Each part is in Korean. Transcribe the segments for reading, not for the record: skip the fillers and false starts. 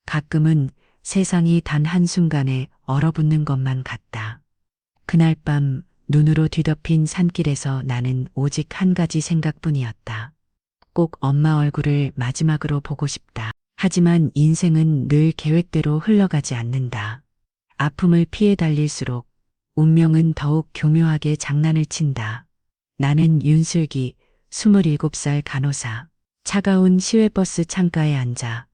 가끔은 세상이 단 한순간에 얼어붙는 것만 같다. 그날 밤 눈으로 뒤덮인 산길에서 나는 오직 한 가지 생각뿐이었다. 꼭 엄마 얼굴을 마지막으로 보고 싶다. 하지만 인생은 늘 계획대로 흘러가지 않는다. 아픔을 피해 달릴수록 운명은 더욱 교묘하게 장난을 친다. 나는 윤슬기, 27살 간호사. 차가운 시외버스 창가에 앉아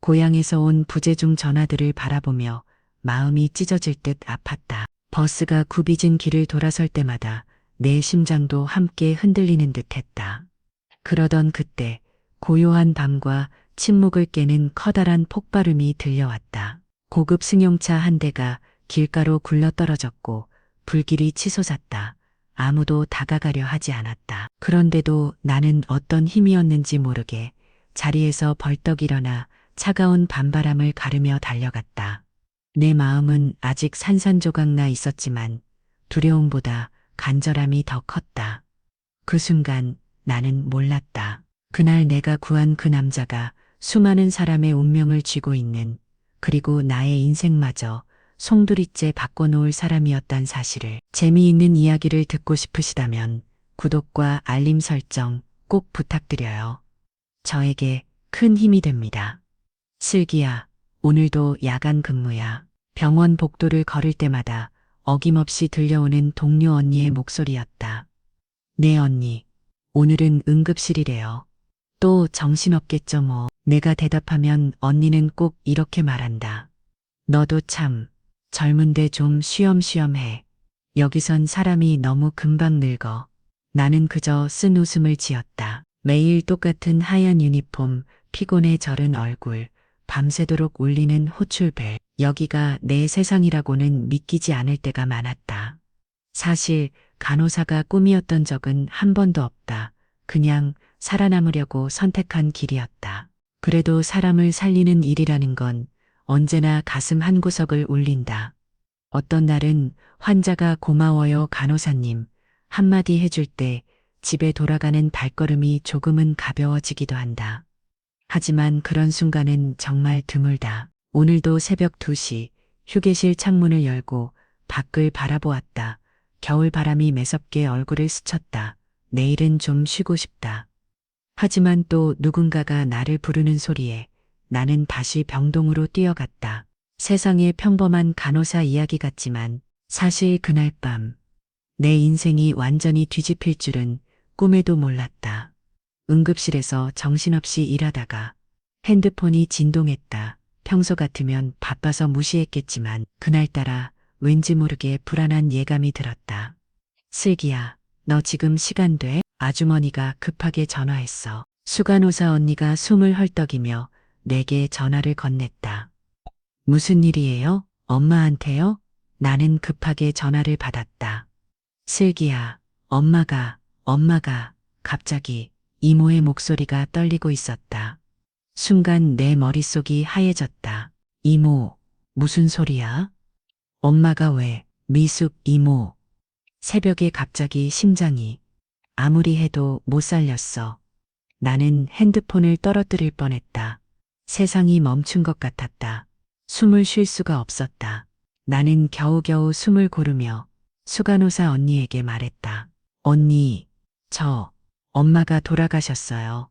고향에서 온 부재중 전화들을 바라보며 마음이 찢어질 듯 아팠다. 버스가 굽이진 길을 돌아설 때마다 내 심장도 함께 흔들리는 듯했다. 그러던 그때 고요한 밤과 침묵을 깨는 커다란 폭발음이 들려왔다. 고급 승용차 한 대가 길가로 굴러떨어졌고 불길이 치솟았다. 아무도 다가가려 하지 않았다. 그런데도 나는 어떤 힘이었는지 모르게 자리에서 벌떡 일어나 차가운 밤바람을 가르며 달려갔다. 내 마음은 아직 산산조각 나 있었지만 두려움보다 간절함이 더 컸다. 그 순간 나는 몰랐다. 그날 내가 구한 그 남자가 수많은 사람의 운명을 쥐고 있는, 그리고 나의 인생마저 송두리째 바꿔놓을 사람이었단 사실을. 재미있는 이야기를 듣고 싶으시다면 구독과 알림 설정 꼭 부탁드려요. 저에게 큰 힘이 됩니다. 슬기야, 오늘도 야간 근무야. 병원 복도를 걸을 때마다 어김없이 들려오는 동료 언니의 목소리였다. 네 언니, 오늘은 응급실이래요. 또 정신없겠죠 뭐. 내가 대답하면 언니는 꼭 이렇게 말한다. 너도 참 젊은데 좀 쉬엄쉬엄 해. 여기선 사람이 너무 금방 늙어. 나는 그저 쓴 웃음을 지었다. 매일 똑같은 하얀 유니폼, 피곤에 절은 얼굴, 밤새도록 울리는 호출벨. 여기가 내 세상이라고는 믿기지 않을 때가 많았다. 사실 간호사가 꿈이었던 적은 한 번도 없다. 그냥 살아남으려고 선택한 길이었다. 그래도 사람을 살리는 일이라는 건 언제나 가슴 한구석을 울린다. 어떤 날은 환자가 고마워요 간호사님 한마디 해줄 때 집에 돌아가는 발걸음이 조금은 가벼워지기도 한다. 하지만 그런 순간은 정말 드물다. 오늘도 새벽 2시 휴게실 창문을 열고 밖을 바라보았다. 겨울 바람이 매섭게 얼굴을 스쳤다. 내일은 좀 쉬고 싶다. 하지만 또 누군가가 나를 부르는 소리에 나는 다시 병동으로 뛰어갔다. 세상의 평범한 간호사 이야기 같지만 사실 그날 밤 내 인생이 완전히 뒤집힐 줄은 꿈에도 몰랐다. 응급실에서 정신없이 일하다가 핸드폰이 진동했다. 평소 같으면 바빠서 무시했겠지만 그날따라 왠지 모르게 불안한 예감이 들었다. 슬기야, 너 지금 시간 돼? 아주머니가 급하게 전화했어. 수간호사 언니가 숨을 헐떡이며 내게 전화를 건넸다. 무슨 일이에요? 엄마한테요? 나는 급하게 전화를 받았다. 슬기야, 엄마가 갑자기 이모의 목소리가 떨리고 있었다. 순간 내 머릿속이 하얘졌다. 이모, 무슨 소리야? 엄마가 왜, 미숙 이모. 새벽에 갑자기 심장이 아무리 해도 못 살렸어. 나는 핸드폰을 떨어뜨릴 뻔했다. 세상이 멈춘 것 같았다. 숨을 쉴 수가 없었다. 나는 겨우겨우 숨을 고르며 수간호사 언니에게 말했다. 언니, 엄마가 돌아가셨어요.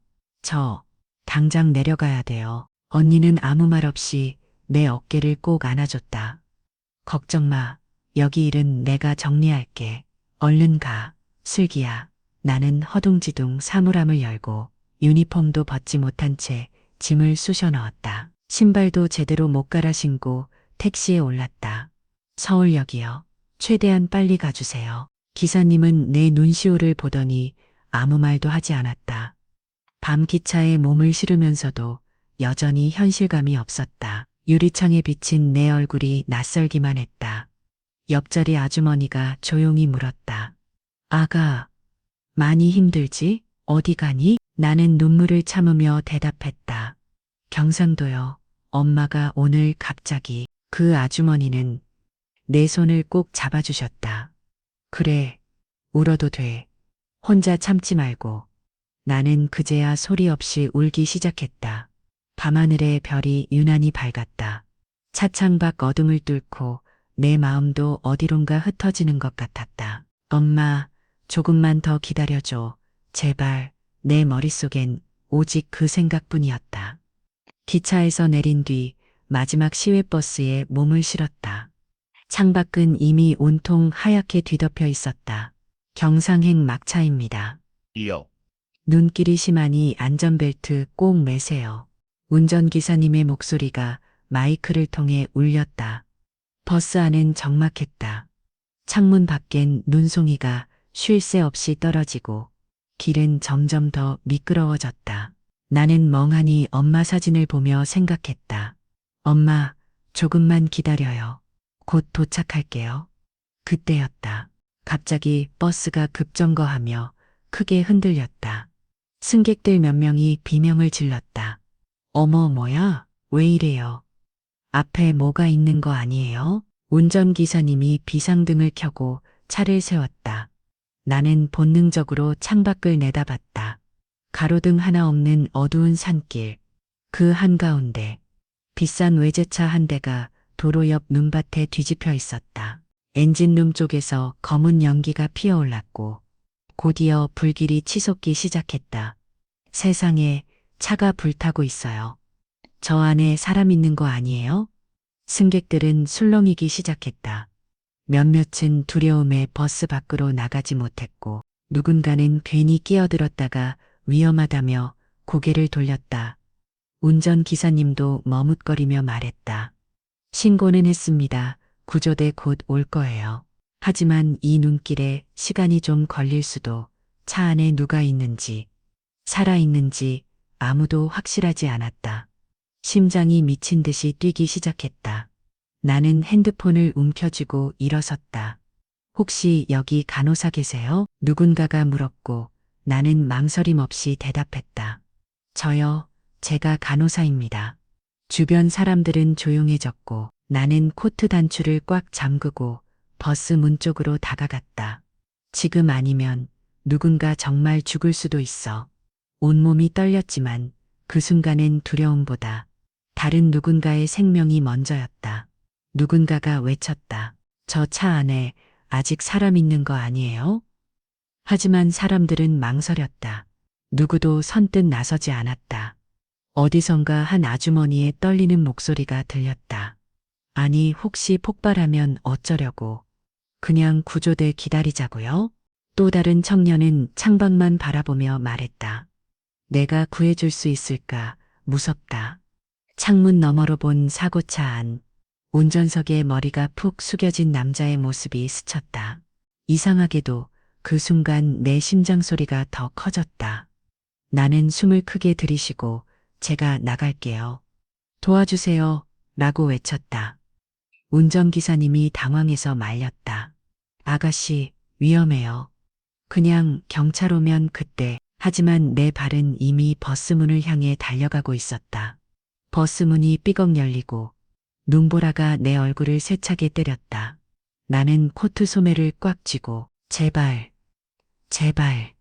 당장 내려가야 돼요. 언니는 아무 말 없이 내 어깨를 꼭 안아줬다. 걱정 마. 여기 일은 내가 정리할게. 얼른 가. 슬기야. 나는 허둥지둥 사물함을 열고 유니폼도 벗지 못한 채 짐을 쑤셔 넣었다. 신발도 제대로 못 갈아 신고 택시에 올랐다. 서울역이요. 최대한 빨리 가주세요. 기사님은 내 눈시울을 보더니 아무 말도 하지 않았다. 밤 기차에 몸을 실으면서도 여전히 현실감이 없었다. 유리창에 비친 내 얼굴이 낯설기만 했다. 옆자리 아주머니가 조용히 물었다. 아가, 많이 힘들지? 어디 가니? 나는 눈물을 참으며 대답했다. 경상도요. 엄마가 오늘 갑자기. 그 아주머니는 내 손을 꼭 잡아주셨다. 그래, 울어도 돼. 혼자 참지 말고. 나는 그제야 소리 없이 울기 시작했다. 밤하늘의 별이 유난히 밝았다. 차창 밖 어둠을 뚫고 내 마음도 어디론가 흩어지는 것 같았다. 엄마, 조금만 더 기다려줘. 제발. 내 머릿속엔 오직 그 생각뿐이었다. 기차에서 내린 뒤 마지막 시외버스에 몸을 실었다. 창밖은 이미 온통 하얗게 뒤덮여 있었다. 경상행 막차입니다. 이요. 눈길이 심하니 안전벨트 꼭 매세요. 운전기사님의 목소리가 마이크를 통해 울렸다. 버스 안은 적막했다. 창문 밖엔 눈송이가 쉴 새 없이 떨어지고 길은 점점 더 미끄러워졌다. 나는 멍하니 엄마 사진을 보며 생각했다. 엄마, 조금만 기다려요. 곧 도착할게요. 그때였다. 갑자기 버스가 급정거하며 크게 흔들렸다. 승객들 몇 명이 비명을 질렀다. 어머, 뭐야? 왜 이래요? 앞에 뭐가 있는 거 아니에요? 운전기사님이 비상등을 켜고 차를 세웠다. 나는 본능적으로 창밖을 내다봤다. 가로등 하나 없는 어두운 산길. 그 한가운데 비싼 외제차 한 대가 도로 옆 눈밭에 뒤집혀 있었다. 엔진룸 쪽에서 검은 연기가 피어올랐고 곧이어 불길이 치솟기 시작했다. 세상에, 차가 불타고 있어요. 저 안에 사람 있는 거 아니에요? 승객들은 술렁이기 시작했다. 몇몇은 두려움에 버스 밖으로 나가지 못했고 누군가는 괜히 끼어들었다가 위험하다며 고개를 돌렸다. 운전기사님도 머뭇거리며 말했다. 신고는 했습니다. 구조대 곧 올 거예요. 하지만 이 눈길에 시간이 좀 걸릴 수도. 차 안에 누가 있는지, 살아있는지 아무도 확실하지 않았다. 심장이 미친 듯이 뛰기 시작했다. 나는 핸드폰을 움켜쥐고 일어섰다. 혹시 여기 간호사 계세요? 누군가가 물었고 나는 망설임 없이 대답했다. 저요, 제가 간호사입니다. 주변 사람들은 조용해졌고 나는 코트 단추를 꽉 잠그고 버스 문 쪽으로 다가갔다. 지금 아니면 누군가 정말 죽을 수도 있어. 온몸이 떨렸지만 그 순간엔 두려움보다 다른 누군가의 생명이 먼저였다. 누군가가 외쳤다. 저 차 안에 아직 사람 있는 거 아니에요? 하지만 사람들은 망설였다. 누구도 선뜻 나서지 않았다. 어디선가 한 아주머니의 떨리는 목소리가 들렸다. 아니, 혹시 폭발하면 어쩌려고. 그냥 구조대 기다리자고요? 또 다른 청년은 창밖만 바라보며 말했다. 내가 구해줄 수 있을까? 무섭다. 창문 너머로 본 사고차 안. 운전석에 머리가 푹 숙여진 남자의 모습이 스쳤다. 이상하게도 그 순간 내 심장 소리가 더 커졌다. 나는 숨을 크게 들이쉬고 제가 나갈게요. 도와주세요. 라고 외쳤다. 운전기사님이 당황해서 말렸다. 아가씨, 위험해요. 그냥 경찰 오면 그때. 하지만 내 발은 이미 버스 문을 향해 달려가고 있었다. 버스 문이 삐걱 열리고 눈보라가 내 얼굴을 세차게 때렸다. 나는 코트 소매를 꽉 쥐고 제발, 제발,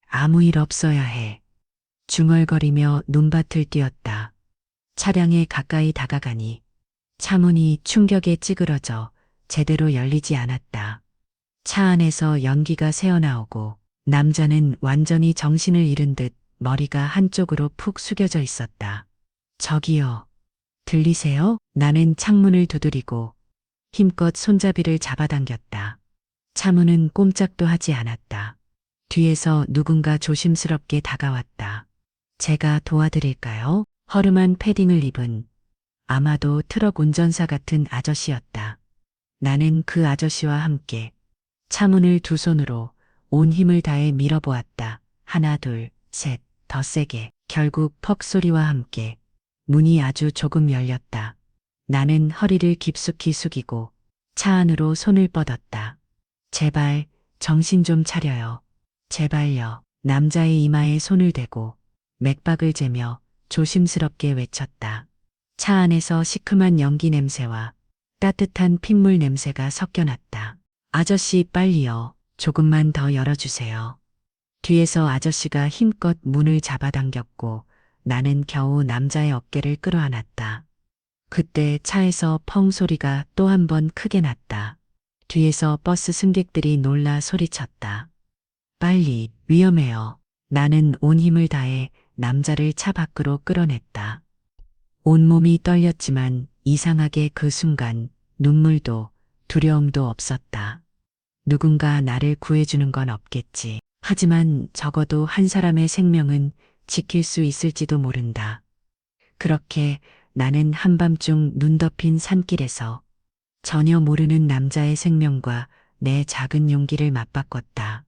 아무 일 없어야 해. 중얼거리며 눈밭을 뛰었다. 차량에 가까이 다가가니 차문이 충격에 찌그러져 제대로 열리지 않았다. 차 안에서 연기가 새어나오고 남자는 완전히 정신을 잃은 듯 머리가 한쪽으로 푹 숙여져 있었다. 저기요. 들리세요? 나는 창문을 두드리고 힘껏 손잡이를 잡아당겼다. 차문은 꼼짝도 하지 않았다. 뒤에서 누군가 조심스럽게 다가왔다. 제가 도와드릴까요? 허름한 패딩을 입은 아마도 트럭 운전사 같은 아저씨였다. 나는 그 아저씨와 함께 차문을 두 손으로 온 힘을 다해 밀어보았다. 하나, 둘, 셋, 더 세게. 결국 퍽 소리와 함께 문이 아주 조금 열렸다. 나는 허리를 깊숙이 숙이고 차 안으로 손을 뻗었다. 제발 정신 좀 차려요. 제발요. 남자의 이마에 손을 대고 맥박을 재며 조심스럽게 외쳤다. 차 안에서 시큼한 연기 냄새와 따뜻한 핏물 냄새가 섞여났다. 아저씨, 빨리요. 조금만 더 열어주세요. 뒤에서 아저씨가 힘껏 문을 잡아당겼고 나는 겨우 남자의 어깨를 끌어안았다. 그때 차에서 펑 소리가 또 한 번 크게 났다. 뒤에서 버스 승객들이 놀라 소리쳤다. 빨리, 위험해요. 나는 온 힘을 다해 남자를 차 밖으로 끌어냈다. 온몸이 떨렸지만 이상하게 그 순간 눈물도 두려움도 없었다. 누군가 나를 구해주는 건 없겠지. 하지만 적어도 한 사람의 생명은 지킬 수 있을지도 모른다. 그렇게 나는 한밤중 눈 덮인 산길에서 전혀 모르는 남자의 생명과 내 작은 용기를 맞바꿨다.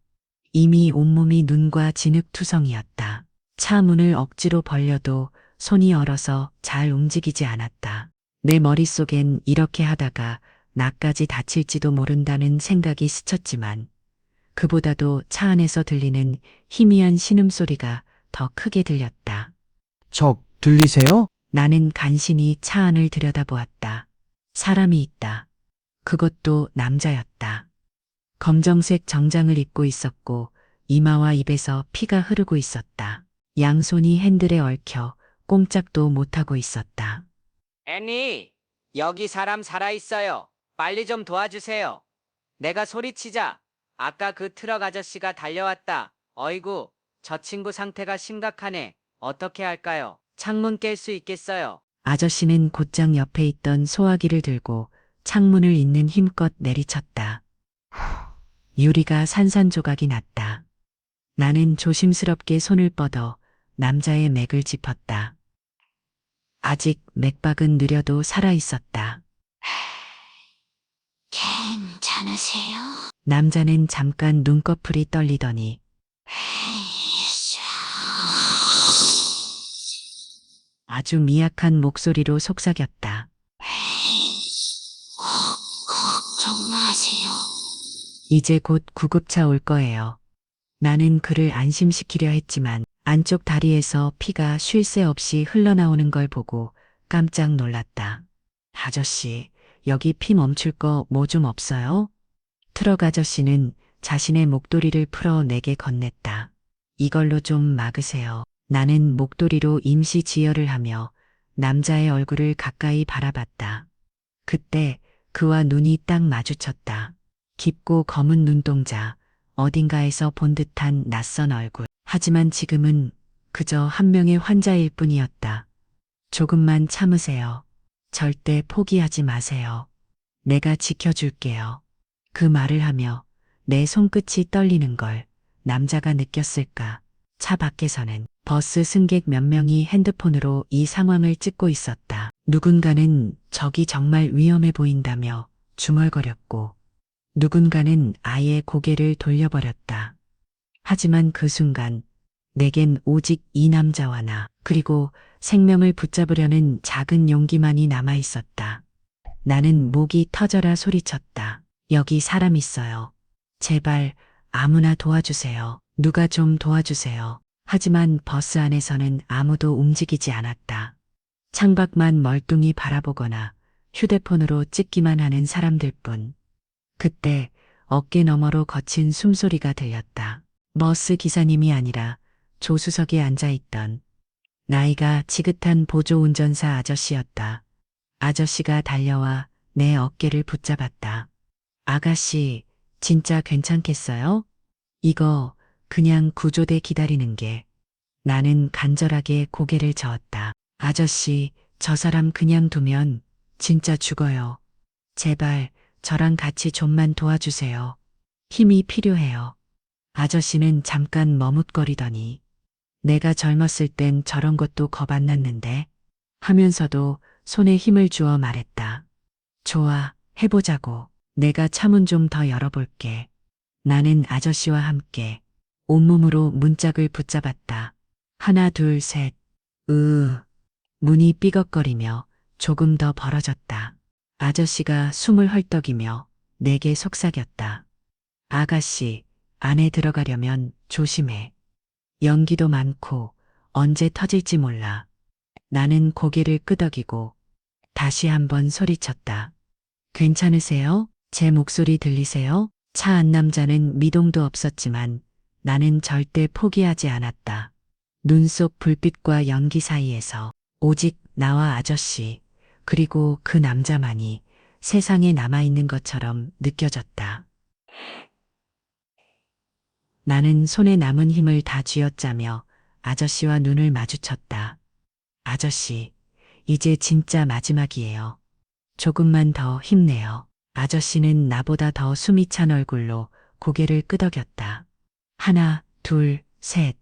이미 온몸이 눈과 진흙투성이었다. 차 문을 억지로 벌려도 손이 얼어서 잘 움직이지 않았다. 내 머릿속엔 이렇게 하다가 나까지 다칠지도 모른다는 생각이 스쳤지만 그보다도 차 안에서 들리는 희미한 신음소리가 더 크게 들렸다. 들리세요? 나는 간신히 차 안을 들여다보았다. 사람이 있다. 그것도 남자였다. 검정색 정장을 입고 있었고 이마와 입에서 피가 흐르고 있었다. 양손이 핸들에 얽혀 꼼짝도 못하고 있었다. 애니, 여기 사람 살아있어요. 빨리 좀 도와주세요. 내가 소리치자 아까 그 트럭 아저씨가 달려왔다. 어이구, 저 친구 상태가 심각하네. 어떻게 할까요? 창문 깰 수 있겠어요? 아저씨는 곧장 옆에 있던 소화기를 들고 창문을 있는 힘껏 내리쳤다. 유리가 산산조각이 났다. 나는 조심스럽게 손을 뻗어 남자의 맥을 짚었다. 아직 맥박은 느려도 살아있었다. 괜찮으세요? 남자는 잠깐 눈꺼풀이 떨리더니 아주 미약한 목소리로 속삭였다. 걱정 마세요. 이제 곧 구급차 올 거예요. 나는 그를 안심시키려 했지만 안쪽 다리에서 피가 쉴 새 없이 흘러나오는 걸 보고 깜짝 놀랐다. 아저씨, 여기 피 멈출 거 뭐 좀 없어요? 트럭 아저씨는 자신의 목도리를 풀어 내게 건넸다. 이걸로 좀 막으세요. 나는 목도리로 임시 지혈을 하며 남자의 얼굴을 가까이 바라봤다. 그때 그와 눈이 딱 마주쳤다. 깊고 검은 눈동자, 어딘가에서 본 듯한 낯선 얼굴. 하지만 지금은 그저 한 명의 환자일 뿐이었다. 조금만 참으세요. 절대 포기하지 마세요. 내가 지켜줄게요. 그 말을 하며 내 손끝이 떨리는 걸 남자가 느꼈을까. 차 밖에서는 버스 승객 몇 명이 핸드폰으로 이 상황을 찍고 있었다. 누군가는 저기 정말 위험해 보인다며 중얼거렸고 누군가는 아예 고개를 돌려버렸다. 하지만 그 순간 내겐 오직 이 남자와 나 그리고 생명을 붙잡으려는 작은 용기만이 남아 있었다. 나는 목이 터져라 소리쳤다. 여기 사람 있어요. 제발 아무나 도와주세요. 누가 좀 도와주세요. 하지만 버스 안에서는 아무도 움직이지 않았다. 창밖만 멀뚱히 바라보거나 휴대폰으로 찍기만 하는 사람들뿐. 그때 어깨 너머로 거친 숨소리가 들렸다. 버스 기사님이 아니라 조수석에 앉아있던 나이가 지긋한 보조운전사 아저씨였다. 아저씨가 달려와 내 어깨를 붙잡았다. 아가씨, 진짜 괜찮겠어요? 이거 그냥 구조대 기다리는 게. 나는 간절하게 고개를 저었다. 아저씨, 저 사람 그냥 두면 진짜 죽어요. 제발 저랑 같이 좀만 도와주세요. 힘이 필요해요. 아저씨는 잠깐 머뭇거리더니 내가 젊었을 땐 저런 것도 겁 안 났는데 하면서도 손에 힘을 주어 말했다. 좋아, 해보자고. 내가 차문 좀 더 열어볼게. 나는 아저씨와 함께 온몸으로 문짝을 붙잡았다. 하나, 둘, 셋. 문이 삐걱거리며 조금 더 벌어졌다. 아저씨가 숨을 헐떡이며 내게 속삭였다. 아가씨, 안에 들어가려면 조심해. 연기도 많고 언제 터질지 몰라. 나는 고개를 끄덕이고 다시 한번 소리쳤다. 괜찮으세요? 제 목소리 들리세요? 차 안 남자는 미동도 없었지만 나는 절대 포기하지 않았다. 눈 속 불빛과 연기 사이에서 오직 나와 아저씨, 그리고 그 남자만이 세상에 남아있는 것처럼 느껴졌다. 나는 손에 남은 힘을 다 쥐어짜며 아저씨와 눈을 마주쳤다. 아저씨, 이제 진짜 마지막이에요. 조금만 더 힘내요. 아저씨는 나보다 더 숨이 찬 얼굴로 고개를 끄덕였다. 하나, 둘, 셋.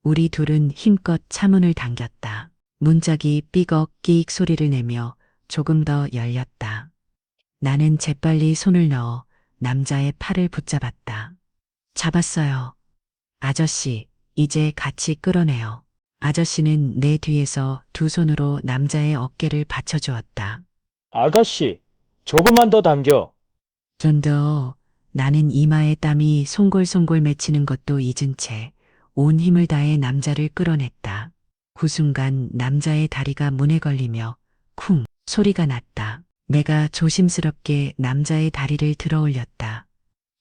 우리 둘은 힘껏 차문을 당겼다. 문짝이 삐걱 끼익 소리를 내며 조금 더 열렸다. 나는 재빨리 손을 넣어 남자의 팔을 붙잡았다. 잡았어요. 아저씨, 이제 같이 끌어내요. 아저씨는 내 뒤에서 두 손으로 남자의 어깨를 받쳐주었다. 아가씨, 조금만 더 당겨. 좀 더. 나는 이마에 땀이 송골송골 맺히는 것도 잊은 채 온 힘을 다해 남자를 끌어냈다. 그 순간 남자의 다리가 문에 걸리며 쿵 소리가 났다. 내가 조심스럽게 남자의 다리를 들어 올렸다.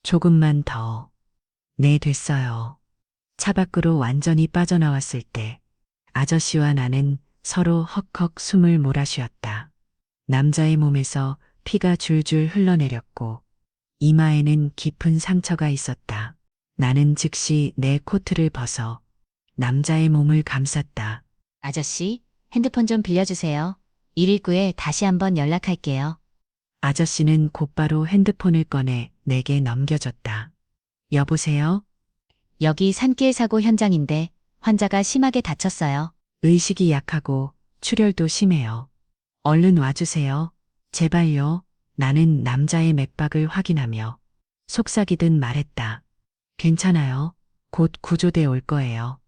조금만 더. 네, 됐어요. 차 밖으로 완전히 빠져나왔을 때 아저씨와 나는 서로 헉헉 숨을 몰아쉬었다. 남자의 몸에서 피가 줄줄 흘러내렸고 이마에는 깊은 상처가 있었다. 나는 즉시 내 코트를 벗어 남자의 몸을 감쌌다. 아저씨, 핸드폰 좀 빌려주세요. 119에 다시 한번 연락할게요. 아저씨는 곧바로 핸드폰을 꺼내 내게 넘겨줬다. 여보세요? 여기 산길 사고 현장인데 환자가 심하게 다쳤어요. 의식이 약하고 출혈도 심해요. 얼른 와주세요. 제발요. 나는 남자의 맥박을 확인하며 속삭이듯 말했다. 괜찮아요. 곧 구조대 올 거예요.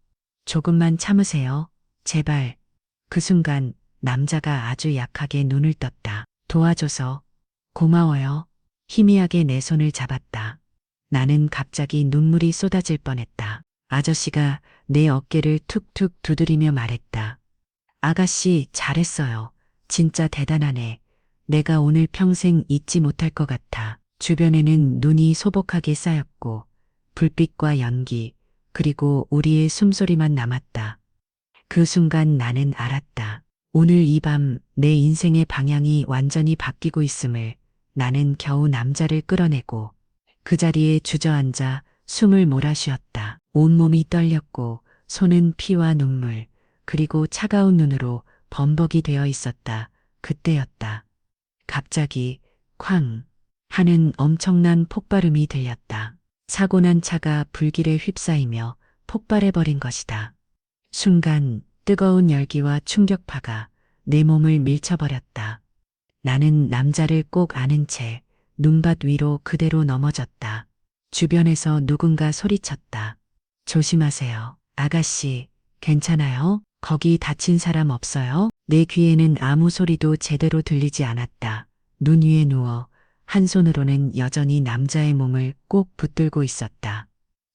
조금만 참으세요. 제발. 그 순간 남자가 아주 약하게 눈을 떴다. 도와줘서 고마워요. 희미하게 내 손을 잡았다. 나는 갑자기 눈물이 쏟아질 뻔했다. 아저씨가 내 어깨를 툭툭 두드리며 말했다. 아가씨, 잘했어요. 진짜 대단하네. 내가 오늘 평생 잊지 못할 것 같아. 주변에는 눈이 소복하게 쌓였고 불빛과 연기, 그리고 우리의 숨소리만 남았다. 그 순간 나는 알았다. 오늘 이 밤 내 인생의 방향이 완전히 바뀌고 있음을. 나는 겨우 남자를 끌어내고 그 자리에 주저앉아 숨을 몰아쉬었다. 온몸이 떨렸고 손은 피와 눈물, 그리고 차가운 눈으로 범벅이 되어 있었다. 그때였다. 갑자기 쾅 하는 엄청난 폭발음이 들렸다. 사고 난 차가 불길에 휩싸이며 폭발해버린 것이다. 순간 뜨거운 열기와 충격파가 내 몸을 밀쳐버렸다. 나는 남자를 꼭 안은 채 눈밭 위로 그대로 넘어졌다. 주변에서 누군가 소리쳤다. 조심하세요. 아가씨, 괜찮아요? 거기 다친 사람 없어요? 내 귀에는 아무 소리도 제대로 들리지 않았다. 눈 위에 누워 한 손으로는 여전히 남자의 몸을 꼭 붙들고 있었다.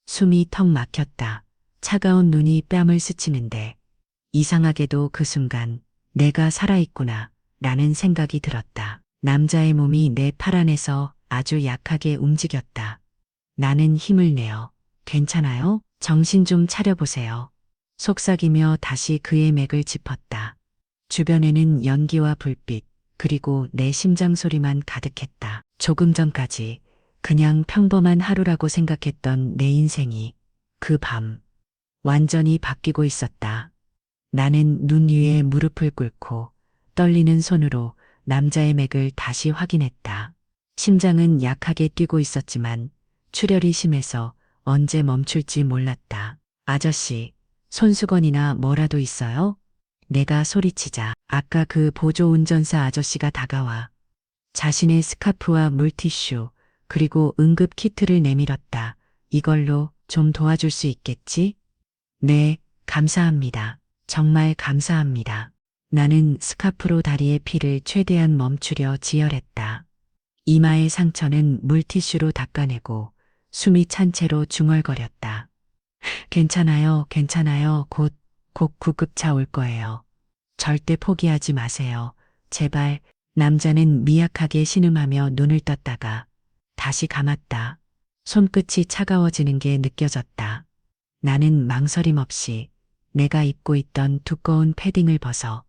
숨이 턱 막혔다. 차가운 눈이 뺨을 스치는데 이상하게도 그 순간 내가 살아있구나 라는 생각이 들었다. 남자의 몸이 내 팔 안에서 아주 약하게 움직였다. 나는 힘을 내어 괜찮아요? 정신 좀 차려보세요. 속삭이며 다시 그의 맥을 짚었다. 주변에는 연기와 불빛, 그리고 내 심장 소리만 가득했다. 조금 전까지 그냥 평범한 하루라고 생각했던 내 인생이 그 밤 완전히 바뀌고 있었다. 나는 눈 위에 무릎을 꿇고 떨리는 손으로 남자의 맥을 다시 확인했다. 심장은 약하게 뛰고 있었지만 출혈이 심해서 언제 멈출지 몰랐다. 아저씨, 손수건이나 뭐라도 있어요? 내가 소리치자 아까 그 보조 운전사 아저씨가 다가와 자신의 스카프와 물티슈 그리고 응급 키트를 내밀었다. 이걸로 좀 도와줄 수 있겠지? 네, 감사합니다. 정말 감사합니다. 나는 스카프로 다리의 피를 최대한 멈추려 지혈했다. 이마의 상처는 물티슈로 닦아내고 숨이 찬 채로 중얼거렸다. 괜찮아요, 괜찮아요. 곧 구급차 올 거예요. 절대 포기하지 마세요. 제발. 남자는 미약하게 신음하며 눈을 떴다가 다시 감았다. 손끝이 차가워지는 게 느껴졌다. 나는 망설임 없이 내가 입고 있던 두꺼운 패딩을 벗어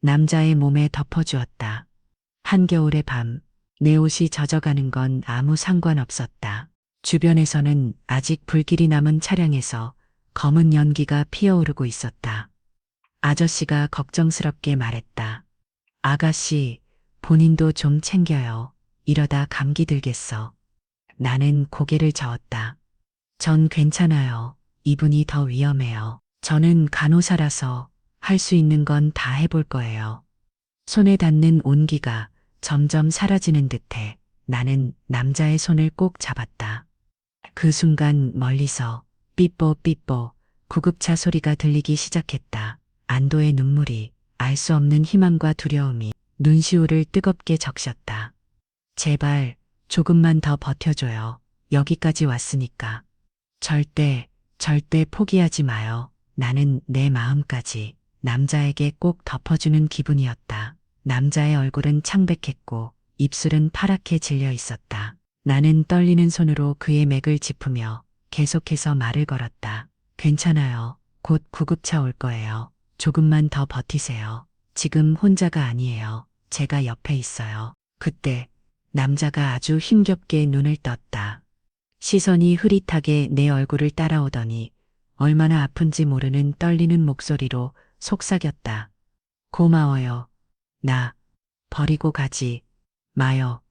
남자의 몸에 덮어주었다. 한겨울의 밤, 내 옷이 젖어가는 건 아무 상관없었다. 주변에서는 아직 불길이 남은 차량에서 검은 연기가 피어오르고 있었다. 아저씨가 걱정스럽게 말했다. 아가씨, 본인도 좀 챙겨요. 이러다 감기 들겠어. 나는 고개를 저었다. 전 괜찮아요. 이분이 더 위험해요. 저는 간호사라서 할 수 있는 건 다 해볼 거예요. 손에 닿는 온기가 점점 사라지는 듯해 나는 남자의 손을 꼭 잡았다. 그 순간 멀리서 삐뽀삐뽀 구급차 소리가 들리기 시작했다. 안도의 눈물이, 알 수 없는 희망과 두려움이 눈시울을 뜨겁게 적셨다. 제발 조금만 더 버텨줘요. 여기까지 왔으니까. 절대 포기하지 마요. 나는 내 마음까지 남자에게 꼭 덮어주는 기분이었다. 남자의 얼굴은 창백했고 입술은 파랗게 질려 있었다. 나는 떨리는 손으로 그의 맥을 짚으며 계속해서 말을 걸었다. 괜찮아요. 곧 구급차 올 거예요. 조금만 더 버티세요. 지금 혼자가 아니에요. 제가 옆에 있어요. 그때 남자가 아주 힘겹게 눈을 떴다. 시선이 흐릿하게 내 얼굴을 따라오더니 얼마나 아픈지 모르는 떨리는 목소리로 속삭였다. 고마워요. 나 버리고 가지 마요.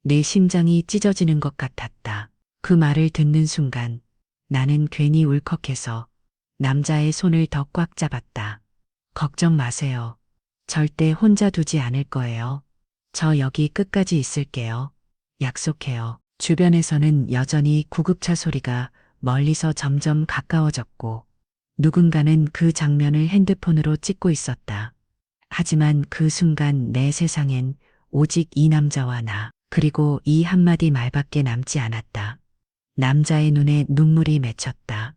내 심장이 찢어지는 것 같았다. 그 말을 듣는 순간 나는 괜히 울컥해서 남자의 손을 더 꽉 잡았다. 걱정 마세요. 절대 혼자 두지 않을 거예요. 저 여기 끝까지 있을게요. 약속해요. 주변에서는 여전히 구급차 소리가 멀리서 점점 가까워졌고 누군가는 그 장면을 핸드폰으로 찍고 있었다. 하지만 그 순간 내 세상엔 오직 이 남자와 나, 그리고 이 한마디 말밖에 남지 않았다. 남자의 눈에 눈물이 맺혔다.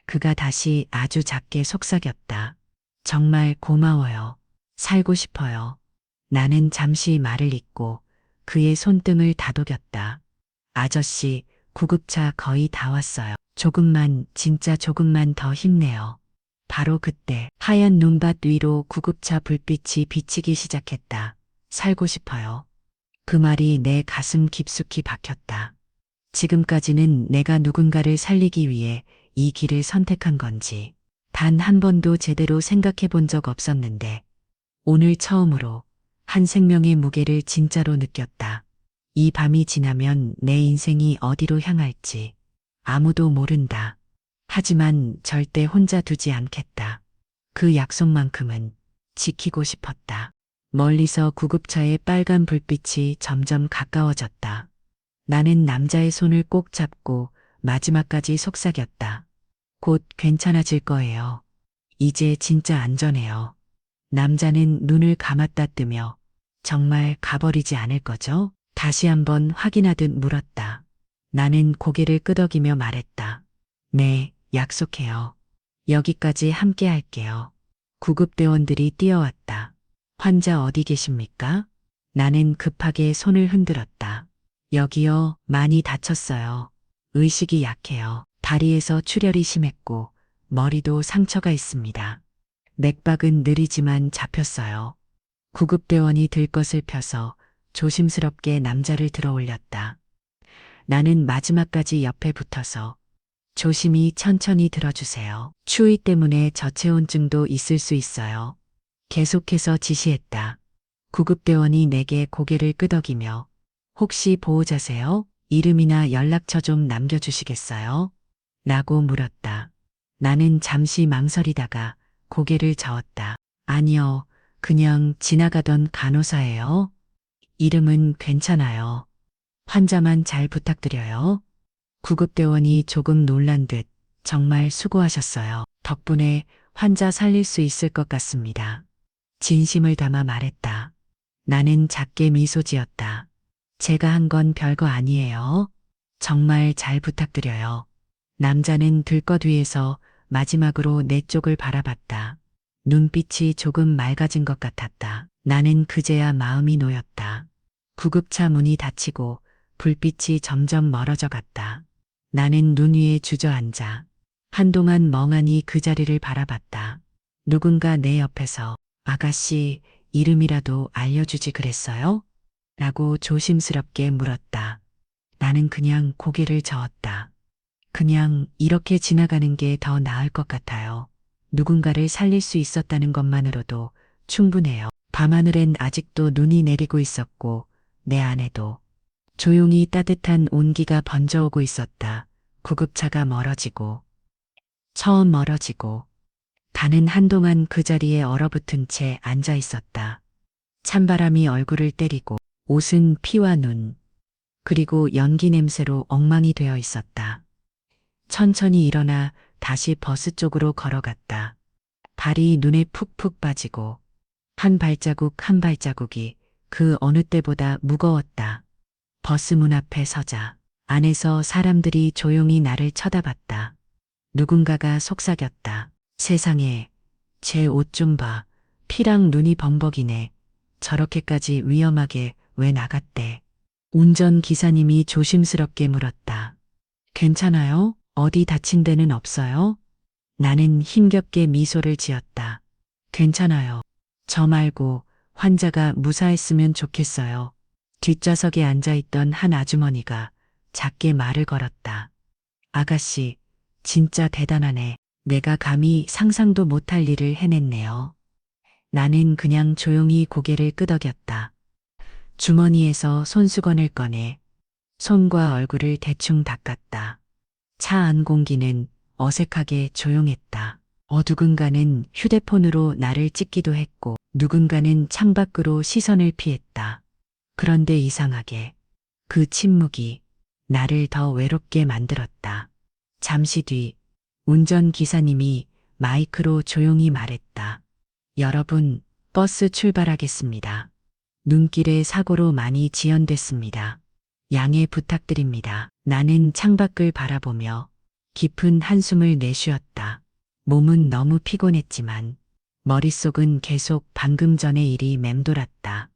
그가 다시 아주 작게 속삭였다. 정말 고마워요. 살고 싶어요. 나는 잠시 말을 잇고 그의 손등을 다독였다. 아저씨, 구급차 거의 다 왔어요. 조금만, 진짜 조금만 더 힘내요. 바로 그때 하얀 눈밭 위로 구급차 불빛이 비치기 시작했다. 살고 싶어요. 그 말이 내 가슴 깊숙이 박혔다. 지금까지는 내가 누군가를 살리기 위해 이 길을 선택한 건지 단 한 번도 제대로 생각해 본 적 없었는데 오늘 처음으로 한 생명의 무게를 진짜로 느꼈다. 이 밤이 지나면 내 인생이 어디로 향할지 아무도 모른다. 하지만 절대 혼자 두지 않겠다. 그 약속만큼은 지키고 싶었다. 멀리서 구급차의 빨간 불빛이 점점 가까워졌다. 나는 남자의 손을 꼭 잡고 마지막까지 속삭였다. 곧 괜찮아질 거예요. 이제 진짜 안전해요. 남자는 눈을 감았다 뜨며 정말 가버리지 않을 거죠? 다시 한번 확인하듯 물었다. 나는 고개를 끄덕이며 말했다. 네, 약속해요. 여기까지 함께 할게요. 구급대원들이 뛰어왔다. 환자 어디 계십니까? 나는 급하게 손을 흔들었다. 여기요, 많이 다쳤어요. 의식이 약해요. 다리에서 출혈이 심했고 머리도 상처가 있습니다. 맥박은 느리지만 잡혔어요. 구급대원이 들것을 펴서 조심스럽게 남자를 들어 올렸다. 나는 마지막까지 옆에 붙어서 조심히 천천히 들어주세요. 추위 때문에 저체온증도 있을 수 있어요. 계속해서 지시했다. 구급대원이 내게 고개를 끄덕이며 혹시 보호자세요? 이름이나 연락처 좀 남겨주시겠어요? 라고 물었다. 나는 잠시 망설이다가 고개를 저었다. 아니요, 그냥 지나가던 간호사예요. 이름은 괜찮아요. 환자만 잘 부탁드려요. 구급대원이 조금 놀란 듯 정말 수고하셨어요. 덕분에 환자 살릴 수 있을 것 같습니다. 진심을 담아 말했다. 나는 작게 미소 지었다. 제가 한 건 별거 아니에요. 정말 잘 부탁드려요. 남자는 들것 위에서 마지막으로 내 쪽을 바라봤다. 눈빛이 조금 맑아진 것 같았다. 나는 그제야 마음이 놓였다. 구급차 문이 닫히고 불빛이 점점 멀어져 갔다. 나는 눈 위에 주저앉아 한동안 멍하니 그 자리를 바라봤다. 누군가 내 옆에서 아가씨 이름이라도 알려주지 그랬어요? 라고 조심스럽게 물었다. 나는 그냥 고개를 저었다. 그냥 이렇게 지나가는 게 더 나을 것 같아요. 누군가를 살릴 수 있었다는 것만으로도 충분해요. 밤하늘엔 아직도 눈이 내리고 있었고 내 안에도 조용히 따뜻한 온기가 번져오고 있었다. 구급차가 멀어지고 처음 멀어지고 나는 한동안 그 자리에 얼어붙은 채 앉아 있었다. 찬바람이 얼굴을 때리고 옷은 피와 눈 그리고 연기 냄새로 엉망이 되어 있었다. 천천히 일어나 다시 버스 쪽으로 걸어갔다. 발이 눈에 푹푹 빠지고 한 발자국 한 발자국이 그 어느 때보다 무거웠다. 버스 문 앞에 서자 안에서 사람들이 조용히 나를 쳐다봤다. 누군가가 속삭였다. 세상에, 제 옷 좀 봐. 피랑 눈이 범벅이네. 저렇게까지 위험하게 왜 나갔대? 운전기사님이 조심스럽게 물었다. 괜찮아요? 어디 다친 데는 없어요? 나는 힘겹게 미소를 지었다. 괜찮아요. 저 말고 환자가 무사했으면 좋겠어요. 뒷좌석에 앉아있던 한 아주머니가 작게 말을 걸었다. 아가씨, 진짜 대단하네. 내가 감히 상상도 못할 일을 해냈네요. 나는 그냥 조용히 고개를 끄덕였다. 주머니에서 손수건을 꺼내 손과 얼굴을 대충 닦았다. 차 안 공기는 어색하게 조용했다. 누군가는 휴대폰으로 나를 찍기도 했고 누군가는 창밖으로 시선을 피했다. 그런데 이상하게 그 침묵이 나를 더 외롭게 만들었다. 잠시 뒤 운전기사님이 마이크로 조용히 말했다. 여러분, 버스 출발하겠습니다. 눈길에 사고로 많이 지연됐습니다. 양해 부탁드립니다. 나는 창밖을 바라보며 깊은 한숨을 내쉬었다. 몸은 너무 피곤했지만 머릿속은 계속 방금 전의 일이 맴돌았다.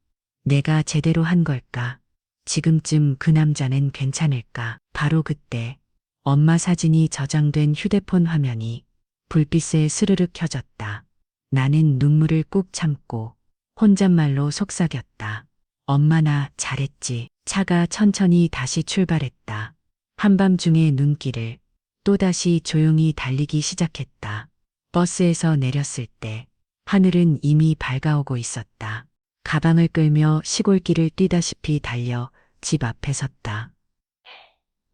내가 제대로 한 걸까? 지금쯤 그 남자는 괜찮을까? 바로 그때 엄마 사진이 저장된 휴대폰 화면이 불빛에 스르륵 켜졌다. 나는 눈물을 꾹 참고 혼잣말로 속삭였다. 엄마 나 잘했지. 차가 천천히 다시 출발했다. 한밤중의 눈길을 또다시 조용히 달리기 시작했다. 버스에서 내렸을 때 하늘은 이미 밝아오고 있었다. 가방을 끌며 시골길을 뛰다시피 달려 집 앞에 섰다.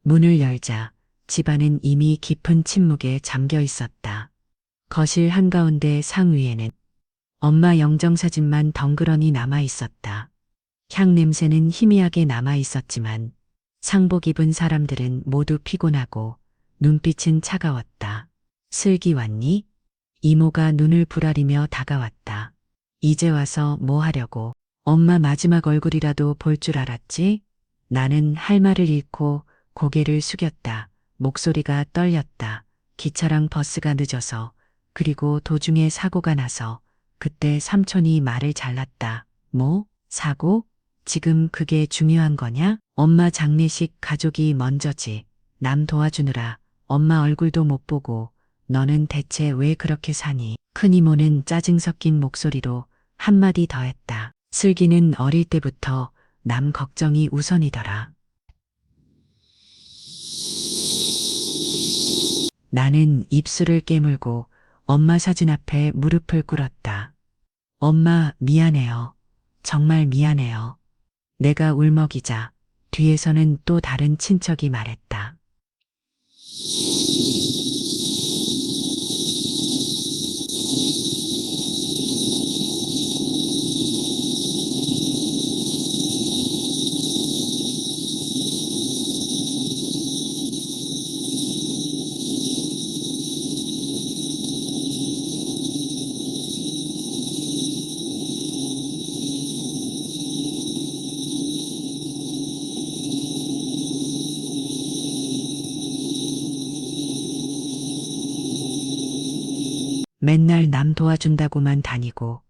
문을 열자 집안은 이미 깊은 침묵에 잠겨 있었다. 거실 한가운데 상 위에는 엄마 영정사진만 덩그러니 남아 있었다. 향 냄새는 희미하게 남아 있었지만 상복 입은 사람들은 모두 피곤하고 눈빛은 차가웠다. 슬기 왔니? 이모가 눈을 부라리며 다가왔다. 이제 와서 뭐 하려고? 엄마 마지막 얼굴이라도 볼 줄 알았지? 나는 할 말을 잃고 고개를 숙였다. 목소리가 떨렸다. 기차랑 버스가 늦어서 그리고 도중에 사고가 나서 그때 삼촌이 말을 잘랐다. 뭐? 사고? 지금 그게 중요한 거냐? 엄마 장례식 가족이 먼저지. 남 도와주느라 엄마 얼굴도 못 보고 너는 대체 왜 그렇게 사니? 큰이모는 짜증 섞인 목소리로 한마디 더 했다. 슬기는 어릴 때부터 남 걱정이 우선이더라. 나는 입술을 깨물고 엄마 사진 앞에 무릎을 꿇었다. 엄마 미안해요. 정말 미안해요. 내가 울먹이자 뒤에서는 또 다른 친척이 말했다. 맨날 남 도와준다고만 다니고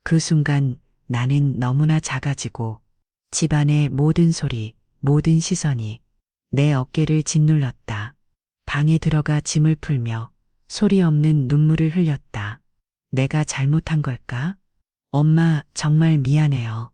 그 순간 나는 너무나 작아지고 집안의 모든 소리, 모든 시선이 내 어깨를 짓눌렀다. 방에 들어가 짐을 풀며 소리 없는 눈물을 흘렸다. 내가 잘못한 걸까? 엄마, 정말 미안해요.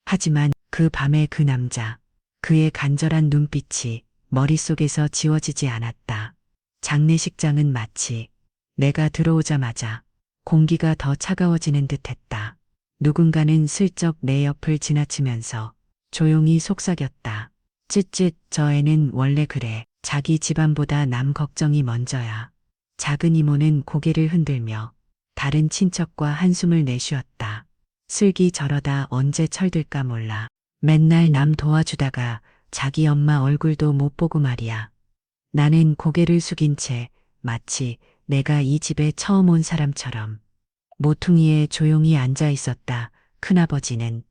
하지만 그 밤에 그 남자, 그의 간절한 눈빛이 머릿속에서 지워지지 않았다. 장례식장은 마치 내가 들어오자마자 공기가 더 차가워지는 듯 했다. 누군가는 슬쩍 내 옆을 지나치면서 조용히 속삭였다. 쯧쯧, 저 애는 원래 그래. 자기 집안보다 남 걱정이 먼저야. 작은 이모는 고개를 흔들며 다른 친척과 한숨을 내쉬었다. 슬기 저러다 언제 철들까 몰라. 맨날 남 도와주다가 자기 엄마 얼굴도 못 보고 말이야. 나는 고개를 숙인 채 마치 내가 이 집에 처음 온 사람처럼 모퉁이에 조용히 앉아 있었다. 큰아버지는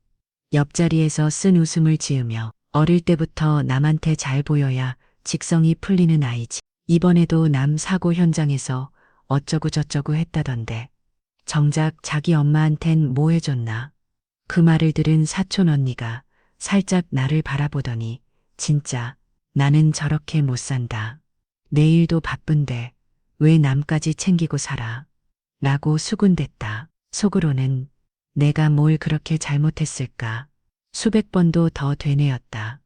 옆자리에서 쓴 웃음을 지으며 어릴 때부터 남한테 잘 보여야 직성이 풀리는 아이지. 이번에도 남 사고 현장에서 어쩌고 저쩌고 했다던데. 정작 자기 엄마한텐 뭐 해줬나? 그 말을 들은 사촌 언니가 살짝 나를 바라보더니 진짜 나는 저렇게 못 산다. 내일도 바쁜데 왜 남까지 챙기고 살아? 라고 수군댔다. 속으로는 내가 뭘 그렇게 잘못했을까? 수백 번도 더 되뇌었다.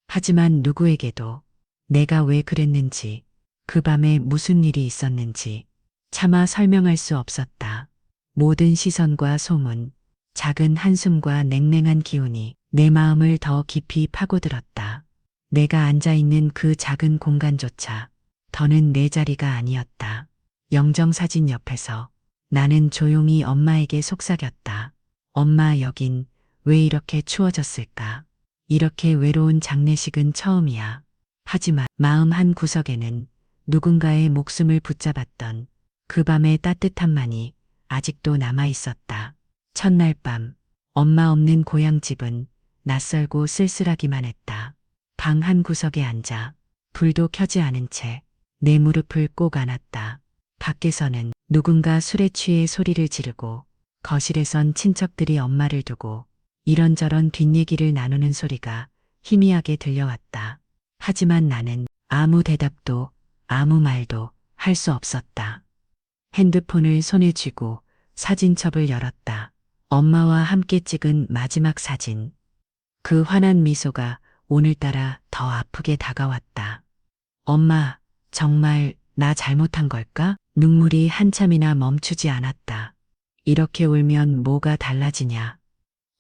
하지만 누구에게도 내가 왜 그랬는지, 그 밤에 무슨 일이 있었는지 차마 설명할 수 없었다. 모든 시선과 소문, 작은 한숨과 냉랭한 기운이 내 마음을 더 깊이 파고들었다. 내가 앉아있는 그 작은 공간조차 더는 내 자리가 아니었다. 영정사진 옆에서 나는 조용히 엄마에게 속삭였다. 엄마, 여긴 왜 이렇게 추워졌을까? 이렇게 외로운 장례식은 처음이야. 하지만 마음 한 구석에는 누군가의 목숨을 붙잡았던 그 밤의 따뜻함만이 아직도 남아 있었다. 첫날 밤, 엄마 없는 고향집은 낯설고 쓸쓸하기만 했다. 방 한 구석에 앉아 불도 켜지 않은 채 내 무릎을 꼭 안았다. 밖에서는 누군가 술에 취해 소리를 지르고 거실에선 친척들이 엄마를 두고 이런저런 뒷얘기를 나누는 소리가 희미하게 들려왔다. 하지만 나는 아무 대답도 아무 말도 할 수 없었다. 핸드폰을 손에 쥐고 사진첩을 열었다. 엄마와 함께 찍은 마지막 사진. 그 환한 미소가 오늘따라 더 아프게 다가왔다. 엄마, 정말 나 잘못한 걸까? 눈물이 한참이나 멈추지 않았다. 이렇게 울면 뭐가 달라지냐?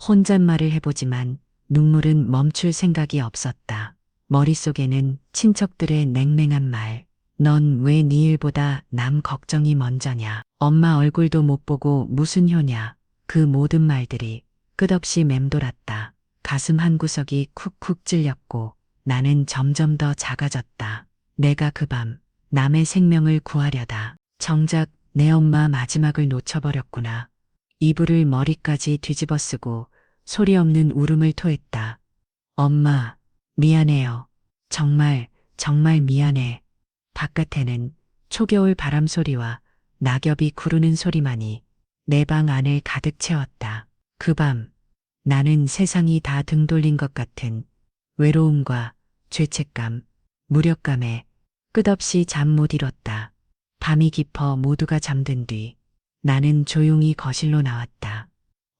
혼잣말을 해보지만 눈물은 멈출 생각이 없었다. 머릿속에는 친척들의 냉랭한 말. 넌 왜 네 일보다 남 걱정이 먼저냐? 엄마 얼굴도 못 보고 무슨 효냐? 그 모든 말들이 끝없이 맴돌았다. 가슴 한구석이 쿡쿡 찔렸고 나는 점점 더 작아졌다. 내가 그 밤 남의 생명을 구하려다 정작 내 엄마 마지막을 놓쳐버렸구나. 이불을 머리까지 뒤집어 쓰고 소리 없는 울음을 토했다. 엄마, 미안해요. 정말 미안해. 바깥에는 초겨울 바람 소리와 낙엽이 구르는 소리만이 내 방 안을 가득 채웠다. 그 밤 나는 세상이 다 등 돌린 것 같은 외로움과 죄책감, 무력감에 끝없이 잠 못 이뤘다. 밤이 깊어 모두가 잠든 뒤 나는 조용히 거실로 나왔다.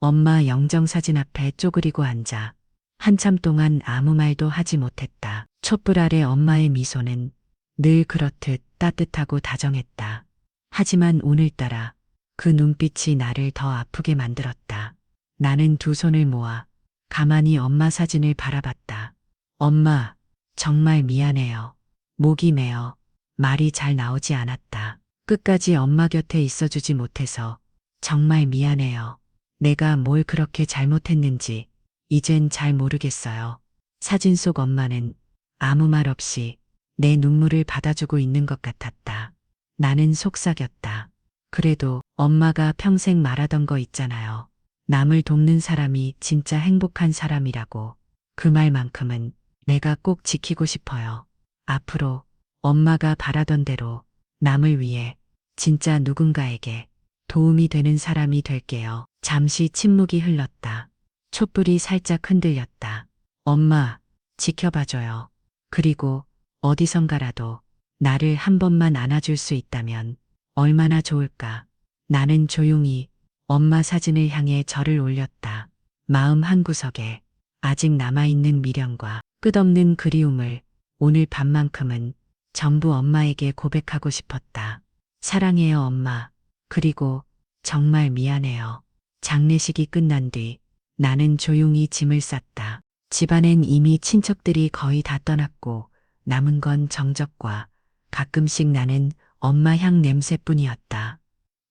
엄마 영정사진 앞에 쪼그리고 앉아 한참 동안 아무 말도 하지 못했다. 촛불 아래 엄마의 미소는 늘 그렇듯 따뜻하고 다정했다. 하지만 오늘따라 그 눈빛이 나를 더 아프게 만들었다. 나는 두 손을 모아 가만히 엄마 사진을 바라봤다. 엄마, 정말 미안해요. 목이 메어 말이 잘 나오지 않았다. 끝까지 엄마 곁에 있어주지 못해서 정말 미안해요. 내가 뭘 그렇게 잘못했는지 이젠 잘 모르겠어요. 사진 속 엄마는 아무 말 없이 내 눈물을 받아주고 있는 것 같았다. 나는 속삭였다. 그래도 엄마가 평생 말하던 거 있잖아요. 남을 돕는 사람이 진짜 행복한 사람이라고. 그 말만큼은 내가 꼭 지키고 싶어요. 앞으로 엄마가 바라던 대로 남을 위해 진짜 누군가에게 도움이 되는 사람이 될게요. 잠시 침묵이 흘렀다. 촛불이 살짝 흔들렸다. 엄마, 지켜봐줘요. 그리고 어디선가라도 나를 한 번만 안아줄 수 있다면 얼마나 좋을까. 나는 조용히 엄마 사진을 향해 절을 올렸다. 마음 한구석에 아직 남아있는 미련과 끝없는 그리움을 오늘 밤만큼은 전부 엄마에게 고백하고 싶었다. 사랑해요, 엄마. 그리고 정말 미안해요. 장례식이 끝난 뒤 나는 조용히 짐을 쌌다. 집안엔 이미 친척들이 거의 다 떠났고 남은 건 정적과 가끔씩 나는 엄마 향 냄새뿐이었다.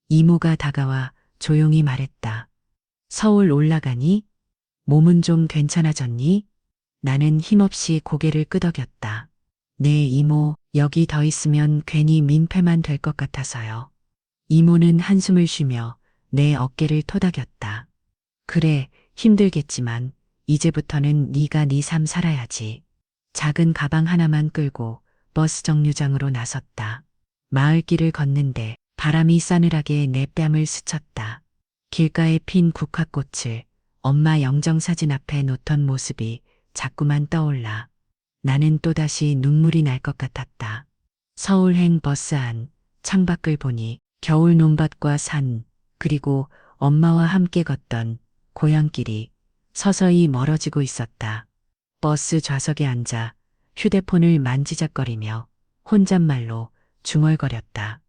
이모가 다가와 조용히 말했다. 서울 올라가니? 몸은 좀 괜찮아졌니? 나는 힘없이 고개를 끄덕였다. 네, 이모, 여기 더 있으면 괜히 민폐만 될 것 같아서요. 이모는 한숨을 쉬며 내 어깨를 토닥였다. 그래, 힘들겠지만 이제부터는 네가 네 삶 살아야지. 작은 가방 하나만 끌고 버스 정류장으로 나섰다. 마을길을 걷는데 바람이 싸늘하게 내 뺨을 스쳤다. 길가에 핀 국화꽃을 엄마 영정사진 앞에 놓던 모습이 자꾸만 떠올라. 나는 또다시 눈물이 날 것 같았다. 서울행 버스 안 창밖을 보니 겨울 논밭과 산, 그리고 엄마와 함께 걷던 고향길이 서서히 멀어지고 있었다. 버스 좌석에 앉아 휴대폰을 만지작거리며 혼잣말로 중얼거렸다.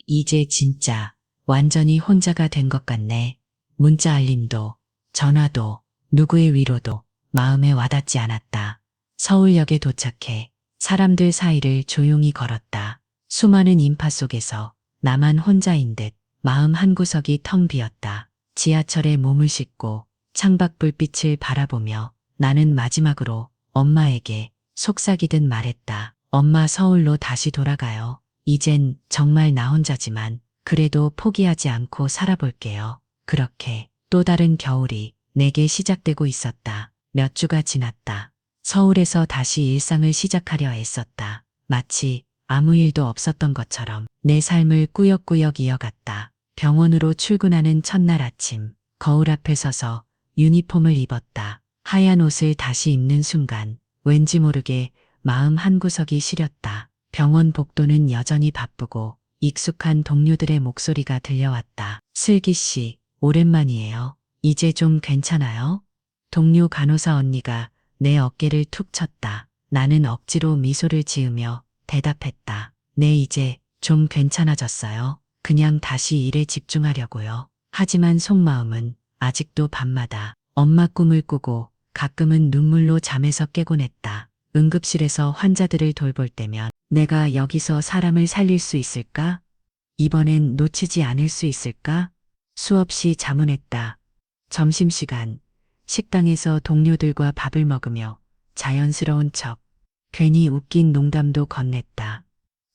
이제 진짜 완전히 혼자가 된 것 같네. 문자 알림도, 전화도, 누구의 위로도 마음에 와닿지 않았다. 서울역에 도착해 사람들 사이를 조용히 걸었다. 수많은 인파 속에서 나만 혼자인 듯 마음 한구석이 텅 비었다. 지하철에 몸을 싣고 창밖 불빛을 바라보며 나는 마지막으로 엄마에게 속삭이듯 말했다. 엄마, 서울로 다시 돌아가요. 이젠 정말 나 혼자지만 그래도 포기하지 않고 살아볼게요. 그렇게 또 다른 겨울이 내게 시작되고 있었다. 몇 주가 지났다. 서울에서 다시 일상을 시작하려 애썼다. 마치 아무 일도 없었던 것처럼 내 삶을 꾸역꾸역 이어갔다. 병원으로 출근하는 첫날 아침, 거울 앞에 서서 유니폼을 입었다. 하얀 옷을 다시 입는 순간 왠지 모르게 마음 한구석이 시렸다. 병원 복도는 여전히 바쁘고 익숙한 동료들의 목소리가 들려왔다. 슬기 씨, 오랜만이에요. 이제 좀 괜찮아요? 동료 간호사 언니가 내 어깨를 툭 쳤다. 나는 억지로 미소를 지으며 대답했다. 네, 이제 좀 괜찮아졌어요. 그냥 다시 일에 집중하려고요. 하지만 속마음은 아직도 밤마다 엄마 꿈을 꾸고 가끔은 눈물로 잠에서 깨곤 했다. 응급실에서 환자들을 돌볼 때면 내가 여기서 사람을 살릴 수 있을까? 이번엔 놓치지 않을 수 있을까? 수없이 자문했다. 점심시간, 식당에서 동료들과 밥을 먹으며 자연스러운 척, 괜히 웃긴 농담도 건넸다.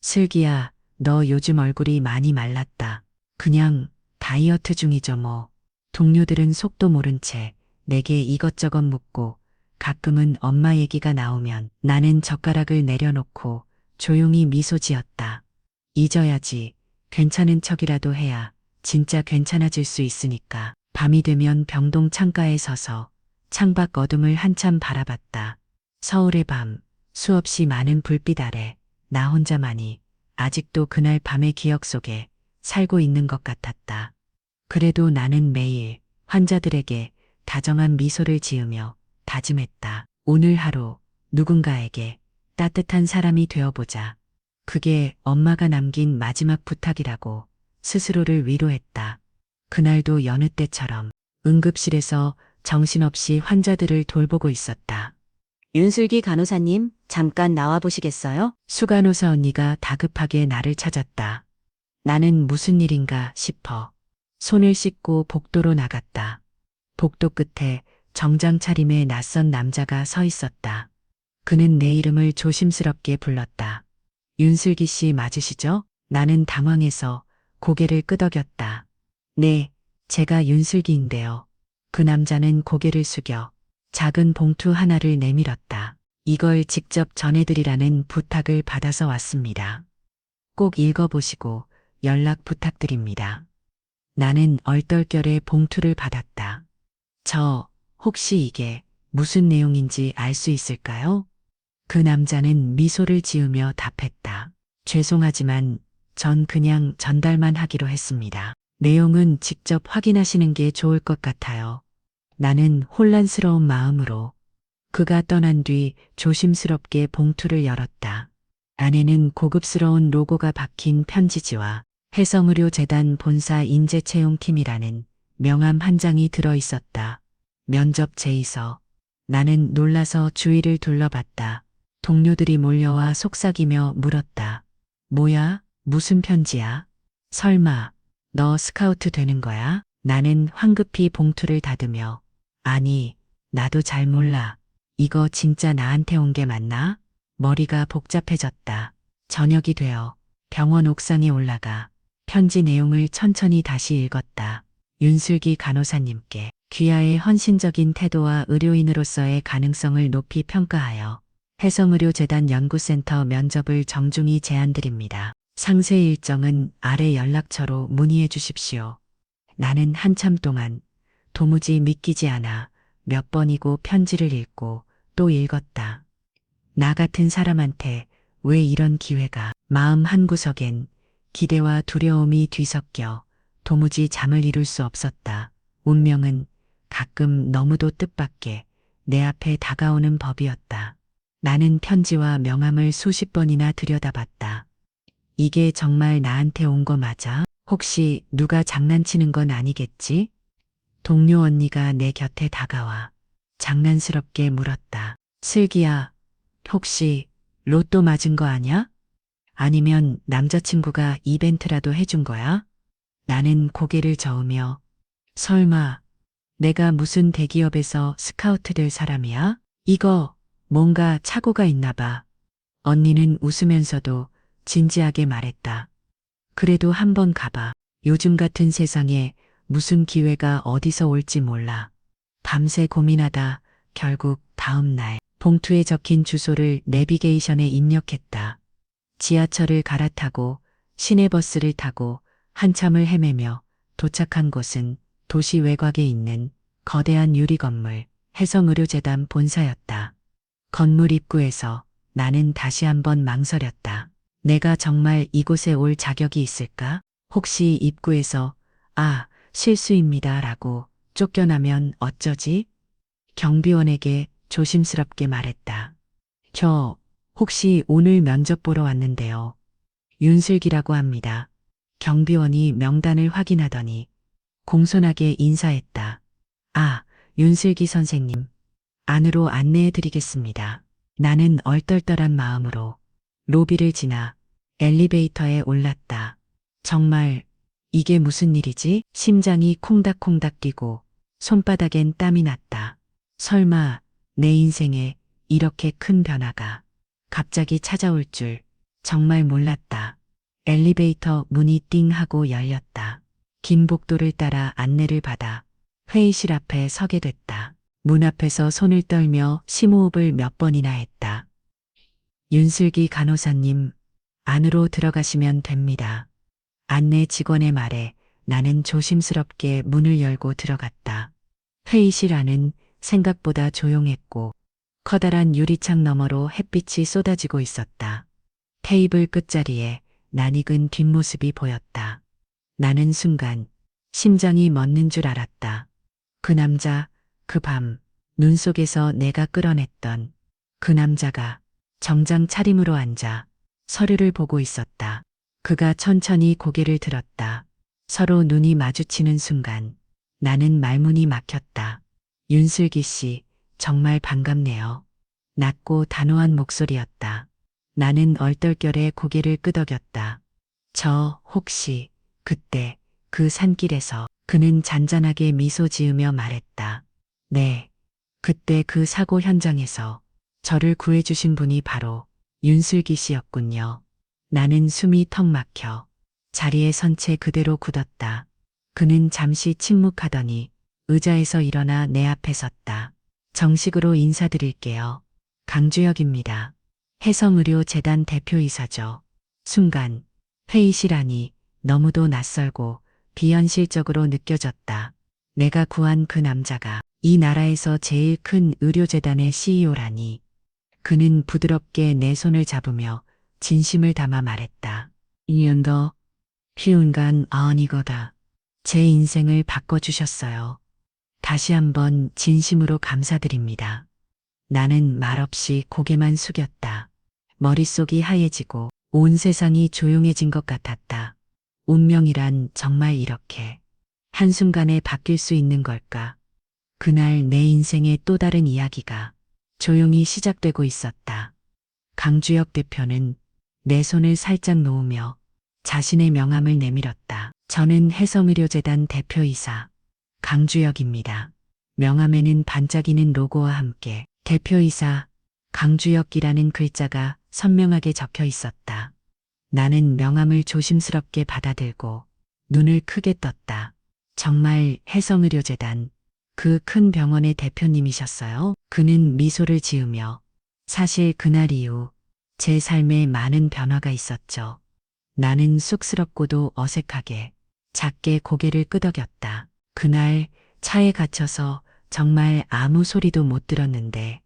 슬기야, 너 요즘 얼굴이 많이 말랐다. 그냥 다이어트 중이죠 뭐. 동료들은 속도 모른 채 내게 이것저것 묻고 가끔은 엄마 얘기가 나오면 나는 젓가락을 내려놓고 조용히 미소 지었다. 잊어야지. 괜찮은 척이라도 해야 진짜 괜찮아질 수 있으니까. 밤이 되면 병동 창가에 서서 창밖 어둠을 한참 바라봤다. 서울의 밤, 수없이 많은 불빛 아래 나 혼자만이 아직도 그날 밤의 기억 속에 살고 있는 것 같았다. 그래도 나는 매일 환자들에게 다정한 미소를 지으며 다짐했다. 오늘 하루 누군가에게 따뜻한 사람이 되어보자. 그게 엄마가 남긴 마지막 부탁이라고 스스로를 위로했다. 그날도 여느 때처럼 응급실에서 정신없이 환자들을 돌보고 있었다. 윤슬기 간호사님, 잠깐 나와 보시겠어요? 수간호사 언니가 다급하게 나를 찾았다. 나는 무슨 일인가 싶어 손을 씻고 복도로 나갔다. 복도 끝에 정장 차림의 낯선 남자가 서 있었다. 그는 내 이름을 조심스럽게 불렀다. 윤슬기 씨 맞으시죠? 나는 당황해서 고개를 끄덕였다. 네, 제가 윤슬기인데요. 그 남자는 고개를 숙여 작은 봉투 하나를 내밀었다. 이걸 직접 전해드리라는 부탁을 받아서 왔습니다. 꼭 읽어보시고 연락 부탁드립니다. 나는 얼떨결에 봉투를 받았다. 저, 혹시 이게 무슨 내용인지 알 수 있을까요? 그 남자는 미소를 지으며 답했다. 죄송하지만 전 그냥 전달만 하기로 했습니다. 내용은 직접 확인하시는 게 좋을 것 같아요. 나는 혼란스러운 마음으로 그가 떠난 뒤 조심스럽게 봉투를 열었다. 안에는 고급스러운 로고가 박힌 편지지와 해성의료재단 본사 인재채용팀이라는 명함 한 장이 들어 있었다. 면접 제의서. 나는 놀라서 주위를 둘러봤다. 동료들이 몰려와 속삭이며 물었다. 뭐야? 무슨 편지야? 설마 너 스카우트 되는 거야? 나는 황급히 봉투를 닫으며 아니, 나도 잘 몰라. 이거 진짜 나한테 온 게 맞나? 머리가 복잡해졌다. 저녁이 되어 병원 옥상에 올라가 편지 내용을 천천히 다시 읽었다. 윤슬기 간호사님께 귀하의 헌신적인 태도와 의료인으로서의 가능성을 높이 평가하여 해성의료재단 연구센터 면접을 정중히 제안드립니다. 상세 일정은 아래 연락처로 문의해 주십시오. 나는 한참 동안 도무지 믿기지 않아 몇 번이고 편지를 읽고 또 읽었다. 나 같은 사람한테 왜 이런 기회가? 마음 한구석엔 기대와 두려움이 뒤섞여 도무지 잠을 이룰 수 없었다. 운명은 가끔 너무도 뜻밖의 내 앞에 다가오는 법이었다. 나는 편지와 명함을 수십 번이나 들여다봤다. 이게 정말 나한테 온 거 맞아? 혹시 누가 장난치는 건 아니겠지? 동료 언니가 내 곁에 다가와 장난스럽게 물었다. 슬기야, 혹시 로또 맞은 거 아냐? 아니면 남자친구가 이벤트라도 해준 거야? 나는 고개를 저으며 설마 내가 무슨 대기업에서 스카우트 될 사람이야? 이거 뭔가 착오가 있나 봐. 언니는 웃으면서도 진지하게 말했다. 그래도 한번 가봐. 요즘 같은 세상에 무슨 기회가 어디서 올지 몰라. 밤새 고민하다 결국 다음 날 봉투에 적힌 주소를 내비게이션에 입력했다. 지하철을 갈아타고 시내버스를 타고 한참을 헤매며 도착한 곳은 도시 외곽에 있는 거대한 유리 건물 해성의료재단 본사였다. 건물 입구에서 나는 다시 한번 망설였다. 내가 정말 이곳에 올 자격이 있을까? 혹시 입구에서 실수입니다 라고 쫓겨나면 어쩌지? 경비원에게 조심스럽게 말했다. 저 혹시 오늘 면접 보러 왔는데요. 윤슬기라고 합니다. 경비원이 명단을 확인하더니 공손하게 인사했다. 윤슬기 선생님. 안으로 안내해 드리겠습니다. 나는 얼떨떨한 마음으로 로비를 지나 엘리베이터에 올랐다. 정말 이게 무슨 일이지? 심장이 콩닥콩닥 뛰고 손바닥엔 땀이 났다. 설마 내 인생에 이렇게 큰 변화가 갑자기 찾아올 줄 정말 몰랐다. 엘리베이터 문이 띵 하고 열렸다. 긴 복도를 따라 안내를 받아 회의실 앞에 서게 됐다. 문 앞에서 손을 떨며 심호흡을 몇 번이나 했다. 윤슬기 간호사님, 안으로 들어가시면 됩니다. 안내 직원의 말에 나는 조심스럽게 문을 열고 들어갔다. 회의실 안은 생각보다 조용했고 커다란 유리창 너머로 햇빛이 쏟아지고 있었다. 테이블 끝자리에 낯익은 뒷모습이 보였다. 나는 순간 심장이 멎는 줄 알았다. 그 남자, 그 밤, 눈 속에서 내가 끌어냈던 그 남자가 정장 차림으로 앉아 서류를 보고 있었다. 그가 천천히 고개를 들었다. 서로 눈이 마주치는 순간 나는 말문이 막혔다. 윤슬기 씨, 정말 반갑네요. 낮고 단호한 목소리였다. 나는 얼떨결에 고개를 끄덕였다. 저 혹시 그때 그 산길에서 그는 잔잔하게 미소 지으며 말했다. 네, 그때 그 사고 현장에서 저를 구해주신 분이 바로 윤슬기 씨였군요. 나는 숨이 턱 막혀 자리에 선 채 그대로 굳었다. 그는 잠시 침묵하더니 의자에서 일어나 내 앞에 섰다. 정식으로 인사드릴게요. 강주혁입니다. 해성의료재단 대표이사죠. 순간 회의실 안이 너무도 낯설고 비현실적으로 느껴졌다. 내가 구한 그 남자가 이 나라에서 제일 큰 의료재단의 CEO라니. 그는 부드럽게 내 손을 잡으며 진심을 담아 말했다. 이년도 쉬운 간 아니거다. 제 인생을 바꿔주셨어요. 다시 한번 진심으로 감사드립니다. 나는 말없이 고개만 숙였다. 머릿속이 하얘지고 온 세상이 조용해진 것 같았다. 운명이란 정말 이렇게 한순간에 바뀔 수 있는 걸까? 그날 내 인생의 또 다른 이야기가 조용히 시작되고 있었다. 강주혁 대표는 내 손을 살짝 놓으며 자신의 명함을 내밀었다. 저는 해성의료재단 대표이사 강주혁입니다. 명함에는 반짝이는 로고와 함께 대표이사 강주혁이라는 글자가 선명하게 적혀 있었다. 나는 명함을 조심스럽게 받아들고 눈을 크게 떴다. 정말 해성의료재단 그 큰 병원의 대표님이셨어요? 그는 미소를 지으며 사실 그날 이후 제 삶에 많은 변화가 있었죠. 나는 쑥스럽고도 어색하게 작게 고개를 끄덕였다. 그날 차에 갇혀서 정말 아무 소리도 못 들었는데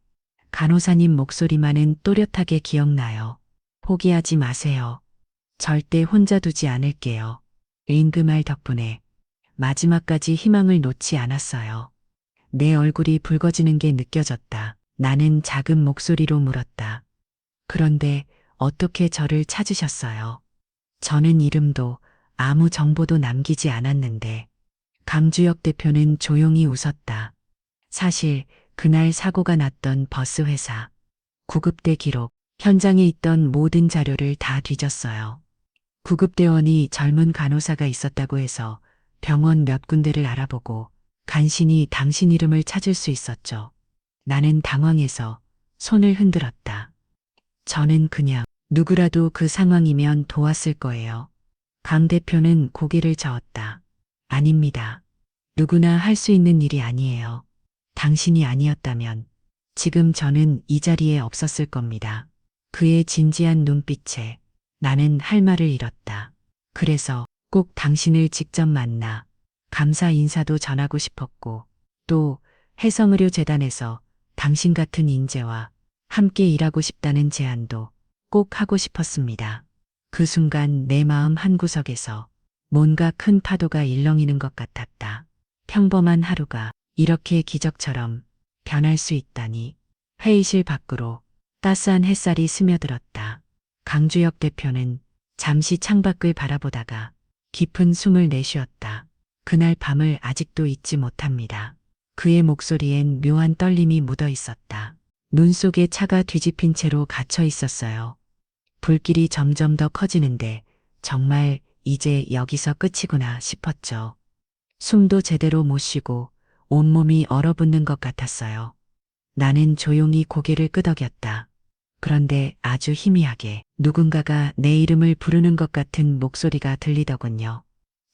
간호사님 목소리만은 또렷하게 기억나요. 포기하지 마세요. 절대 혼자 두지 않을게요. 그 말 덕분에 마지막까지 희망을 놓지 않았어요. 내 얼굴이 붉어지는 게 느껴졌다. 나는 작은 목소리로 물었다. 그런데 어떻게 저를 찾으셨어요? 저는 이름도 아무 정보도 남기지 않았는데 강주혁 대표는 조용히 웃었다. 사실 그날 사고가 났던 버스 회사, 구급대 기록, 현장에 있던 모든 자료를 다 뒤졌어요. 구급대원이 젊은 간호사가 있었다고 해서 병원 몇 군데를 알아보고 간신히 당신 이름을 찾을 수 있었죠. 나는 당황해서 손을 흔들었다. 저는 그냥 누구라도 그 상황이면 도왔을 거예요. 강 대표는 고개를 저었다. 아닙니다. 누구나 할 수 있는 일이 아니에요. 당신이 아니었다면 지금 저는 이 자리에 없었을 겁니다. 그의 진지한 눈빛에 나는 할 말을 잃었다. 그래서 꼭 당신을 직접 만나 감사 인사도 전하고 싶었고 또 해성의료재단에서 당신 같은 인재와 함께 일하고 싶다는 제안도 꼭 하고 싶었습니다. 그 순간 내 마음 한구석에서 뭔가 큰 파도가 일렁이는 것 같았다. 평범한 하루가 이렇게 기적처럼 변할 수 있다니. 회의실 밖으로 따스한 햇살이 스며들었다. 강주혁 대표는 잠시 창밖을 바라보다가 깊은 숨을 내쉬었다. 그날 밤을 아직도 잊지 못합니다. 그의 목소리엔 묘한 떨림이 묻어 있었다. 눈 속에 차가 뒤집힌 채로 갇혀 있었어요. 불길이 점점 더 커지는데 정말 이제 여기서 끝이구나 싶었죠. 숨도 제대로 못 쉬고 온몸이 얼어붙는 것 같았어요. 나는 조용히 고개를 끄덕였다. 그런데 아주 희미하게 누군가가 내 이름을 부르는 것 같은 목소리가 들리더군요.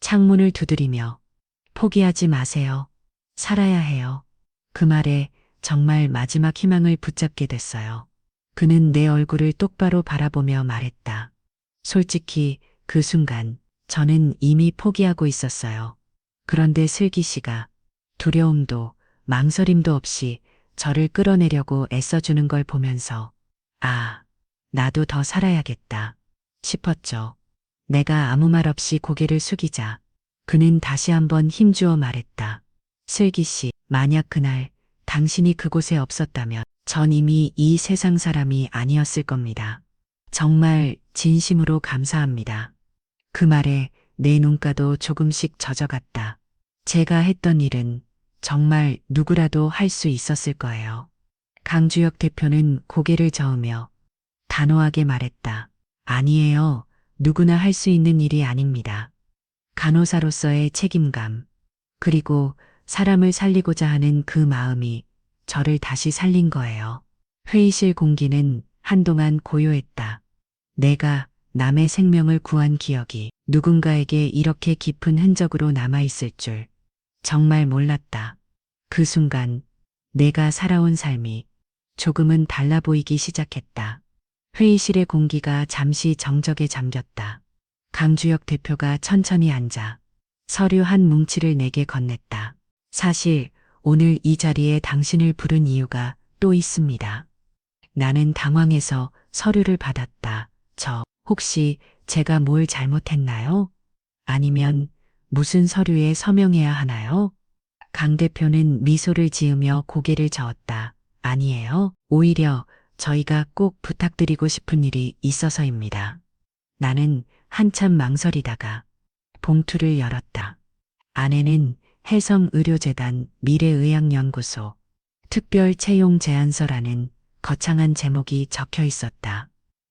창문을 두드리며 포기하지 마세요. 살아야 해요. 그 말에 정말 마지막 희망을 붙잡게 됐어요. 그는 내 얼굴을 똑바로 바라보며 말했다. 솔직히 그 순간 저는 이미 포기하고 있었어요. 그런데 슬기 씨가 두려움도 망설임도 없이 저를 끌어내려고 애써주는 걸 보면서 아, 나도 더 살아야겠다 싶었죠. 내가 아무 말 없이 고개를 숙이자 그는 다시 한번 힘주어 말했다. 슬기 씨, 만약 그날 당신이 그곳에 없었다면 전 이미 이 세상 사람이 아니었을 겁니다. 정말 진심으로 감사합니다. 그 말에 내 눈가도 조금씩 젖어갔다. 제가 했던 일은 정말 누구라도 할 수 있었을 거예요. 강주혁 대표는 고개를 저으며 단호하게 말했다. 아니에요. 누구나 할 수 있는 일이 아닙니다. 간호사로서의 책임감, 그리고 사람을 살리고자 하는 그 마음이 저를 다시 살린 거예요. 회의실 공기는 한동안 고요했다. 내가 남의 생명을 구한 기억이 누군가에게 이렇게 깊은 흔적으로 남아있을 줄 정말 몰랐다. 그 순간 내가 살아온 삶이 조금은 달라 보이기 시작했다. 회의실의 공기가 잠시 정적에 잠겼다. 강주혁 대표가 천천히 앉아 서류 한 뭉치를 내게 건넸다. 사실 오늘 이 자리에 당신을 부른 이유가 또 있습니다. 나는 당황해서 서류를 받았다. 혹시 제가 뭘 잘못했나요? 아니면 무슨 서류에 서명해야 하나요? 강 대표는 미소를 지으며 고개를 저었다. 아니에요. 오히려 저희가 꼭 부탁드리고 싶은 일이 있어서입니다. 나는 한참 망설이다가 봉투를 열었다. 안에는 해성의료재단 미래의학연구소 특별 채용 제안서라는 거창한 제목이 적혀 있었다.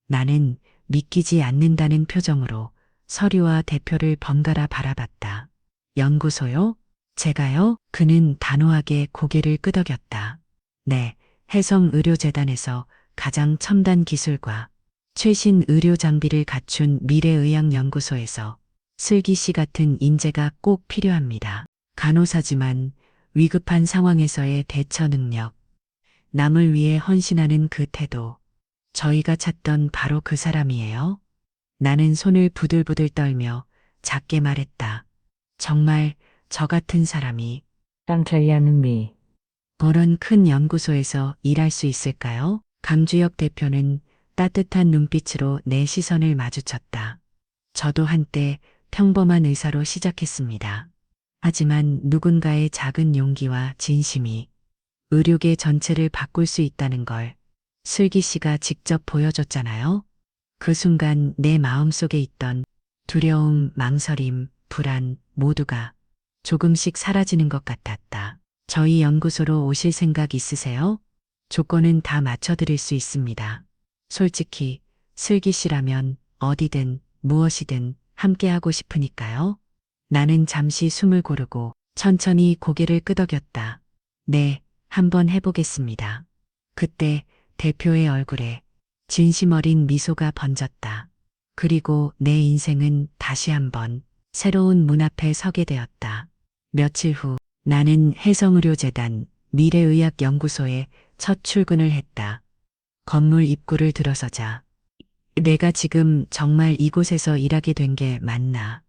나는 믿기지 않는다는 표정으로 서류와 대표를 번갈아 바라봤다. 연구소요? 제가요? 그는 단호하게 고개를 끄덕였다. 네, 해성의료재단에서 가장 첨단 기술과 최신 의료 장비를 갖춘 미래의학연구소에서 슬기 씨 같은 인재가 꼭 필요합니다. 간호사지만 위급한 상황에서의 대처 능력, 남을 위해 헌신하는 그 태도, 저희가 찾던 바로 그 사람이에요. 나는 손을 부들부들 떨며 작게 말했다. 정말 저 같은 사람이 그런 큰 연구소에서 일할 수 있을까요? 강주혁 대표는 따뜻한 눈빛으로 내 시선을 마주쳤다. 저도 한때 평범한 의사로 시작했습니다. 하지만 누군가의 작은 용기와 진심이 의료계 전체를 바꿀 수 있다는 걸 슬기 씨가 직접 보여줬잖아요. 그 순간 내 마음속에 있던 두려움, 망설임, 불안 모두가 조금씩 사라지는 것 같았다. 저희 연구소로 오실 생각 있으세요? 조건은 다 맞춰드릴 수 있습니다. 솔직히 슬기 씨라면 어디든 무엇이든 함께하고 싶으니까요. 나는 잠시 숨을 고르고 천천히 고개를 끄덕였다. 네, 한번 해보겠습니다. 그때 대표의 얼굴에 진심 어린 미소가 번졌다. 그리고 내 인생은 다시 한번 새로운 문 앞에 서게 되었다. 며칠 후 나는 해성의료재단 미래의학연구소에 첫 출근을 했다. 건물 입구를 들어서자 내가 지금 정말 이곳에서 일하게 된 게 맞나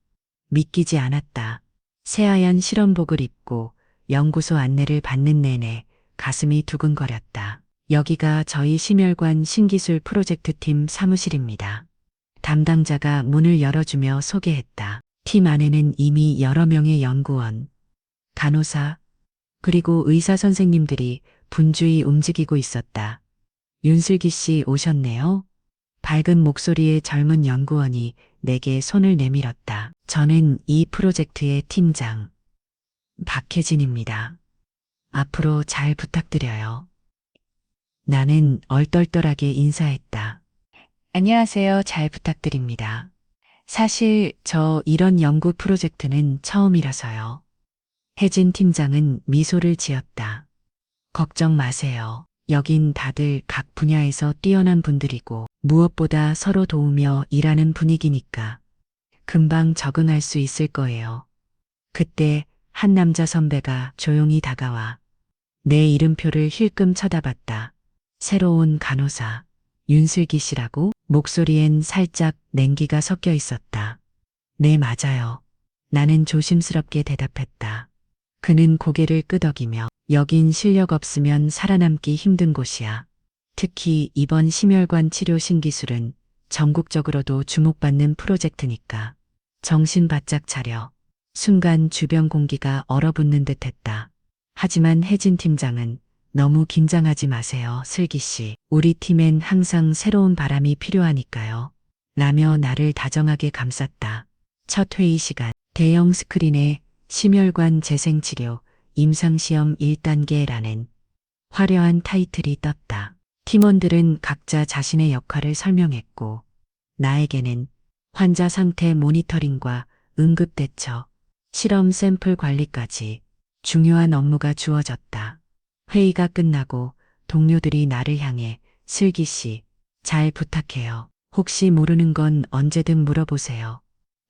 믿기지 않았다. 새하얀 실험복을 입고 연구소 안내를 받는 내내 가슴이 두근거렸다. 여기가 저희 심혈관 신기술 프로젝트팀 사무실입니다. 담당자가 문을 열어주며 소개했다. 팀 안에는 이미 여러 명의 연구원, 간호사, 그리고 의사 선생님들이 분주히 움직이고 있었다. 윤슬기 씨 오셨네요. 밝은 목소리의 젊은 연구원이 내게 손을 내밀었다. 저는 이 프로젝트의 팀장, 박혜진입니다. 앞으로 잘 부탁드려요. 나는 얼떨떨하게 인사했다. 안녕하세요. 잘 부탁드립니다. 사실 저 이런 연구 프로젝트는 처음이라서요. 혜진 팀장은 미소를 지었다. 걱정 마세요. 여긴 다들 각 분야에서 뛰어난 분들이고 무엇보다 서로 도우며 일하는 분위기니까 금방 적응할 수 있을 거예요. 그때 한 남자 선배가 조용히 다가와 내 이름표를 힐끔 쳐다봤다. 새로운 간호사, 윤슬기 씨라고? 목소리엔 살짝 냉기가 섞여 있었다. 네, 맞아요. 나는 조심스럽게 대답했다. 그는 고개를 끄덕이며 여긴 실력 없으면 살아남기 힘든 곳이야. 특히 이번 심혈관 치료 신기술은 전국적으로도 주목받는 프로젝트니까. 정신 바짝 차려. 순간 주변 공기가 얼어붙는 듯 했다. 하지만 혜진 팀장은 너무 긴장하지 마세요, 슬기 씨. 우리 팀엔 항상 새로운 바람이 필요하니까요. 라며 나를 다정하게 감쌌다. 첫 회의 시간, 대형 스크린에 심혈관 재생치료 임상시험 1단계라는 화려한 타이틀이 떴다. 팀원들은 각자 자신의 역할을 설명했고 나에게는 환자 상태 모니터링과 응급대처, 실험 샘플 관리까지 중요한 업무가 주어졌다. 회의가 끝나고 동료들이 나를 향해 슬기 씨, 잘 부탁해요. 혹시 모르는 건 언제든 물어보세요.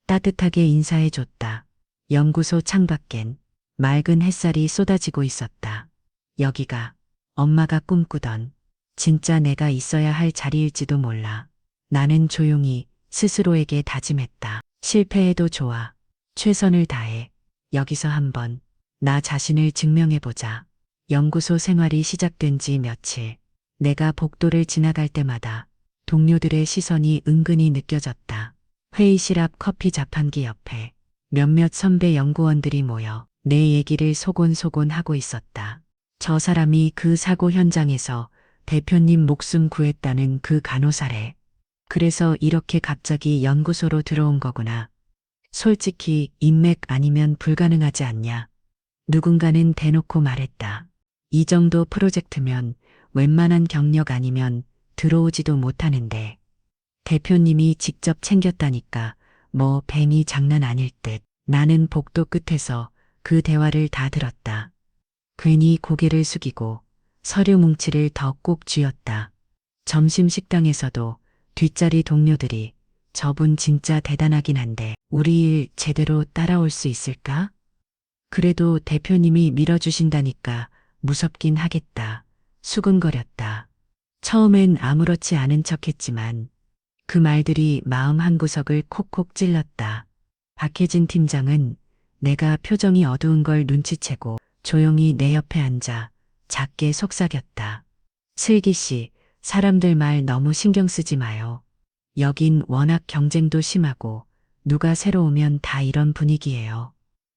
따뜻하게 인사해줬다. 연구소 창밖엔 맑은 햇살이 쏟아지고 있었다. 여기가 엄마가 꿈꾸던 진짜 내가 있어야 할 자리일지도 몰라. 나는 조용히 스스로에게 다짐했다. 실패해도 좋아. 최선을 다해. 여기서 한번 나 자신을 증명해보자. 연구소 생활이 시작된 지 며칠. 내가 복도를 지나갈 때마다 동료들의 시선이 은근히 느껴졌다. 회의실 앞 커피 자판기 옆에 몇몇 선배 연구원들이 모여 내 얘기를 소곤소곤 하고 있었다. 저 사람이 그 사고 현장에서 대표님 목숨 구했다는 그 간호사래. 그래서 이렇게 갑자기 연구소로 들어온 거구나. 솔직히 인맥 아니면 불가능하지 않냐. 누군가는 대놓고 말했다. 이 정도 프로젝트면 웬만한 경력 아니면 들어오지도 못하는데. 대표님이 직접 챙겼다니까 뭐 뱀이 장난 아닐 듯. 나는 복도 끝에서 그 대화를 다 들었다. 괜히 고개를 숙이고 서류 뭉치를 더 꼭 쥐었다. 점심 식당에서도 뒷자리 동료들이 저분 진짜 대단하긴 한데 우리 일 제대로 따라올 수 있을까? 그래도 대표님이 밀어주신다니까 무섭긴 하겠다. 수근거렸다. 처음엔 아무렇지 않은 척했지만 그 말들이 마음 한구석을 콕콕 찔렀다. 박혜진 팀장은 내가 표정이 어두운 걸 눈치채고 조용히 내 옆에 앉아 작게 속삭였다. 슬기 씨, 사람들 말 너무 신경 쓰지 마요. 여긴 워낙 경쟁도 심하고 누가 새로 오면 다 이런 분위기예요.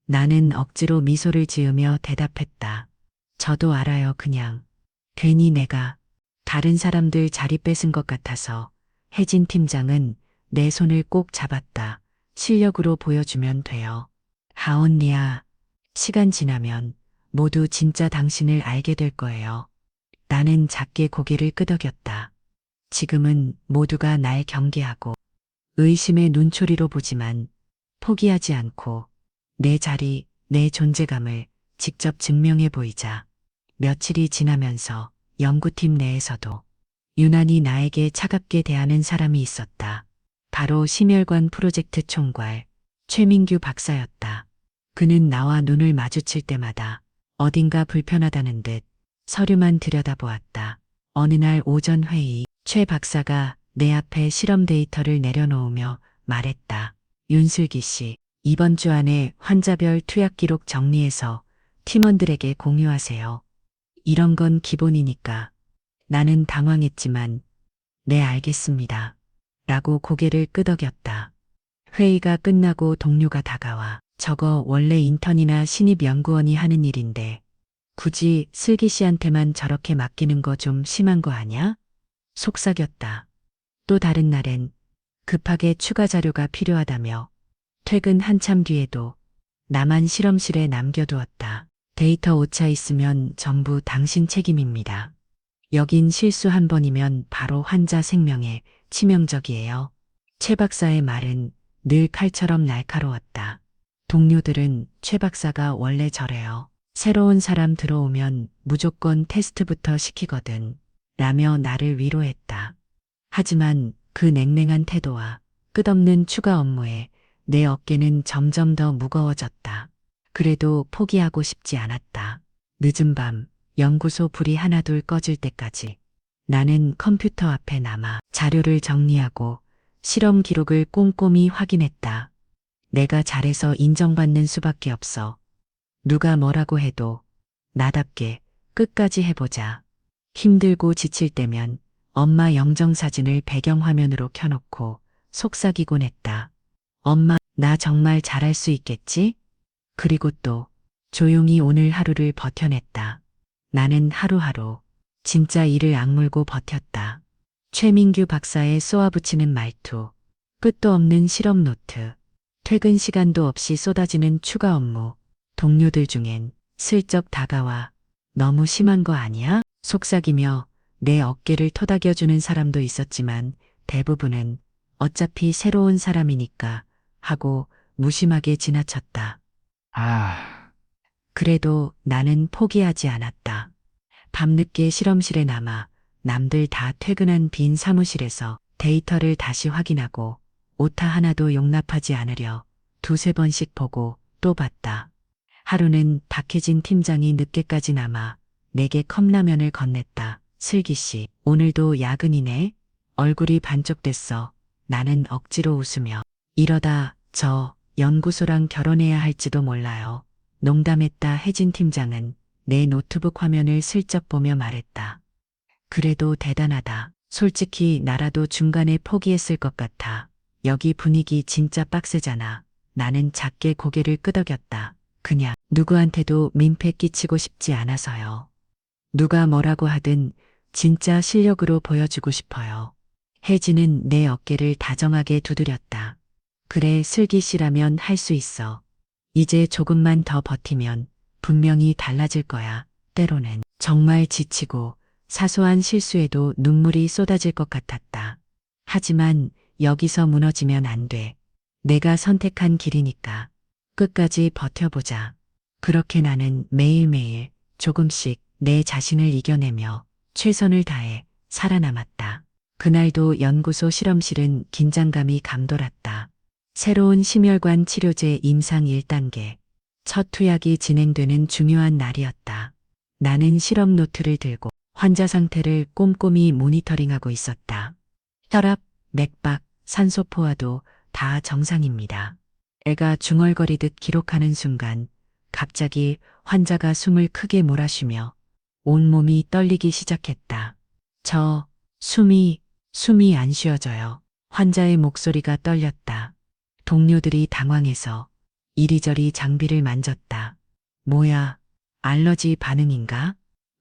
나는 억지로 미소를 지으며 대답했다. 저도 알아요, 그냥. 괜히 내가 다른 사람들 자리 뺏은 것 같아서. 혜진 팀장은 내 손을 꼭 잡았다. 실력으로 보여주면 돼요. 하온리야, 시간 지나면 모두 진짜 당신을 알게 될 거예요. 나는 작게 고개를 끄덕였다. 지금은 모두가 날 경계하고 의심의 눈초리로 보지만 포기하지 않고 내 자리, 내 존재감을 직접 증명해 보이자. 며칠이 지나면서 연구팀 내에서도 유난히 나에게 차갑게 대하는 사람이 있었다. 바로 심혈관 프로젝트 총괄 최민규 박사였다. 그는 나와 눈을 마주칠 때마다 어딘가 불편하다는 듯 서류만 들여다보았다. 어느 날 오전 회의, 최 박사가 내 앞에 실험 데이터를 내려놓으며 말했다. 윤슬기 씨, 이번 주 안에 환자별 투약 기록 정리해서 팀원들에게 공유하세요. 이런 건 기본이니까. 나는 당황했지만 네 알겠습니다. 라고 고개를 끄덕였다. 회의가 끝나고 동료가 다가와 저거 원래 인턴이나 신입 연구원이 하는 일인데 굳이 슬기 씨한테만 저렇게 맡기는 거 좀 심한 거 아냐? 속삭였다. 또 다른 날엔 급하게 추가 자료가 필요하다며 퇴근 한참 뒤에도 나만 실험실에 남겨두었다. 데이터 오차 있으면 전부 당신 책임입니다. 여긴 실수 한 번이면 바로 환자 생명에 치명적이에요. 최 박사의 말은 늘 칼처럼 날카로웠다. 동료들은 최 박사가 원래 저래요. 새로운 사람 들어오면 무조건 테스트부터 시키거든. 라며 나를 위로했다. 하지만 그 냉랭한 태도와 끝없는 추가 업무에 내 어깨는 점점 더 무거워졌다. 그래도 포기하고 싶지 않았다. 늦은 밤 연구소 불이 하나둘 꺼질 때까지 나는 컴퓨터 앞에 남아 자료를 정리하고 실험 기록을 꼼꼼히 확인했다. 내가 잘해서 인정받는 수밖에 없어. 누가 뭐라고 해도 나답게 끝까지 해보자. 힘들고 지칠 때면 엄마 영정사진을 배경화면으로 켜놓고 속삭이곤 했다. 엄마, 나 정말 잘할 수 있겠지? 그리고 또 조용히 오늘 하루를 버텨냈다. 나는 하루하루 진짜 이를 악물고 버텼다. 최민규 박사의 쏘아붙이는 말투, 끝도 없는 실험 노트, 퇴근 시간도 없이 쏟아지는 추가 업무, 동료들 중엔 슬쩍 다가와 너무 심한 거 아니야? 속삭이며 내 어깨를 토닥여주는 사람도 있었지만 대부분은 어차피 새로운 사람이니까 하고 무심하게 지나쳤다. 그래도 나는 포기하지 않았다. 밤늦게 실험실에 남아 남들 다 퇴근한 빈 사무실에서 데이터를 다시 확인하고 오타 하나도 용납하지 않으려 두세 번씩 보고 또 봤다. 하루는 박혜진 팀장이 늦게까지 남아 내게 컵라면을 건넸다. 슬기 씨, 오늘도 야근이네? 얼굴이 반쪽됐어. 나는 억지로 웃으며 이러다 저 연구소랑 결혼해야 할지도 몰라요. 농담했다. 혜진 팀장은 내 노트북 화면을 슬쩍 보며 말했다. 그래도 대단하다. 솔직히 나라도 중간에 포기했을 것 같아. 여기 분위기 진짜 빡세잖아. 나는 작게 고개를 끄덕였다. 그냥 누구한테도 민폐 끼치고 싶지 않아서요. 누가 뭐라고 하든 진짜 실력으로 보여주고 싶어요. 혜진은 내 어깨를 다정하게 두드렸다. 그래, 슬기 씨라면 할 수 있어. 이제 조금만 더 버티면 분명히 달라질 거야. 때로는 정말 지치고 사소한 실수에도 눈물이 쏟아질 것 같았다. 하지만 여기서 무너지면 안 돼. 내가 선택한 길이니까 끝까지 버텨보자. 그렇게 나는 매일매일 조금씩 내 자신을 이겨내며 최선을 다해 살아남았다. 그날도 연구소 실험실은 긴장감이 감돌았다. 새로운 심혈관 치료제 임상 1단계. 첫 투약이 진행되는 중요한 날이었다. 나는 실험 노트를 들고 환자 상태를 꼼꼼히 모니터링하고 있었다. 혈압, 맥박, 산소 포화도 다 정상입니다. 애가 중얼거리듯 기록하는 순간 갑자기 환자가 숨을 크게 몰아쉬며 온몸이 떨리기 시작했다. 숨이 안 쉬어져요. 환자의 목소리가 떨렸다. 동료들이 당황해서 이리저리 장비를 만졌다. 뭐야, 알러지 반응인가?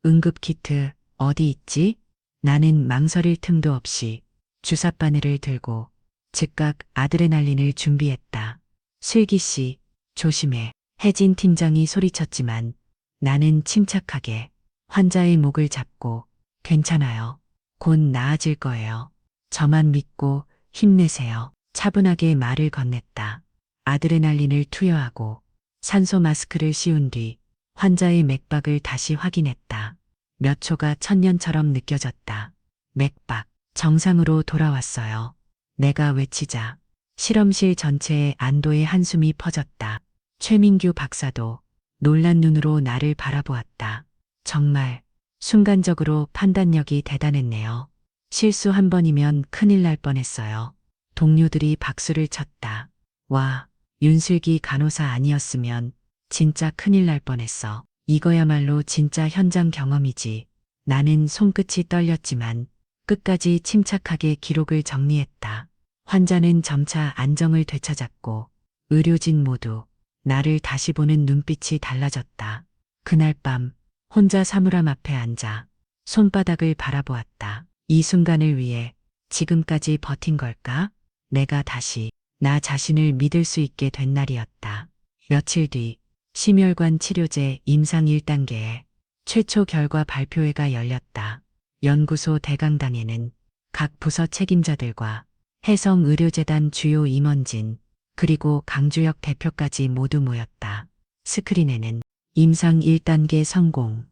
응급키트 어디 있지? 나는 망설일 틈도 없이 주사 바늘을 들고 즉각 아드레날린을 준비했다. 슬기 씨, 조심해. 혜진 팀장이 소리쳤지만 나는 침착하게 환자의 목을 잡고 괜찮아요. 곧 나아질 거예요. 저만 믿고 힘내세요. 차분하게 말을 건넸다. 아드레날린을 투여하고 산소 마스크를 씌운 뒤 환자의 맥박을 다시 확인했다. 몇 초가 천년처럼 느껴졌다. 맥박, 정상으로 돌아왔어요. 내가 외치자 실험실 전체에 안도의 한숨이 퍼졌다. 최민규 박사도 놀란 눈으로 나를 바라보았다. 정말 순간적으로 판단력이 대단했네요. 실수 한 번이면 큰일 날 뻔했어요. 동료들이 박수를 쳤다. 와, 윤슬기 간호사 아니었으면 진짜 큰일 날 뻔했어. 이거야말로 진짜 현장 경험이지. 나는 손끝이 떨렸지만 끝까지 침착하게 기록을 정리했다. 환자는 점차 안정을 되찾았고 의료진 모두 나를 다시 보는 눈빛이 달라졌다. 그날 밤 혼자 사물함 앞에 앉아 손바닥을 바라보았다. 이 순간을 위해 지금까지 버틴 걸까? 내가 다시 나 자신을 믿을 수 있게 된 날이었다. 며칠 뒤 심혈관 치료제 임상 1단계의 최초 결과 발표회가 열렸다. 연구소 대강당에는 각 부서 책임자들과 해성의료재단 주요 임원진, 그리고 강주혁 대표까지 모두 모였다. 스크린에는 임상 1단계 성공,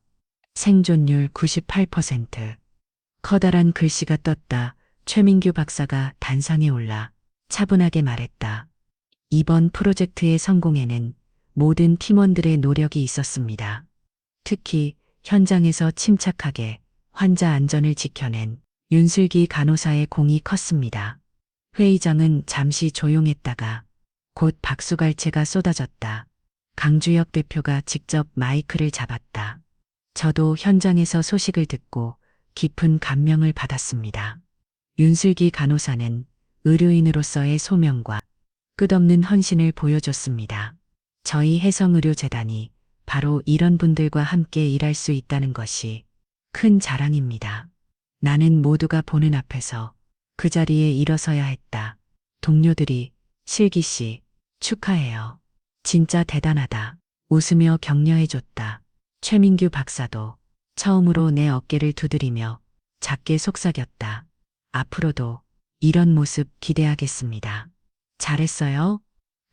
생존율 98%, 커다란 글씨가 떴다. 최민규 박사가 단상에 올라 차분하게 말했다. 이번 프로젝트의 성공에는 모든 팀원들의 노력이 있었습니다. 특히 현장에서 침착하게 환자 안전을 지켜낸 윤슬기 간호사의 공이 컸습니다. 회의장은 잠시 조용했다가 곧 박수갈채가 쏟아졌다. 강주혁 대표가 직접 마이크를 잡았다. 저도 현장에서 소식을 듣고 깊은 감명을 받았습니다. 윤슬기 간호사는 의료인으로서의 소명과 끝없는 헌신을 보여줬습니다. 저희 해성의료재단이 바로 이런 분들과 함께 일할 수 있다는 것이 큰 자랑입니다. 나는 모두가 보는 앞에서 그 자리에 일어서야 했다. 동료들이 슬기 씨, 축하해요. 진짜 대단하다. 웃으며 격려해줬다. 최민규 박사도 처음으로 내 어깨를 두드리며 작게 속삭였다. 앞으로도 이런 모습 기대하겠습니다. 잘했어요.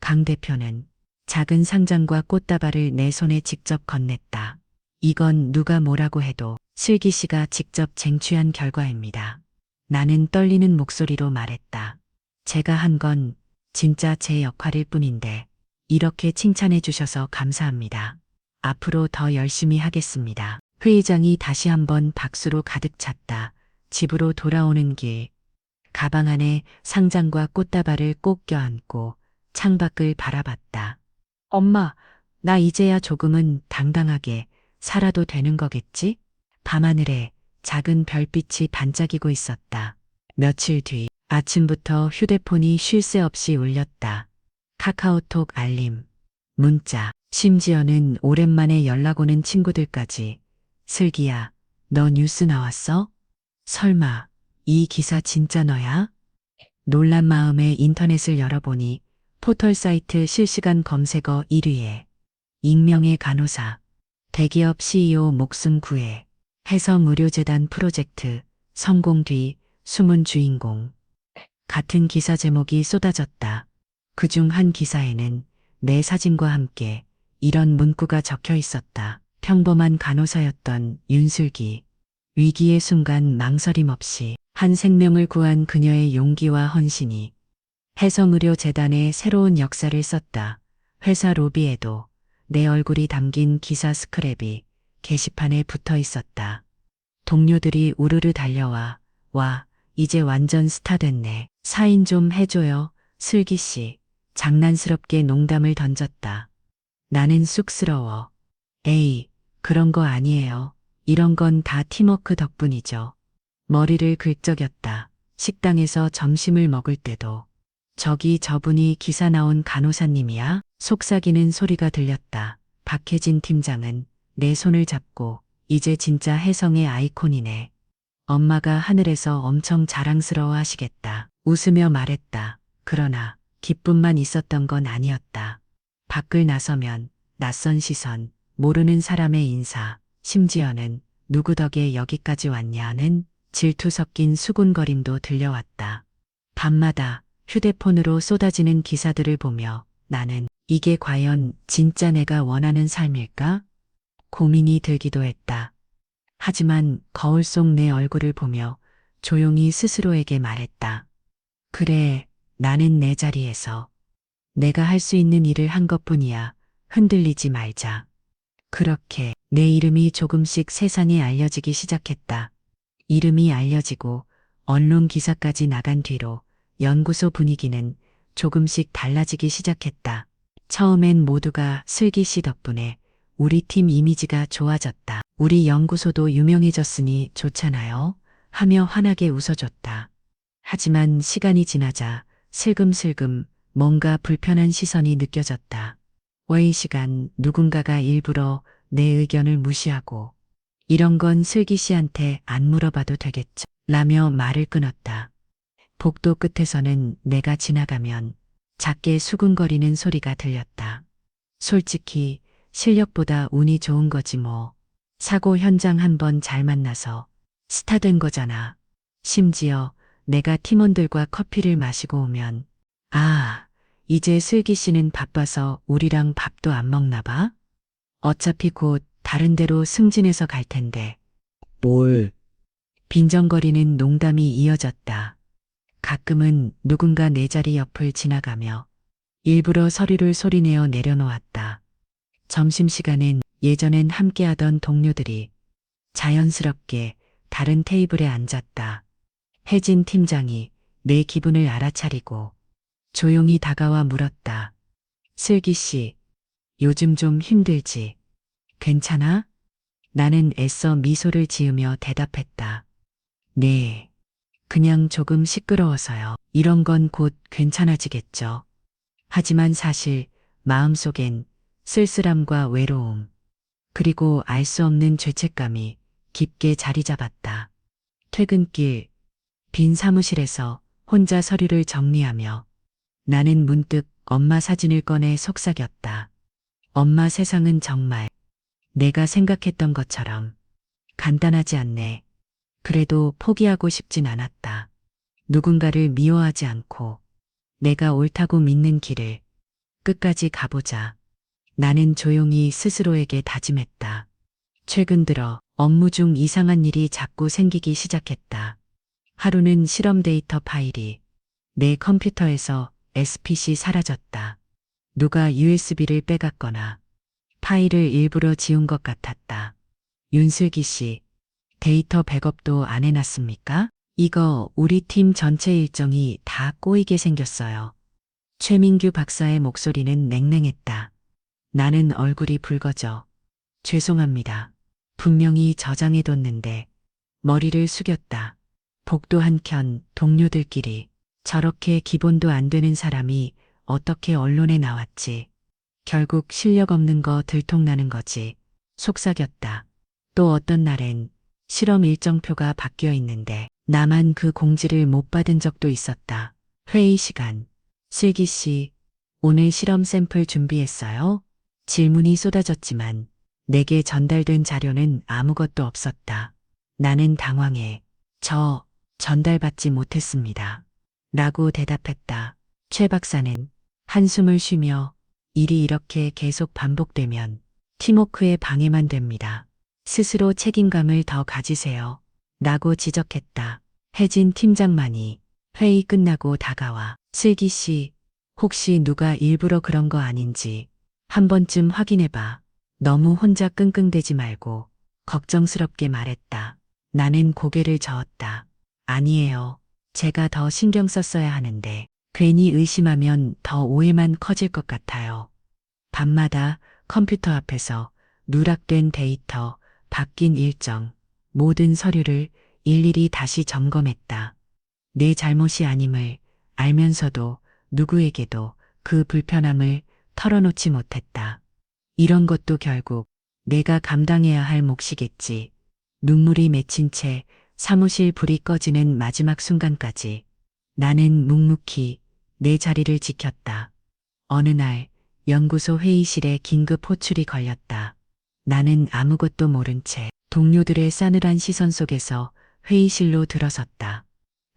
강 대표는 작은 상장과 꽃다발을 내 손에 직접 건넸다. 이건 누가 뭐라고 해도 슬기 씨가 직접 쟁취한 결과입니다. 나는 떨리는 목소리로 말했다. 제가 한 건 진짜 제 역할일 뿐인데 이렇게 칭찬해 주셔서 감사합니다. 앞으로 더 열심히 하겠습니다. 회의장이 다시 한번 박수로 가득 찼다. 집으로 돌아오는 길, 가방 안에 상장과 꽃다발을 꼭 껴안고 창밖을 바라봤다. 엄마, 나 이제야 조금은 당당하게 살아도 되는 거겠지? 밤하늘에 작은 별빛이 반짝이고 있었다. 며칠 뒤 아침부터 휴대폰이 쉴 새 없이 울렸다. 카카오톡 알림, 문자, 심지어는 오랜만에 연락 오는 친구들까지. 슬기야, 너 뉴스 나왔어? 설마, 이 기사 진짜 너야? 놀란 마음에 인터넷을 열어보니 포털 사이트 실시간 검색어 1위에 익명의 간호사, 대기업 CEO 목숨 구해, 해성의료재단 프로젝트, 성공 뒤 숨은 주인공. 같은 기사 제목이 쏟아졌다. 그중 한 기사에는 내 사진과 함께 이런 문구가 적혀 있었다. 평범한 간호사였던 윤슬기. 위기의 순간 망설임 없이 한 생명을 구한 그녀의 용기와 헌신이 해성의료재단의 새로운 역사를 썼다. 회사 로비에도 내 얼굴이 담긴 기사 스크랩이 게시판에 붙어 있었다. 동료들이 우르르 달려와, 와, 이제 완전 스타 됐네. 사인 좀 해줘요, 슬기 씨. 장난스럽게 농담을 던졌다. 나는 쑥스러워. 에이, 그런 거 아니에요. 이런 건 다 팀워크 덕분이죠. 머리를 긁적였다. 식당에서 점심을 먹을 때도. 저기 저분이 기사 나온 간호사님이야? 속삭이는 소리가 들렸다. 박혜진 팀장은 내 손을 잡고 이제 진짜 혜성의 아이콘이네. 엄마가 하늘에서 엄청 자랑스러워 하시겠다. 웃으며 말했다. 그러나 기쁨만 있었던 건 아니었다. 밖을 나서면 낯선 시선, 모르는 사람의 인사, 심지어는 누구 덕에 여기까지 왔냐는 질투 섞인 수군거림도 들려왔다. 밤마다 휴대폰으로 쏟아지는 기사들을 보며 나는 이게 과연 진짜 내가 원하는 삶일까? 고민이 들기도 했다. 하지만 거울 속 내 얼굴을 보며 조용히 스스로에게 말했다. 그래, 나는 내 자리에서 내가 할 수 있는 일을 한 것뿐이야. 흔들리지 말자. 그렇게 내 이름이 조금씩 세상에 알려지기 시작했다. 이름이 알려지고 언론 기사까지 나간 뒤로 연구소 분위기는 조금씩 달라지기 시작했다. 처음엔 모두가 슬기 씨 덕분에 우리 팀 이미지가 좋아졌다. 우리 연구소도 유명해졌으니 좋잖아요. 하며 환하게 웃어줬다. 하지만 시간이 지나자 슬금슬금 뭔가 불편한 시선이 느껴졌다. 회의 시간 누군가가 일부러 내 의견을 무시하고 이런 건 슬기 씨한테 안 물어봐도 되겠죠? 라며 말을 끊었다. 복도 끝에서는 내가 지나가면 작게 수근거리는 소리가 들렸다. 솔직히 실력보다 운이 좋은 거지 뭐. 사고 현장 한번 잘 만나서 스타 된 거잖아. 심지어 내가 팀원들과 커피를 마시고 오면 아, 이제 슬기 씨는 바빠서 우리랑 밥도 안 먹나 봐? 어차피 곧 다른 데로 승진해서 갈 텐데. 뭘, 빈정거리는 농담이 이어졌다. 가끔은 누군가 내 자리 옆을 지나가며 일부러 서류를 소리내어 내려놓았다. 점심시간엔 예전엔 함께하던 동료들이 자연스럽게 다른 테이블에 앉았다. 혜진 팀장이 내 기분을 알아차리고 조용히 다가와 물었다. 슬기 씨, 요즘 좀 힘들지? 괜찮아? 나는 애써 미소를 지으며 대답했다. 네. 그냥 조금 시끄러워서요. 이런 건 곧 괜찮아지겠죠. 하지만 사실 마음속엔 쓸쓸함과 외로움, 그리고 알 수 없는 죄책감이 깊게 자리 잡았다. 퇴근길, 빈 사무실에서 혼자 서류를 정리하며 나는 문득 엄마 사진을 꺼내 속삭였다. 엄마 세상은 정말 내가 생각했던 것처럼 간단하지 않네. 그래도 포기하고 싶진 않았다. 누군가를 미워하지 않고 내가 옳다고 믿는 길을 끝까지 가보자. 나는 조용히 스스로에게 다짐했다. 최근 들어 업무 중 이상한 일이 자꾸 생기기 시작했다. 하루는 실험 데이터 파일이 내 컴퓨터에서 SPC 사라졌다. 누가 USB를 빼갔거나 파일을 일부러 지운 것 같았다. 윤슬기 씨, 데이터 백업도 안 해놨습니까? 이거 우리 팀 전체 일정이 다 꼬이게 생겼어요. 최민규 박사의 목소리는 냉랭했다. 나는 얼굴이 붉어져. 죄송합니다. 분명히 저장해뒀는데 머리를 숙였다. 복도 한켠 동료들끼리 저렇게 기본도 안 되는 사람이 어떻게 언론에 나왔지? 결국 실력 없는 거 들통나는 거지. 속삭였다. 또 어떤 날엔 실험 일정표가 바뀌어 있는데 나만 그 공지를 못 받은 적도 있었다. 회의 시간. 슬기 씨, 오늘 실험 샘플 준비했어요? 질문이 쏟아졌지만 내게 전달된 자료는 아무것도 없었다. 나는 당황해. 전달받지 못했습니다. 라고 대답했다. 최 박사는 한숨을 쉬며 일이 이렇게 계속 반복되면 팀워크에 방해만 됩니다. 스스로 책임감을 더 가지세요. 라고 지적했다. 혜진 팀장만이 회의 끝나고 다가와 슬기 씨, 혹시 누가 일부러 그런 거 아닌지 한 번쯤 확인해봐. 너무 혼자 끙끙대지 말고 걱정스럽게 말했다. 나는 고개를 저었다. 아니에요. 제가 더 신경 썼어야 하는데 괜히 의심하면 더 오해만 커질 것 같아요. 밤마다 컴퓨터 앞에서 누락된 데이터, 바뀐 일정, 모든 서류를 일일이 다시 점검했다. 내 잘못이 아님을 알면서도 누구에게도 그 불편함을 털어놓지 못했다. 이런 것도 결국 내가 감당해야 할 몫이겠지. 눈물이 맺힌 채 사무실 불이 꺼지는 마지막 순간까지 나는 묵묵히 내 자리를 지켰다. 어느 날 연구소 회의실에 긴급 호출이 걸렸다. 나는 아무것도 모른 채 동료들의 싸늘한 시선 속에서 회의실로 들어섰다.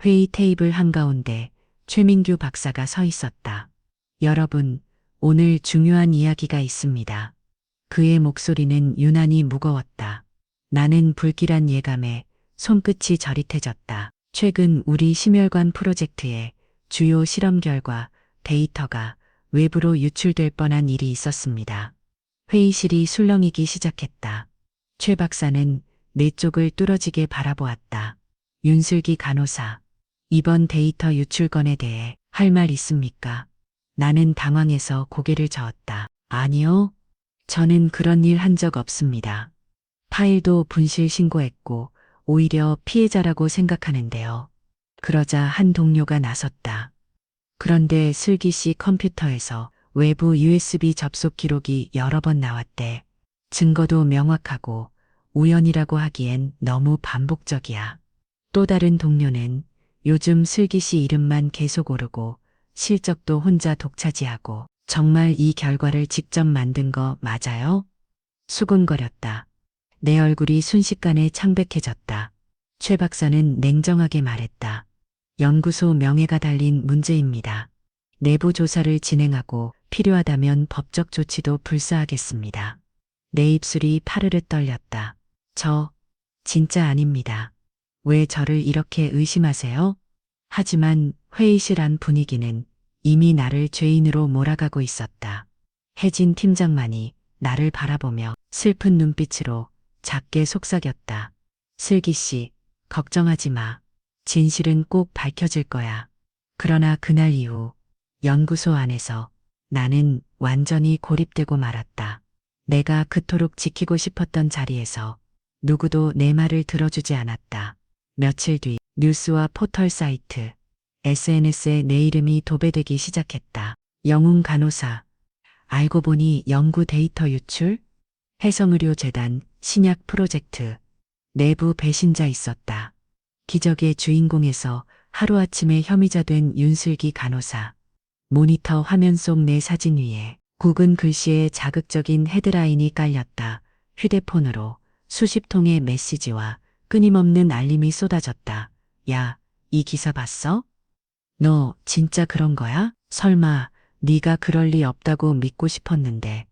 회의 테이블 한가운데 최민규 박사가 서 있었다. 여러분, 오늘 중요한 이야기가 있습니다. 그의 목소리는 유난히 무거웠다. 나는 불길한 예감에 손끝이 저릿해졌다. 최근 우리 심혈관 프로젝트의 주요 실험 결과 데이터가 외부로 유출될 뻔한 일이 있었습니다. 회의실이 술렁이기 시작했다. 최 박사는 내 쪽을 뚫어지게 바라보았다. 윤슬기 간호사, 이번 데이터 유출 건에 대해 할 말 있습니까? 나는 당황해서 고개를 저었다. 아니요. 저는 그런 일 한 적 없습니다. 파일도 분실 신고했고 오히려 피해자라고 생각하는데요. 그러자 한 동료가 나섰다. 그런데 슬기 씨 컴퓨터에서 외부 USB 접속 기록이 여러 번 나왔대. 증거도 명확하고 우연이라고 하기엔 너무 반복적이야. 또 다른 동료는 요즘 슬기 씨 이름만 계속 오르고 실적도 혼자 독차지하고 정말 이 결과를 직접 만든 거 맞아요? 수군거렸다. 내 얼굴이 순식간에 창백해졌다. 최 박사는 냉정하게 말했다. 연구소 명예가 달린 문제입니다. 내부 조사를 진행하고 필요하다면 법적 조치도 불사하겠습니다. 내 입술이 파르르 떨렸다. 진짜 아닙니다. 왜 저를 이렇게 의심하세요? 하지만 회의실 안 분위기는 이미 나를 죄인으로 몰아가고 있었다. 혜진 팀장만이 나를 바라보며 슬픈 눈빛으로 작게 속삭였다. 슬기 씨, 걱정하지 마. 진실은 꼭 밝혀질 거야. 그러나 그날 이후 연구소 안에서 나는 완전히 고립되고 말았다. 내가 그토록 지키고 싶었던 자리에서 누구도 내 말을 들어주지 않았다. 며칠 뒤 뉴스와 포털 사이트, SNS에 내 이름이 도배되기 시작했다. 영웅 간호사. 알고 보니 연구 데이터 유출? 해성의료재단 신약 프로젝트. 내부 배신자 있었다. 기적의 주인공에서 하루아침에 혐의자 된 윤슬기 간호사. 모니터 화면 속 내 사진 위에 굵은 글씨에 자극적인 헤드라인이 깔렸다. 휴대폰으로 수십 통의 메시지와 끊임없는 알림이 쏟아졌다. 야, 이 기사 봤어? 너 진짜 그런 거야? 설마 네가 그럴 리 없다고 믿고 싶었는데.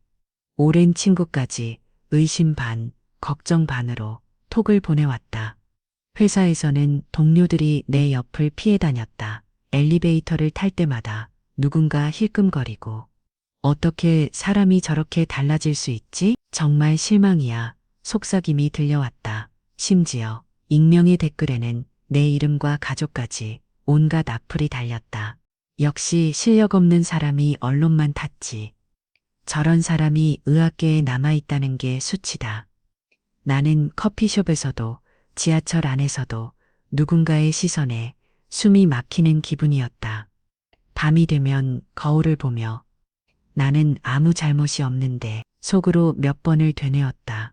오랜 친구까지 의심 반, 걱정 반으로 톡을 보내왔다. 회사에서는 동료들이 내 옆을 피해 다녔다. 엘리베이터를 탈 때마다 누군가 힐끔거리고. 어떻게 사람이 저렇게 달라질 수 있지? 정말 실망이야. 속삭임이 들려왔다. 심지어 익명의 댓글에는 내 이름과 가족까지 온갖 악플이 달렸다. 역시 실력 없는 사람이 언론만 탔지. 저런 사람이 의학계에 남아있다는 게 수치다. 나는 커피숍에서도 지하철 안에서도 누군가의 시선에 숨이 막히는 기분이었다. 밤이 되면 거울을 보며 나는 아무 잘못이 없는데 속으로 몇 번을 되뇌었다.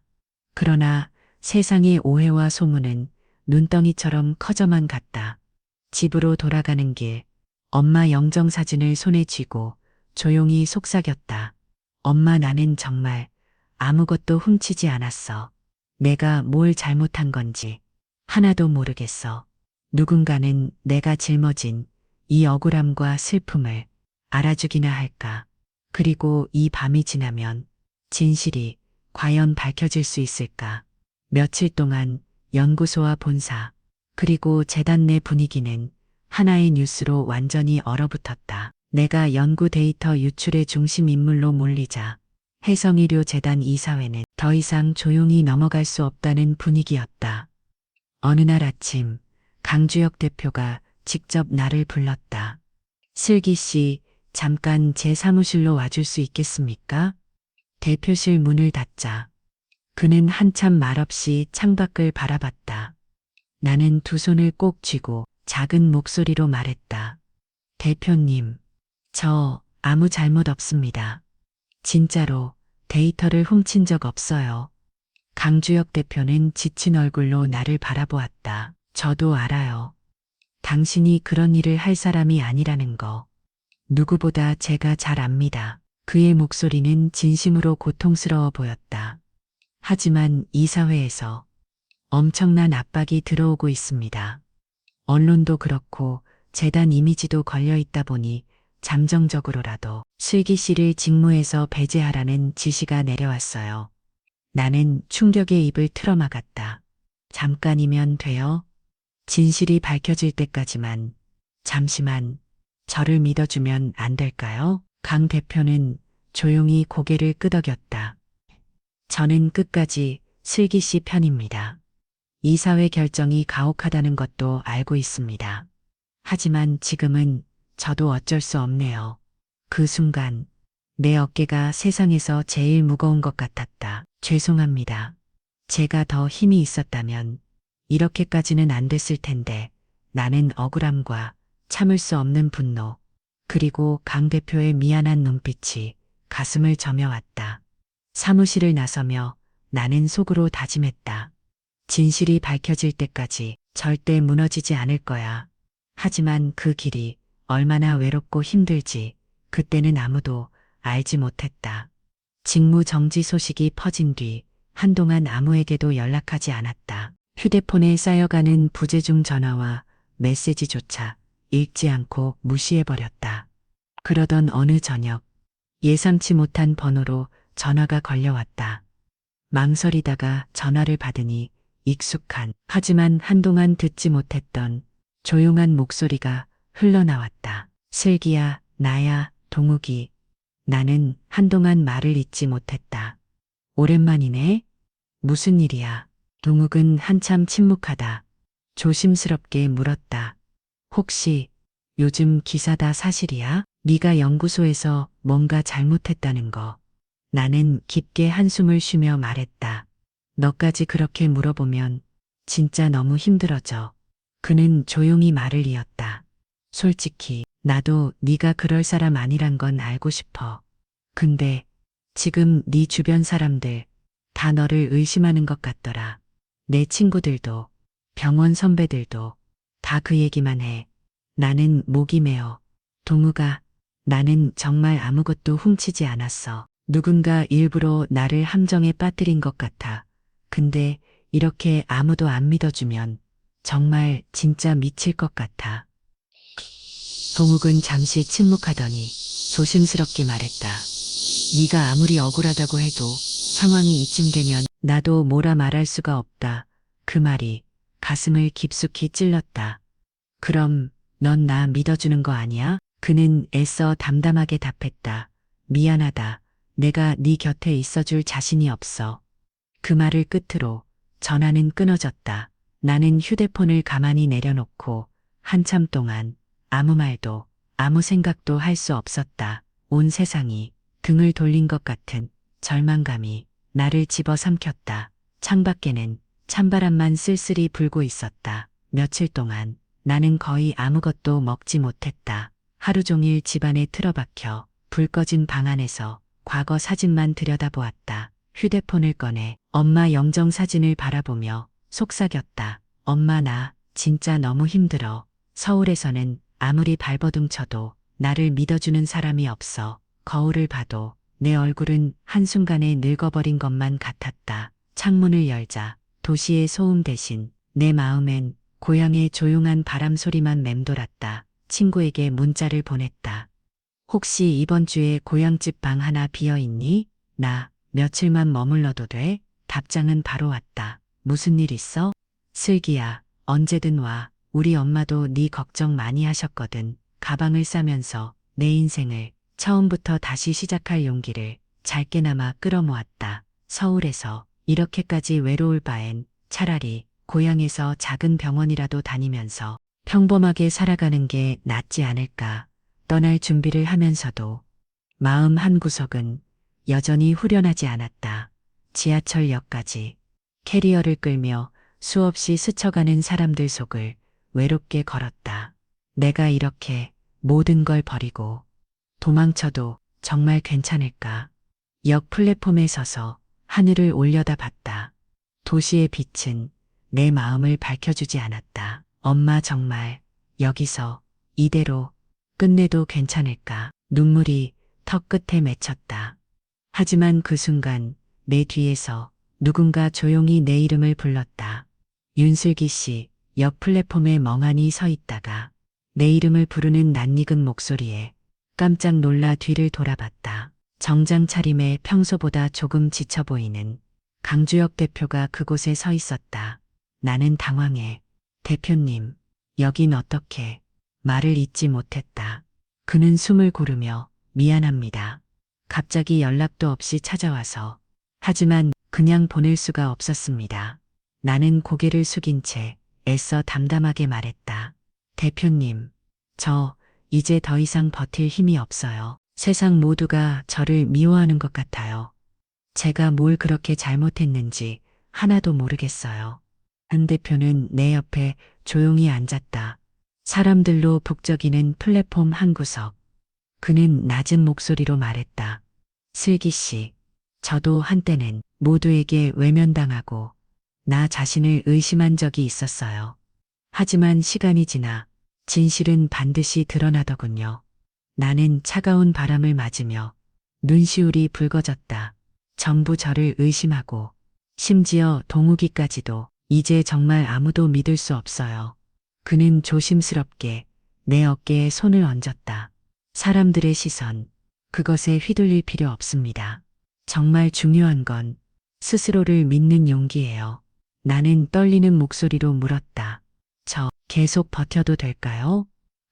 그러나 세상의 오해와 소문은 눈덩이처럼 커져만 갔다. 집으로 돌아가는 길, 엄마 영정사진을 손에 쥐고 조용히 속삭였다. 엄마, 나는 정말 아무것도 훔치지 않았어. 내가 뭘 잘못한 건지 하나도 모르겠어. 누군가는 내가 짊어진 이 억울함과 슬픔을 알아주기나 할까. 그리고 이 밤이 지나면 진실이 과연 밝혀질 수 있을까. 며칠 동안 연구소와 본사, 그리고 재단 내 분위기는 하나의 뉴스로 완전히 얼어붙었다. 내가 연구 데이터 유출의 중심 인물로 몰리자 해성의료 재단 이사회는 더 이상 조용히 넘어갈 수 없다는 분위기였다. 어느 날 아침 강주혁 대표가 직접 나를 불렀다. 슬기 씨, 잠깐 제 사무실로 와줄 수 있겠습니까? 대표실 문을 닫자 그는 한참 말없이 창밖을 바라봤다. 나는 두 손을 꼭 쥐고 작은 목소리로 말했다. 대표님, 저 아무 잘못 없습니다. 진짜로 데이터를 훔친 적 없어요. 강주혁 대표는 지친 얼굴로 나를 바라보았다. 저도 알아요. 당신이 그런 일을 할 사람이 아니라는 거. 누구보다 제가 잘 압니다. 그의 목소리는 진심으로 고통스러워 보였다. 하지만 이사회에서 엄청난 압박이 들어오고 있습니다. 언론도 그렇고 재단 이미지도 걸려 있다 보니 잠정적으로라도 슬기 씨를 직무에서 배제하라는 지시가 내려왔어요. 나는 충격의 입을 틀어막았다. 잠깐이면 돼요? 진실이 밝혀질 때까지만, 잠시만, 저를 믿어주면 안 될까요? 강 대표는 조용히 고개를 끄덕였다. 저는 끝까지 슬기 씨 편입니다. 이사회 결정이 가혹하다는 것도 알고 있습니다. 하지만 지금은 저도 어쩔 수 없네요. 그 순간 내 어깨가 세상에서 제일 무거운 것 같았다. 죄송합니다. 제가 더 힘이 있었다면 이렇게까지는 안 됐을 텐데. 나는 억울함과 참을 수 없는 분노, 그리고 강 대표의 미안한 눈빛이 가슴을 저며왔다. 사무실을 나서며 나는 속으로 다짐했다. 진실이 밝혀질 때까지 절대 무너지지 않을 거야. 하지만 그 길이 얼마나 외롭고 힘들지 그때는 아무도 알지 못했다. 직무 정지 소식이 퍼진 뒤 한동안 아무에게도 연락하지 않았다. 휴대폰에 쌓여가는 부재중 전화와 메시지조차 읽지 않고 무시해버렸다. 그러던 어느 저녁 예상치 못한 번호로 전화가 걸려왔다. 망설이다가 전화를 받으니 익숙한, 하지만 한동안 듣지 못했던 조용한 목소리가 흘러나왔다. 슬기야, 나야, 동욱이. 나는 한동안 말을 잇지 못했다. 오랜만이네? 무슨 일이야? 동욱은 한참 침묵하다 조심스럽게 물었다. 혹시 요즘 기사 다 사실이야? 네가 연구소에서 뭔가 잘못했다는 거. 나는 깊게 한숨을 쉬며 말했다. 너까지 그렇게 물어보면 진짜 너무 힘들어져. 그는 조용히 말을 이었다. 솔직히 나도 네가 그럴 사람 아니란 건 알고 싶어. 근데 지금 네 주변 사람들 다 너를 의심하는 것 같더라. 내 친구들도 병원 선배들도 다 그 얘기만 해. 나는 목이 메어. 동우가, 나는 정말 아무것도 훔치지 않았어. 누군가 일부러 나를 함정에 빠뜨린 것 같아. 근데 이렇게 아무도 안 믿어주면 정말 진짜 미칠 것 같아. 동욱은 잠시 침묵하더니 조심스럽게 말했다. 네가 아무리 억울하다고 해도 상황이 이쯤 되면 나도 뭐라 말할 수가 없다. 그 말이 가슴을 깊숙이 찔렀다. 그럼 넌 나 믿어주는 거 아니야? 그는 애써 담담하게 답했다. 미안하다. 내가 네 곁에 있어줄 자신이 없어. 그 말을 끝으로 전화는 끊어졌다. 나는 휴대폰을 가만히 내려놓고 한참 동안 아무 말도 아무 생각도 할 수 없었다. 온 세상이 등을 돌린 것 같은 절망감이 나를 집어삼켰다. 창밖에는 찬바람만 쓸쓸히 불고 있었다. 며칠 동안 나는 거의 아무것도 먹지 못했다. 하루 종일 집안에 틀어박혀 불 꺼진 방 안에서 과거 사진만 들여다보았다. 휴대폰을 꺼내 엄마 영정 사진을 바라보며 속삭였다. 엄마 나 진짜 너무 힘들어. 서울에서는 아무리 발버둥 쳐도 나를 믿어주는 사람이 없어. 거울을 봐도 내 얼굴은 한순간에 늙어버린 것만 같았다. 창문을 열자 도시의 소음 대신 내 마음엔 고향의 조용한 바람 소리만 맴돌았다. 친구에게 문자를 보냈다. 혹시 이번 주에 고향집 방 하나 비어 있니? 나 며칠만 머물러도 돼? 답장은 바로 왔다. 무슨 일 있어? 슬기야, 언제든 와. 우리 엄마도 네 걱정 많이 하셨거든. 가방을 싸면서 내 인생을 처음부터 다시 시작할 용기를 짧게나마 끌어모았다. 서울에서 이렇게까지 외로울 바엔 차라리 고향에서 작은 병원이라도 다니면서 평범하게 살아가는 게 낫지 않을까. 떠날 준비를 하면서도 마음 한구석은 여전히 후련하지 않았다. 지하철역까지 캐리어를 끌며 수없이 스쳐가는 사람들 속을 외롭게 걸었다. 내가 이렇게 모든 걸 버리고 도망쳐도 정말 괜찮을까? 역 플랫폼에 서서 하늘을 올려다봤다. 도시의 빛은 내 마음을 밝혀주지 않았다. 엄마 정말 여기서 이대로 끝내도 괜찮을까? 눈물이 턱 끝에 맺혔다. 하지만 그 순간 내 뒤에서 누군가 조용히 내 이름을 불렀다. 윤슬기 씨. 역 플랫폼에 멍하니 서 있다가 내 이름을 부르는 낯익은 목소리에 깜짝 놀라 뒤를 돌아봤다. 정장 차림에 평소보다 조금 지쳐 보이는 강주혁 대표가 그곳에 서 있었다. 나는 당황해. 대표님, 여긴 어떻게? 말을 잇지 못했다. 그는 숨을 고르며 미안합니다. 갑자기 연락도 없이 찾아와서. 하지만 그냥 보낼 수가 없었습니다. 나는 고개를 숙인 채 애써 담담하게 말했다. 대표님, 저 이제 더 이상 버틸 힘이 없어요. 세상 모두가 저를 미워하는 것 같아요. 제가 뭘 그렇게 잘못했는지 하나도 모르겠어요. 안 대표는 내 옆에 조용히 앉았다. 사람들로 북적이는 플랫폼 한 구석. 그는 낮은 목소리로 말했다. 슬기 씨, 저도 한때는 모두에게 외면당하고 나 자신을 의심한 적이 있었어요. 하지만 시간이 지나 진실은 반드시 드러나더군요. 나는 차가운 바람을 맞으며 눈시울이 붉어졌다. 전부 저를 의심하고 심지어 동욱이까지도. 이제 정말 아무도 믿을 수 없어요. 그는 조심스럽게 내 어깨에 손을 얹었다. 사람들의 시선, 그것에 휘둘릴 필요 없습니다. 정말 중요한 건 스스로를 믿는 용기예요. 나는 떨리는 목소리로 물었다. 저 계속 버텨도 될까요?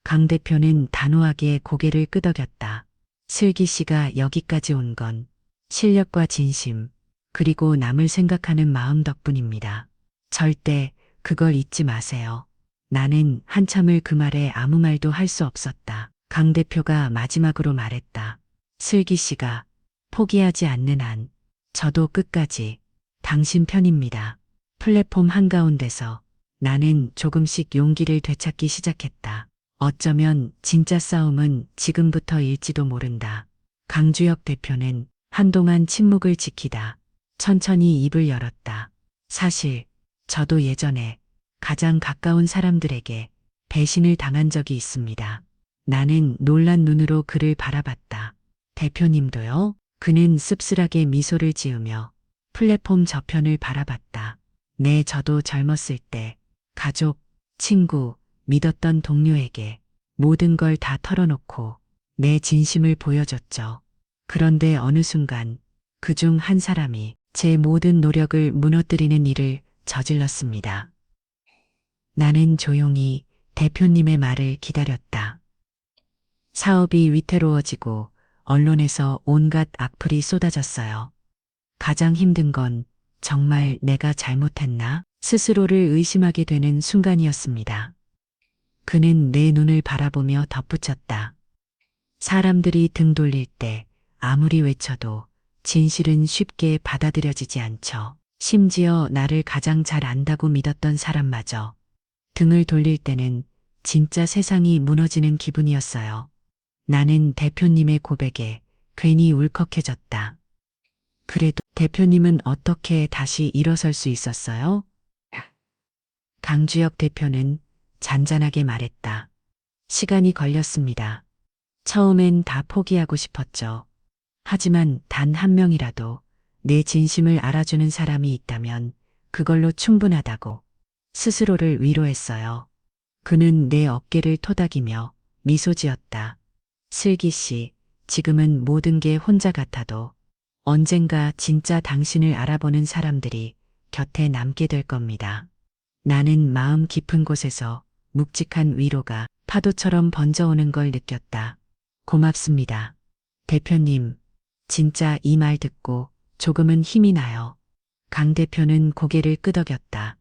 강 대표는 단호하게 고개를 끄덕였다. 슬기 씨가 여기까지 온 건 실력과 진심, 그리고 남을 생각하는 마음 덕분입니다. 절대 그걸 잊지 마세요. 나는 한참을 그 말에 아무 말도 할 수 없었다. 강 대표가 마지막으로 말했다. 슬기 씨가 포기하지 않는 한 저도 끝까지 당신 편입니다. 플랫폼 한가운데서 나는 조금씩 용기를 되찾기 시작했다. 어쩌면 진짜 싸움은 지금부터일지도 모른다. 강주혁 대표는 한동안 침묵을 지키다 천천히 입을 열었다. 사실 저도 예전에 가장 가까운 사람들에게 배신을 당한 적이 있습니다. 나는 놀란 눈으로 그를 바라봤다. 대표님도요? 그는 씁쓸하게 미소를 지으며 플랫폼 저편을 바라봤다. 네, 저도 젊었을 때 가족, 친구, 믿었던 동료에게 모든 걸 다 털어놓고 내 진심을 보여줬죠. 그런데 어느 순간 그중 한 사람이 제 모든 노력을 무너뜨리는 일을 저질렀습니다. 나는 조용히 대표님의 말을 기다렸다. 사업이 위태로워지고 언론에서 온갖 악플이 쏟아졌어요. 가장 힘든 건 정말 내가 잘못했나? 스스로를 의심하게 되는 순간이었습니다. 그는 내 눈을 바라보며 덧붙였다. 사람들이 등 돌릴 때 아무리 외쳐도 진실은 쉽게 받아들여지지 않죠. 심지어 나를 가장 잘 안다고 믿었던 사람마저 등을 돌릴 때는 진짜 세상이 무너지는 기분이었어요. 나는 대표님의 고백에 괜히 울컥해졌다. 그래도 대표님은 어떻게 다시 일어설 수 있었어요? 강주혁 대표는 잔잔하게 말했다. 시간이 걸렸습니다. 처음엔 다 포기하고 싶었죠. 하지만 단 한 명이라도 내 진심을 알아주는 사람이 있다면 그걸로 충분하다고 스스로를 위로했어요. 그는 내 어깨를 토닥이며 미소 지었다. 슬기 씨, 지금은 모든 게 혼자 같아도 언젠가 진짜 당신을 알아보는 사람들이 곁에 남게 될 겁니다. 나는 마음 깊은 곳에서 묵직한 위로가 파도처럼 번져오는 걸 느꼈다. 고맙습니다. 대표님, 진짜 이 말 듣고 조금은 힘이 나요. 강 대표는 고개를 끄덕였다.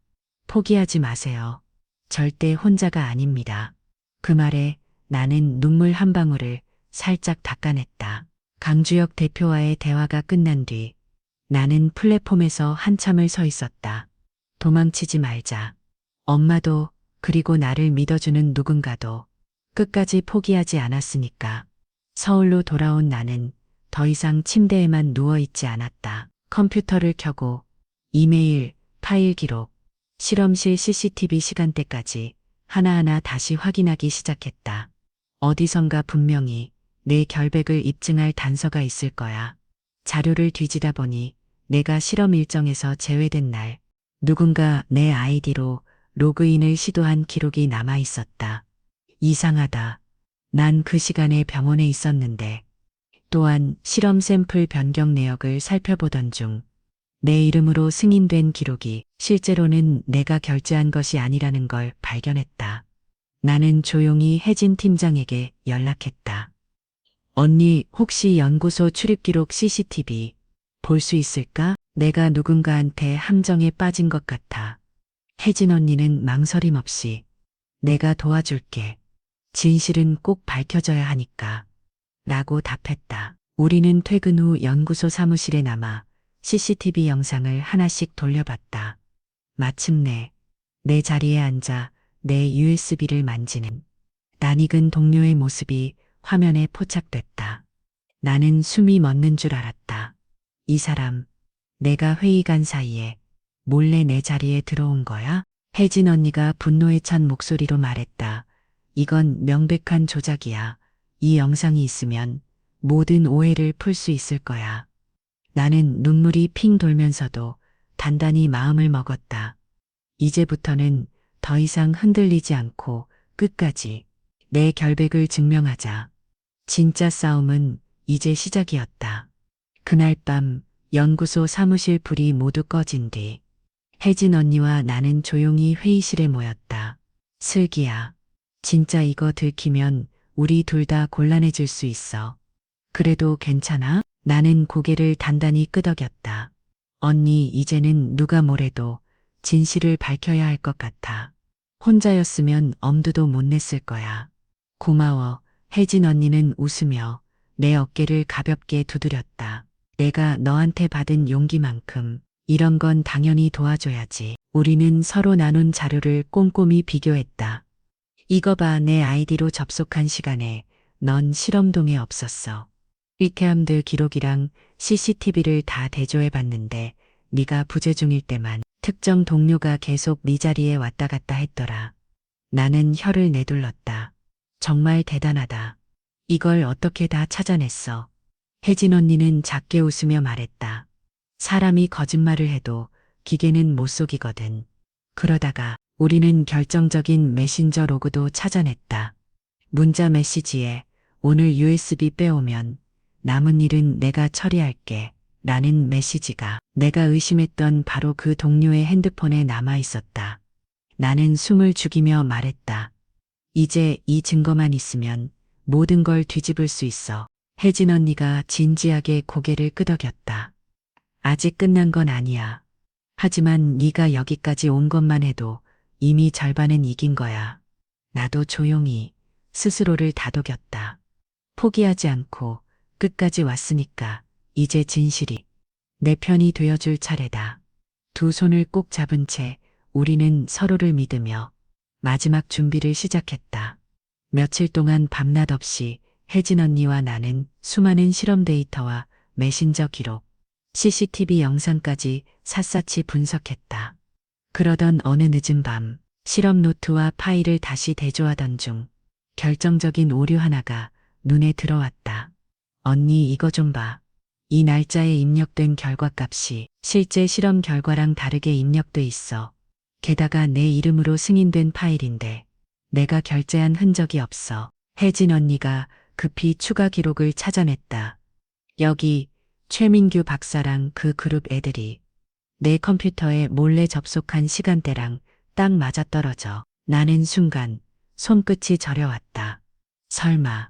포기하지 마세요. 절대 혼자가 아닙니다. 그 말에 나는 눈물 한 방울을 살짝 닦아냈다. 강주혁 대표와의 대화가 끝난 뒤 나는 플랫폼에서 한참을 서 있었다. 도망치지 말자. 엄마도 그리고 나를 믿어주는 누군가도 끝까지 포기하지 않았으니까. 서울로 돌아온 나는 더 이상 침대에만 누워있지 않았다. 컴퓨터를 켜고 이메일, 파일 기록, 실험실 CCTV 시간대까지 하나하나 다시 확인하기 시작했다. 어디선가 분명히 내 결백을 입증할 단서가 있을 거야. 자료를 뒤지다 보니 내가 실험 일정에서 제외된 날 누군가 내 아이디로 로그인을 시도한 기록이 남아 있었다. 이상하다. 난 그 시간에 병원에 있었는데 또한 실험 샘플 변경 내역을 살펴보던 중 내 이름으로 승인된 기록이 실제로는 내가 결제한 것이 아니라는 걸 발견했다. 나는 조용히 혜진 팀장에게 연락했다. 언니, 혹시 연구소 출입 기록 CCTV 볼 수 있을까? 내가 누군가한테 함정에 빠진 것 같아. 혜진 언니는 망설임 없이 내가 도와줄게. 진실은 꼭 밝혀져야 하니까. 라고 답했다. 우리는 퇴근 후 연구소 사무실에 남아 CCTV 영상을 하나씩 돌려봤다. 마침내 내 자리에 앉아 내 USB를 만지는 낯익은 동료의 모습이 화면에 포착됐다. 나는 숨이 멎는 줄 알았다. 이 사람, 내가 회의 간 사이에 몰래 내 자리에 들어온 거야? 혜진 언니가 분노에 찬 목소리로 말했다. 이건 명백한 조작이야. 이 영상이 있으면 모든 오해를 풀 수 있을 거야. 나는 눈물이 핑 돌면서도 단단히 마음을 먹었다. 이제부터는 더 이상 흔들리지 않고 끝까지 내 결백을 증명하자. 진짜 싸움은 이제 시작이었다. 그날 밤 연구소 사무실 불이 모두 꺼진 뒤 혜진 언니와 나는 조용히 회의실에 모였다. 슬기야, 진짜 이거 들키면 우리 둘 다 곤란해질 수 있어. 그래도 괜찮아? 나는 고개를 단단히 끄덕였다. 언니, 이제는 누가 뭐래도 진실을 밝혀야 할 것 같아. 혼자였으면 엄두도 못 냈을 거야. 고마워. 혜진 언니는 웃으며 내 어깨를 가볍게 두드렸다. 내가 너한테 받은 용기만큼 이런 건 당연히 도와줘야지. 우리는 서로 나눈 자료를 꼼꼼히 비교했다. 이거 봐, 내 아이디로 접속한 시간에 넌 실험동에 없었어. 위케함드 기록이랑 CCTV를 다 대조해봤는데 네가 부재 중일 때만 특정 동료가 계속 네 자리에 왔다 갔다 했더라. 나는 혀를 내둘렀다. 정말 대단하다. 이걸 어떻게 다 찾아냈어? 혜진 언니는 작게 웃으며 말했다. 사람이 거짓말을 해도 기계는 못 속이거든. 그러다가 우리는 결정적인 메신저 로그도 찾아냈다. 문자 메시지에 오늘 USB 빼오면 남은 일은 내가 처리할게 라는 메시지가 내가 의심했던 바로 그 동료의 핸드폰에 남아 있었다. 나는 숨을 죽이며 말했다. 이제 이 증거만 있으면 모든 걸 뒤집을 수 있어. 혜진 언니가 진지하게 고개를 끄덕였다. 아직 끝난 건 아니야. 하지만 네가 여기까지 온 것만 해도 이미 절반은 이긴 거야. 나도 조용히 스스로를 다독였다. 포기하지 않고 끝까지 왔으니까 이제 진실이 내 편이 되어줄 차례다. 두 손을 꼭 잡은 채 우리는 서로를 믿으며 마지막 준비를 시작했다. 며칠 동안 밤낮 없이 혜진 언니와 나는 수많은 실험 데이터와 메신저 기록, CCTV 영상까지 샅샅이 분석했다. 그러던 어느 늦은 밤, 실험 노트와 파일을 다시 대조하던 중 결정적인 오류 하나가 눈에 들어왔다. 언니 이거 좀 봐. 이 날짜에 입력된 결과값이 실제 실험 결과랑 다르게 입력돼 있어. 게다가 내 이름으로 승인된 파일인데 내가 결제한 흔적이 없어. 혜진 언니가 급히 추가 기록을 찾아냈다. 여기 최민규 박사랑 그 그룹 애들이 내 컴퓨터에 몰래 접속한 시간대랑 딱 맞아떨어져. 나는 순간 손끝이 저려왔다. 설마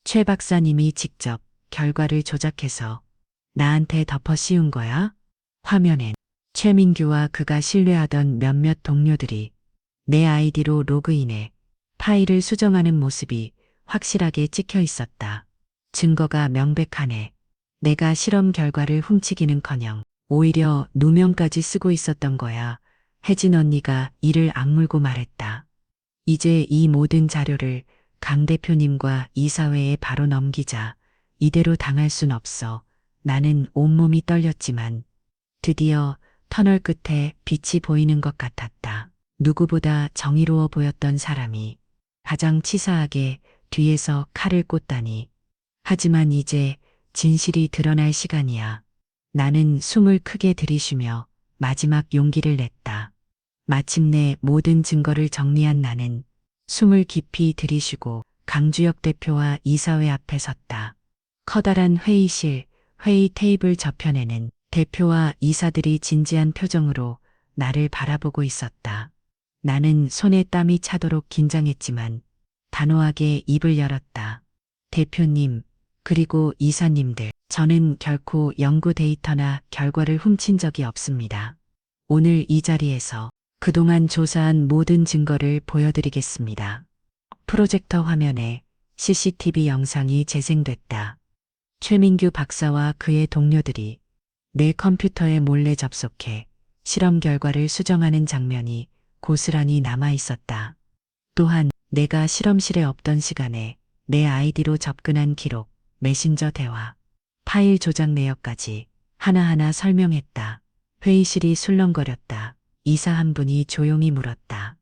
최 박사님이 직접 결과를 조작해서 나한테 덮어 씌운 거야? 화면엔 최민규와 그가 신뢰하던 몇몇 동료들이 내 아이디로 로그인해 파일을 수정하는 모습이 확실하게 찍혀 있었다. 증거가 명백하네. 내가 실험 결과를 훔치기는커녕 오히려 누명까지 쓰고 있었던 거야. 혜진 언니가 이를 악물고 말했다. 이제 이 모든 자료를 강 대표님과 이사회에 바로 넘기자. 이대로 당할 순 없어. 나는 온몸이 떨렸지만 드디어 터널 끝에 빛이 보이는 것 같았다. 누구보다 정의로워 보였던 사람이 가장 치사하게 뒤에서 칼을 꽂다니. 하지만 이제 진실이 드러날 시간이야. 나는 숨을 크게 들이쉬며 마지막 용기를 냈다. 마침내 모든 증거를 정리한 나는 숨을 깊이 들이쉬고 강주혁 대표와 이사회 앞에 섰다. 커다란 회의실, 회의 테이블 저편에는 대표와 이사들이 진지한 표정으로 나를 바라보고 있었다. 나는 손에 땀이 차도록 긴장했지만 단호하게 입을 열었다. 대표님, 그리고 이사님들, 저는 결코 연구 데이터나 결과를 훔친 적이 없습니다. 오늘 이 자리에서 그동안 조사한 모든 증거를 보여드리겠습니다. 프로젝터 화면에 CCTV 영상이 재생됐다. 최민규 박사와 그의 동료들이 내 컴퓨터에 몰래 접속해 실험 결과를 수정하는 장면이 고스란히 남아 있었다. 또한 내가 실험실에 없던 시간에 내 아이디로 접근한 기록, 메신저 대화, 파일 조작 내역까지 하나하나 설명했다. 회의실이 술렁거렸다. 이사 한 분이 조용히 물었다.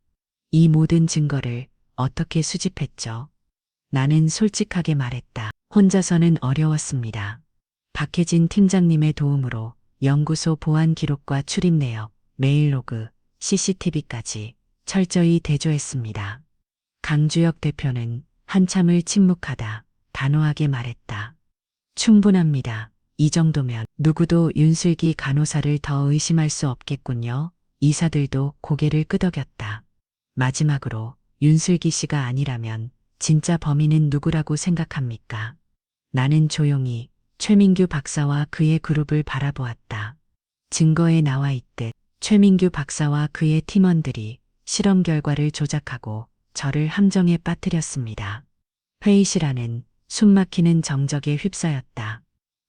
이 모든 증거를 어떻게 수집했죠? 나는 솔직하게 말했다. 혼자서는 어려웠습니다. 박혜진 팀장님의 도움으로 연구소 보안 기록과 출입 내역, 메일 로그, CCTV까지 철저히 대조했습니다. 강주혁 대표는 한참을 침묵하다 단호하게 말했다. 충분합니다. 이 정도면 누구도 윤슬기 간호사를 더 의심할 수 없겠군요. 이사들도 고개를 끄덕였다. 마지막으로 윤슬기 씨가 아니라면 진짜 범인은 누구라고 생각합니까? 나는 조용히 최민규 박사와 그의 그룹을 바라보았다. 증거에 나와 있듯 최민규 박사와 그의 팀원들이 실험 결과를 조작하고 저를 함정에 빠뜨렸습니다. 회의실 안은 숨막히는 정적에 휩싸였다.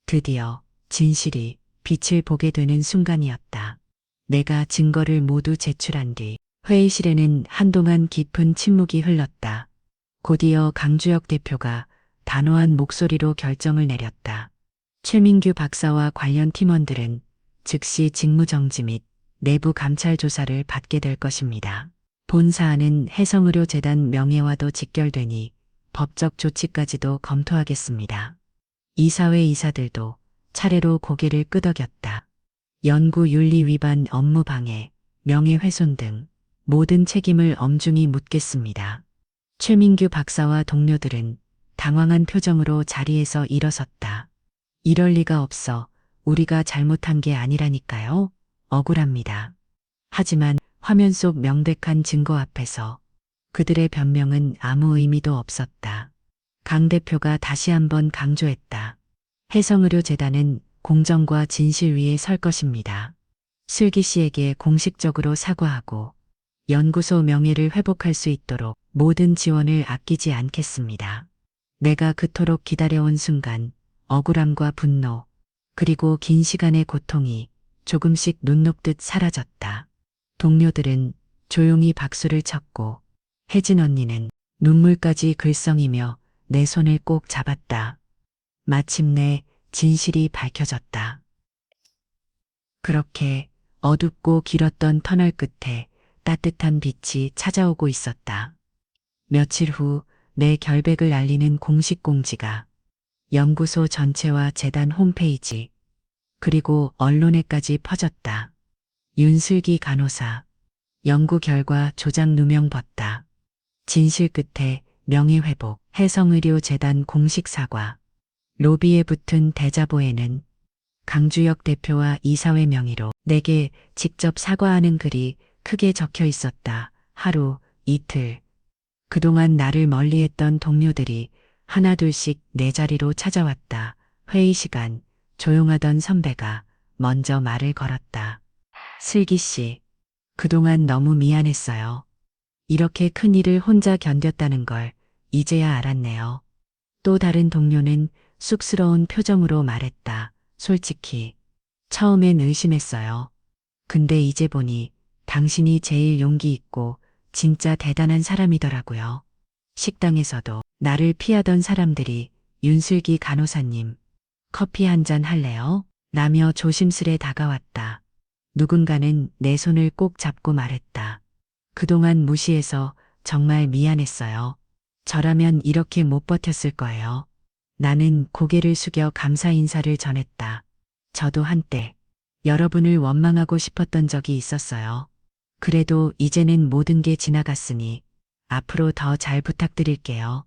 드디어 진실이 빛을 보게 되는 순간이었다. 내가 증거를 모두 제출한 뒤 회의실에는 한동안 깊은 침묵이 흘렀다. 곧이어 강주혁 대표가 단호한 목소리로 결정을 내렸다. 최민규 박사와 관련 팀원들은 즉시 직무정지 및 내부 감찰 조사를 받게 될 것입니다. 본 사안은 해성의료재단 명예와도 직결되니 법적 조치까지도 검토하겠습니다. 이사회 이사들도 차례로 고개를 끄덕였다. 연구윤리 위반, 업무방해, 명예훼손 등 모든 책임을 엄중히 묻겠습니다. 최민규 박사와 동료들은 당황한 표정으로 자리에서 일어섰다. 이럴 리가 없어. 우리가 잘못한 게 아니라니까요. 억울합니다. 하지만 화면 속 명백한 증거 앞에서 그들의 변명은 아무 의미도 없었다. 강 대표가 다시 한번 강조했다. 해성의료재단은 공정과 진실 위에 설 것입니다. 슬기 씨에게 공식적으로 사과하고 연구소 명예를 회복할 수 있도록 모든 지원을 아끼지 않겠습니다. 내가 그토록 기다려온 순간 억울함과 분노, 그리고 긴 시간의 고통이 조금씩 눈 녹듯 사라졌다. 동료들은 조용히 박수를 쳤고 혜진 언니는 눈물까지 글썽이며 내 손을 꼭 잡았다. 마침내 진실이 밝혀졌다. 그렇게 어둡고 길었던 터널 끝에 따뜻한 빛이 찾아오고 있었다. 며칠 후 내 결백을 알리는 공식 공지가 연구소 전체와 재단 홈페이지 그리고 언론에까지 퍼졌다. 윤슬기 간호사 연구 결과 조작 누명 벗다. 진실 끝에 명예회복 해성의료재단 공식 사과 로비에 붙은 대자보에는 강주혁 대표와 이사회 명의로 내게 직접 사과하는 글이 크게 적혀 있었다. 하루, 이틀. 그동안 나를 멀리했던 동료들이 하나둘씩 내 자리로 찾아왔다. 회의 시간, 조용하던 선배가 먼저 말을 걸었다. 슬기 씨, 그동안 너무 미안했어요. 이렇게 큰 일을 혼자 견뎠다는 걸 이제야 알았네요. 또 다른 동료는 쑥스러운 표정으로 말했다. 솔직히 처음엔 의심했어요. 근데 이제 보니 당신이 제일 용기 있고 진짜 대단한 사람이더라고요. 식당에서도 나를 피하던 사람들이 윤슬기 간호사님, 커피 한 잔 할래요? 라며 조심스레 다가왔다. 누군가는 내 손을 꼭 잡고 말했다. 그동안 무시해서 정말 미안했어요. 저라면 이렇게 못 버텼을 거예요. 나는 고개를 숙여 감사 인사를 전했다. 저도 한때 여러분을 원망하고 싶었던 적이 있었어요. 그래도 이제는 모든 게 지나갔으니 앞으로 더 잘 부탁드릴게요.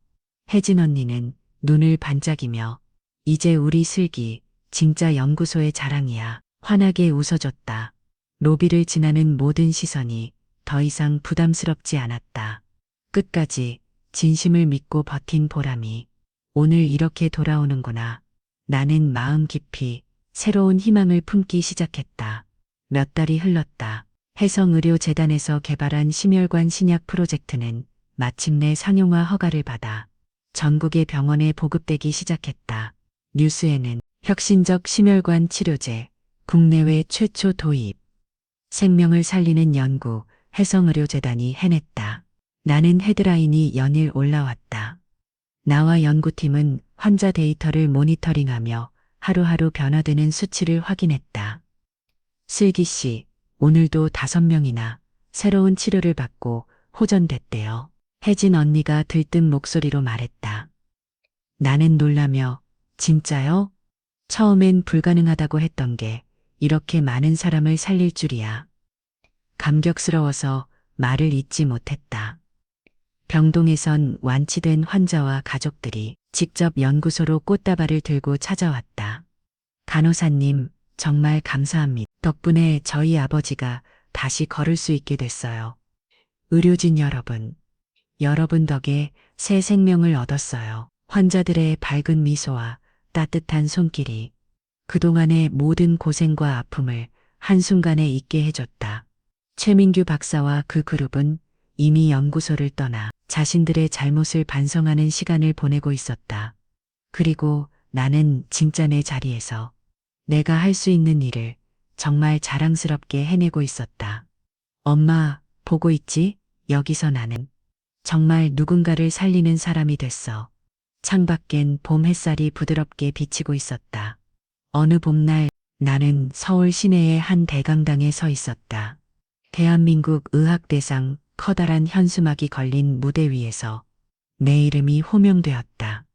혜진 언니는 눈을 반짝이며 이제 우리 슬기 진짜 연구소의 자랑이야. 환하게 웃어줬다. 로비를 지나는 모든 시선이 더 이상 부담스럽지 않았다. 끝까지 진심을 믿고 버틴 보람이 오늘 이렇게 돌아오는구나. 나는 마음 깊이 새로운 희망을 품기 시작했다. 몇 달이 흘렀다. 해성의료재단에서 개발한 심혈관 신약 프로젝트는 마침내 상용화 허가를 받아 전국의 병원에 보급되기 시작했다. 뉴스에는 혁신적 심혈관 치료제, 국내외 최초 도입, 생명을 살리는 연구, 해성의료재단이 해냈다. 나는 헤드라인이 연일 올라왔다. 나와 연구팀은 환자 데이터를 모니터링하며 하루하루 변화되는 수치를 확인했다. 슬기 씨, 오늘도 5명이나 새로운 치료를 받고 호전됐대요. 혜진 언니가 들뜬 목소리로 말했다. 나는 놀라며 진짜요? 처음엔 불가능하다고 했던 게 이렇게 많은 사람을 살릴 줄이야. 감격스러워서 말을 잇지 못했다. 병동에선 완치된 환자와 가족들이 직접 연구소로 꽃다발을 들고 찾아왔다. 간호사님, 정말 감사합니다. 덕분에 저희 아버지가 다시 걸을 수 있게 됐어요. 의료진 여러분, 여러분 덕에 새 생명을 얻었어요. 환자들의 밝은 미소와 따뜻한 손길이 그동안의 모든 고생과 아픔을 한순간에 잊게 해줬다. 최민규 박사와 그 그룹은 이미 연구소를 떠나 자신들의 잘못을 반성하는 시간을 보내고 있었다. 그리고 나는 진짜 내 자리에서 내가 할 수 있는 일을 정말 자랑스럽게 해내고 있었다. 엄마, 보고 있지? 여기서 나는 정말 누군가를 살리는 사람이 됐어. 창밖엔 봄 햇살이 부드럽게 비치고 있었다. 어느 봄날 나는 서울 시내의 한 대강당에 서 있었다. 대한민국 의학대상 커다란 현수막이 걸린 무대 위에서 내 이름이 호명되었다.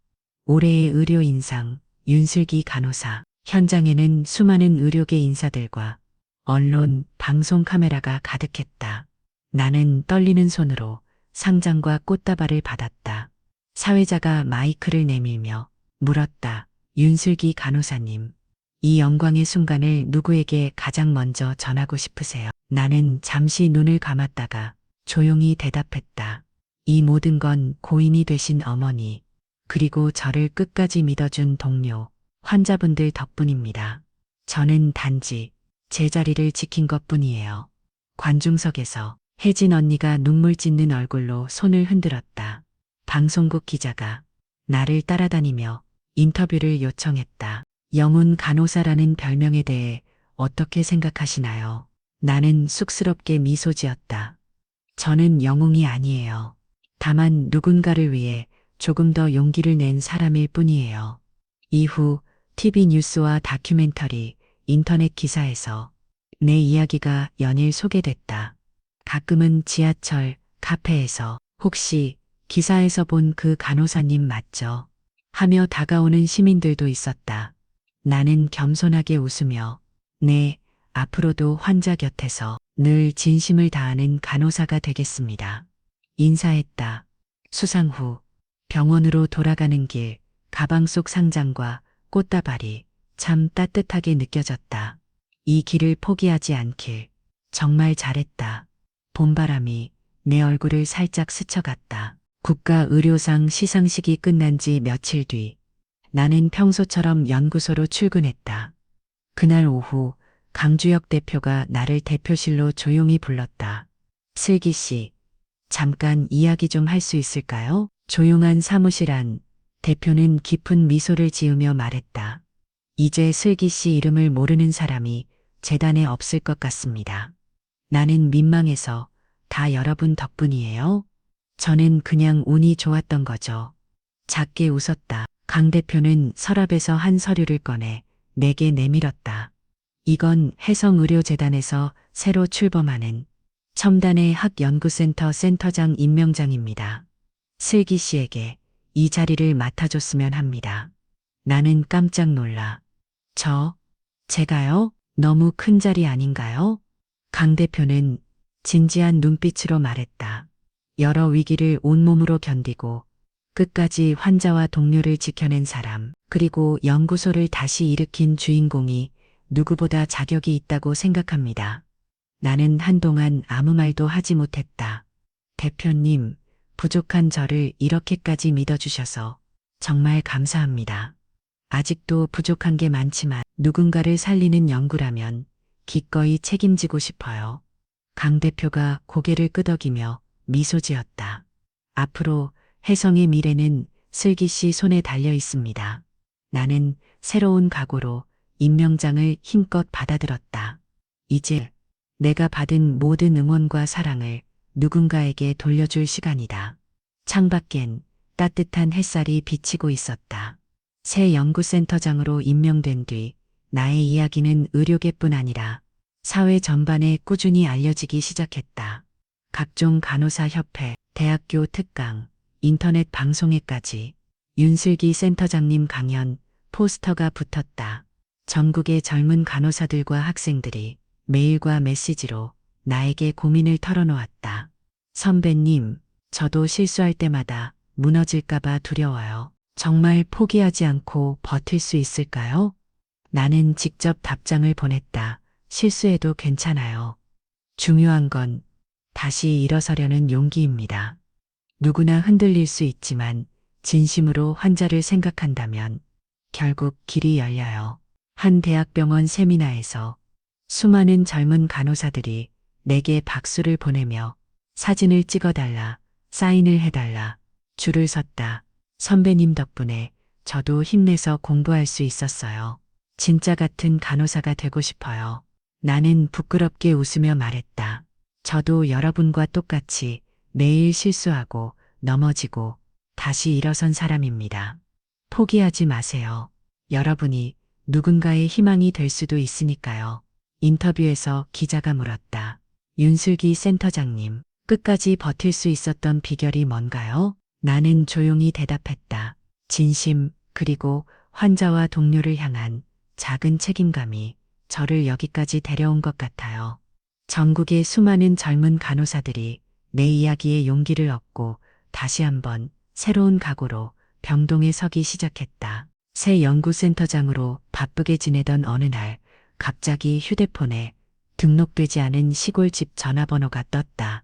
올해의 의료인상 윤슬기 간호사. 현장에는 수많은 의료계 인사들과 언론, 방송 카메라가 가득했다. 나는 떨리는 손으로 상장과 꽃다발을 받았다. 사회자가 마이크를 내밀며 물었다. 윤슬기 간호사님, 이 영광의 순간을 누구에게 가장 먼저 전하고 싶으세요? 나는 잠시 눈을 감았다가 조용히 대답했다. 이 모든 건 고인이 되신 어머니, 그리고 저를 끝까지 믿어준 동료, 환자분들 덕분입니다. 저는 단지 제 자리를 지킨 것뿐이에요. 관중석에서 혜진 언니가 눈물 짓는 얼굴로 손을 흔들었다. 방송국 기자가 나를 따라다니며 인터뷰를 요청했다. 영훈 간호사라는 별명에 대해 어떻게 생각하시나요? 나는 쑥스럽게 미소 지었다. 저는 영웅이 아니에요. 다만 누군가를 위해 조금 더 용기를 낸 사람일 뿐이에요. 이후 TV 뉴스와 다큐멘터리, 인터넷 기사에서 내 이야기가 연일 소개됐다. 가끔은 지하철, 카페에서 혹시 기사에서 본 그 간호사님 맞죠? 하며 다가오는 시민들도 있었다. 나는 겸손하게 웃으며 네, 앞으로도 환자 곁에서 늘 진심을 다하는 간호사가 되겠습니다. 인사했다. 수상 후 병원으로 돌아가는 길, 가방 속 상장과 꽃다발이 참 따뜻하게 느껴졌다. 이 길을 포기하지 않길. 정말 잘했다. 봄바람이 내 얼굴을 살짝 스쳐갔다. 국가의료상 시상식이 끝난 지 며칠 뒤 나는 평소처럼 연구소로 출근했다. 그날 오후 강주혁 대표가 나를 대표실로 조용히 불렀다. 슬기 씨, 잠깐 이야기 좀 할 수 있을까요? 조용한 사무실 안 대표는 깊은 미소를 지으며 말했다. 이제 슬기 씨 이름을 모르는 사람이 재단에 없을 것 같습니다. 나는 민망해서 다 여러분 덕분이에요. 저는 그냥 운이 좋았던 거죠. 작게 웃었다. 강 대표는 서랍에서 한 서류를 꺼내 내게 내밀었다. 이건 해성의료재단에서 새로 출범하는 첨단의 학연구센터 센터장 임명장입니다. 슬기 씨에게 이 자리를 맡아줬으면 합니다. 나는 깜짝 놀라. 제가요? 너무 큰 자리 아닌가요? 강 대표는 진지한 눈빛으로 말했다. 여러 위기를 온몸으로 견디고 끝까지 환자와 동료를 지켜낸 사람, 그리고 연구소를 다시 일으킨 주인공이 누구보다 자격이 있다고 생각합니다. 나는 한동안 아무 말도 하지 못했다. 대표님, 부족한 저를 이렇게까지 믿어주셔서 정말 감사합니다. 아직도 부족한 게 많지만 누군가를 살리는 연구라면 기꺼이 책임지고 싶어요. 강 대표가 고개를 끄덕이며 미소 지었다. 앞으로 해성의 미래는 슬기 씨 손에 달려 있습니다. 나는 새로운 각오로 임명장을 힘껏 받아들었다. 이제 내가 받은 모든 응원과 사랑을 누군가에게 돌려줄 시간이다. 창밖엔 따뜻한 햇살이 비치고 있었다. 새 연구센터장으로 임명된 뒤 나의 이야기는 의료계뿐 아니라 사회 전반에 꾸준히 알려지기 시작했다. 각종 간호사 협회, 대학교 특강, 인터넷 방송에까지 윤슬기 센터장님 강연, 포스터가 붙었다. 전국의 젊은 간호사들과 학생들이 메일과 메시지로 나에게 고민을 털어놓았다. 선배님, 저도 실수할 때마다 무너질까봐 두려워요. 정말 포기하지 않고 버틸 수 있을까요? 나는 직접 답장을 보냈다. 실수해도 괜찮아요. 중요한 건 다시 일어서려는 용기입니다. 누구나 흔들릴 수 있지만 진심으로 환자를 생각한다면 결국 길이 열려요. 한 대학병원 세미나에서 수많은 젊은 간호사들이 내게 박수를 보내며 사진을 찍어달라, 사인을 해달라, 줄을 섰다. 선배님 덕분에 저도 힘내서 공부할 수 있었어요. 진짜 같은 간호사가 되고 싶어요. 나는 부끄럽게 웃으며 말했다. 저도 여러분과 똑같이 매일 실수하고 넘어지고 다시 일어선 사람입니다. 포기하지 마세요. 여러분이 누군가의 희망이 될 수도 있으니까요. 인터뷰에서 기자가 물었다. 윤슬기 센터장님, 끝까지 버틸 수 있었던 비결이 뭔가요? 나는 조용히 대답했다. 진심, 그리고 환자와 동료를 향한 작은 책임감이 저를 여기까지 데려온 것 같아요. 전국의 수많은 젊은 간호사들이 내 이야기에 용기를 얻고 다시 한번 새로운 각오로 병동에 서기 시작했다. 새 연구센터장으로 바쁘게 지내던 어느 날 갑자기 휴대폰에 등록되지 않은 시골집 전화번호가 떴다.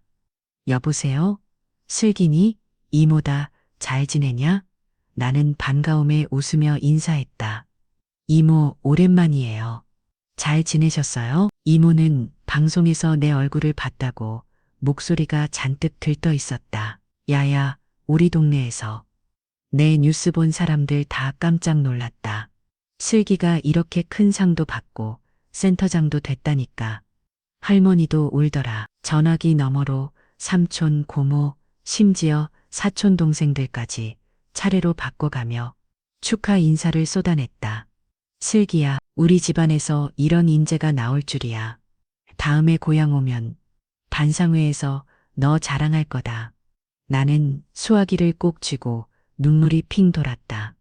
여보세요? 슬기니? 이모다. 잘 지내냐? 나는 반가움에 웃으며 인사했다. 이모, 오랜만이에요. 잘 지내셨어요? 이모는 방송에서 내 얼굴을 봤다고 목소리가 잔뜩 들떠 있었다. 야야, 우리 동네에서 내 뉴스 본 사람들 다 깜짝 놀랐다. 슬기가 이렇게 큰 상도 받고 센터장도 됐다니까. 할머니도 울더라. 전화기 너머로 삼촌, 고모, 심지어 사촌 동생들까지 차례로 바꿔가며 축하 인사를 쏟아냈다. 슬기야, 우리 집안에서 이런 인재가 나올 줄이야. 다음에 고향 오면 반상회에서 너 자랑할 거다. 나는 수화기를 꼭 쥐고 눈물이 핑 돌았다.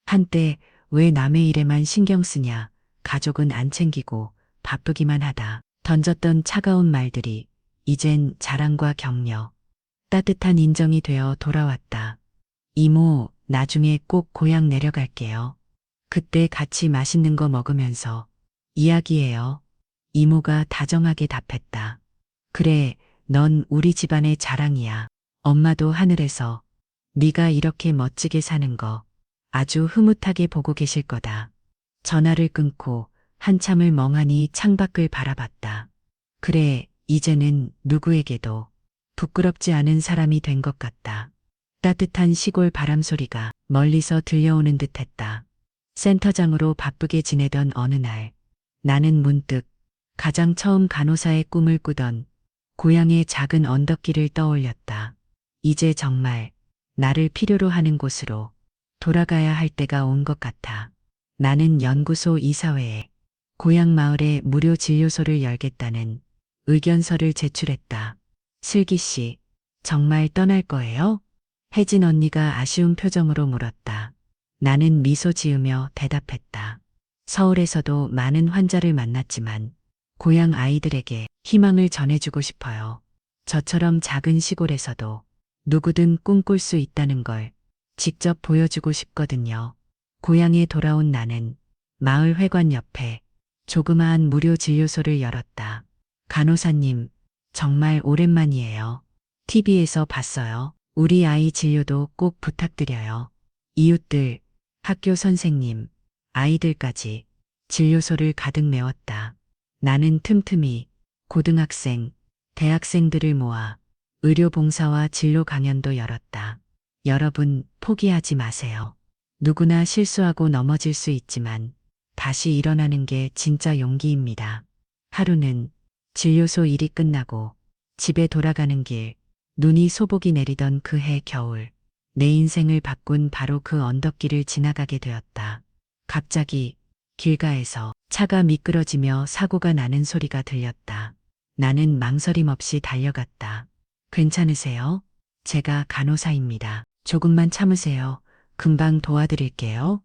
한때 왜 남의 일에만 신경 쓰냐, 가족은 안 챙기고 바쁘기만 하다. 던졌던 차가운 말들이 이젠 자랑과 격려, 따뜻한 인정이 되어 돌아왔다. 이모, 나중에 꼭 고향 내려갈게요. 그때 같이 맛있는 거 먹으면서 이야기해요. 이모가 다정하게 답했다. 그래, 넌 우리 집안의 자랑이야. 엄마도 하늘에서 네가 이렇게 멋지게 사는 거 아주 흐뭇하게 보고 계실 거다. 전화를 끊고 한참을 멍하니 창밖을 바라봤다. 그래, 이제는 누구에게도 부끄럽지 않은 사람이 된 것 같다. 따뜻한 시골 바람 소리가 멀리서 들려오는 듯했다. 센터장으로 바쁘게 지내던 어느 날, 나는 문득 가장 처음 간호사의 꿈을 꾸던 고향의 작은 언덕길을 떠올렸다. 이제 정말 나를 필요로 하는 곳으로 돌아가야 할 때가 온 것 같아. 나는 연구소 이사회에 고향 마을에 무료 진료소를 열겠다는 의견서를 제출했다. 슬기 씨, 정말 떠날 거예요? 혜진 언니가 아쉬운 표정으로 물었다. 나는 미소 지으며 대답했다. 서울에서도 많은 환자를 만났지만 고향 아이들에게 희망을 전해주고 싶어요. 저처럼 작은 시골에서도 누구든 꿈꿀 수 있다는 걸 직접 보여주고 싶거든요. 고향에 돌아온 나는 마을 회관 옆에 조그마한 무료 진료소를 열었다. 간호사님, 정말 오랜만이에요. TV에서 봤어요. 우리 아이 진료도 꼭 부탁드려요. 이웃들, 학교 선생님, 아이들까지 진료소를 가득 메웠다. 나는 틈틈이 고등학생, 대학생들을 모아 의료봉사와 진로 강연도 열었다. 여러분, 포기하지 마세요. 누구나 실수하고 넘어질 수 있지만 다시 일어나는 게 진짜 용기입니다. 하루는 진료소 일이 끝나고 집에 돌아가는 길, 눈이 소복이 내리던 그 해 겨울, 내 인생을 바꾼 바로 그 언덕길을 지나가게 되었다. 갑자기 길가에서 차가 미끄러지며 사고가 나는 소리가 들렸다. 나는 망설임 없이 달려갔다. 괜찮으세요? 제가 간호사입니다. 조금만 참으세요. 금방 도와드릴게요.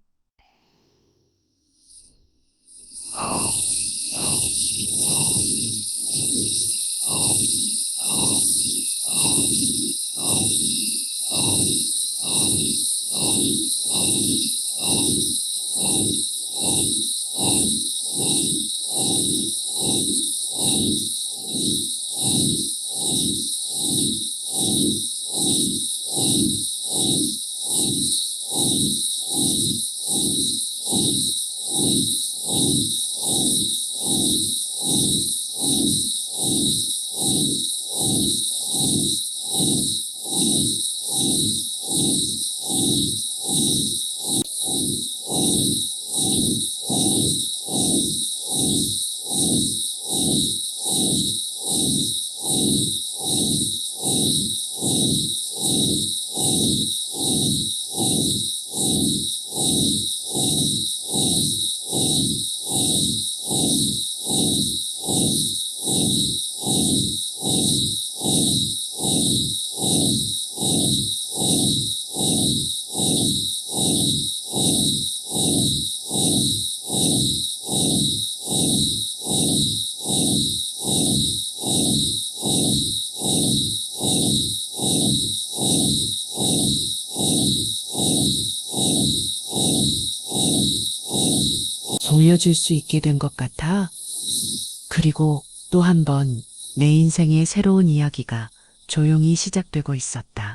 보여줄 수 있게 된 것 같아. 그리고 또 한 번 내 인생의 새로운 이야기가 조용히 시작되고 있었다.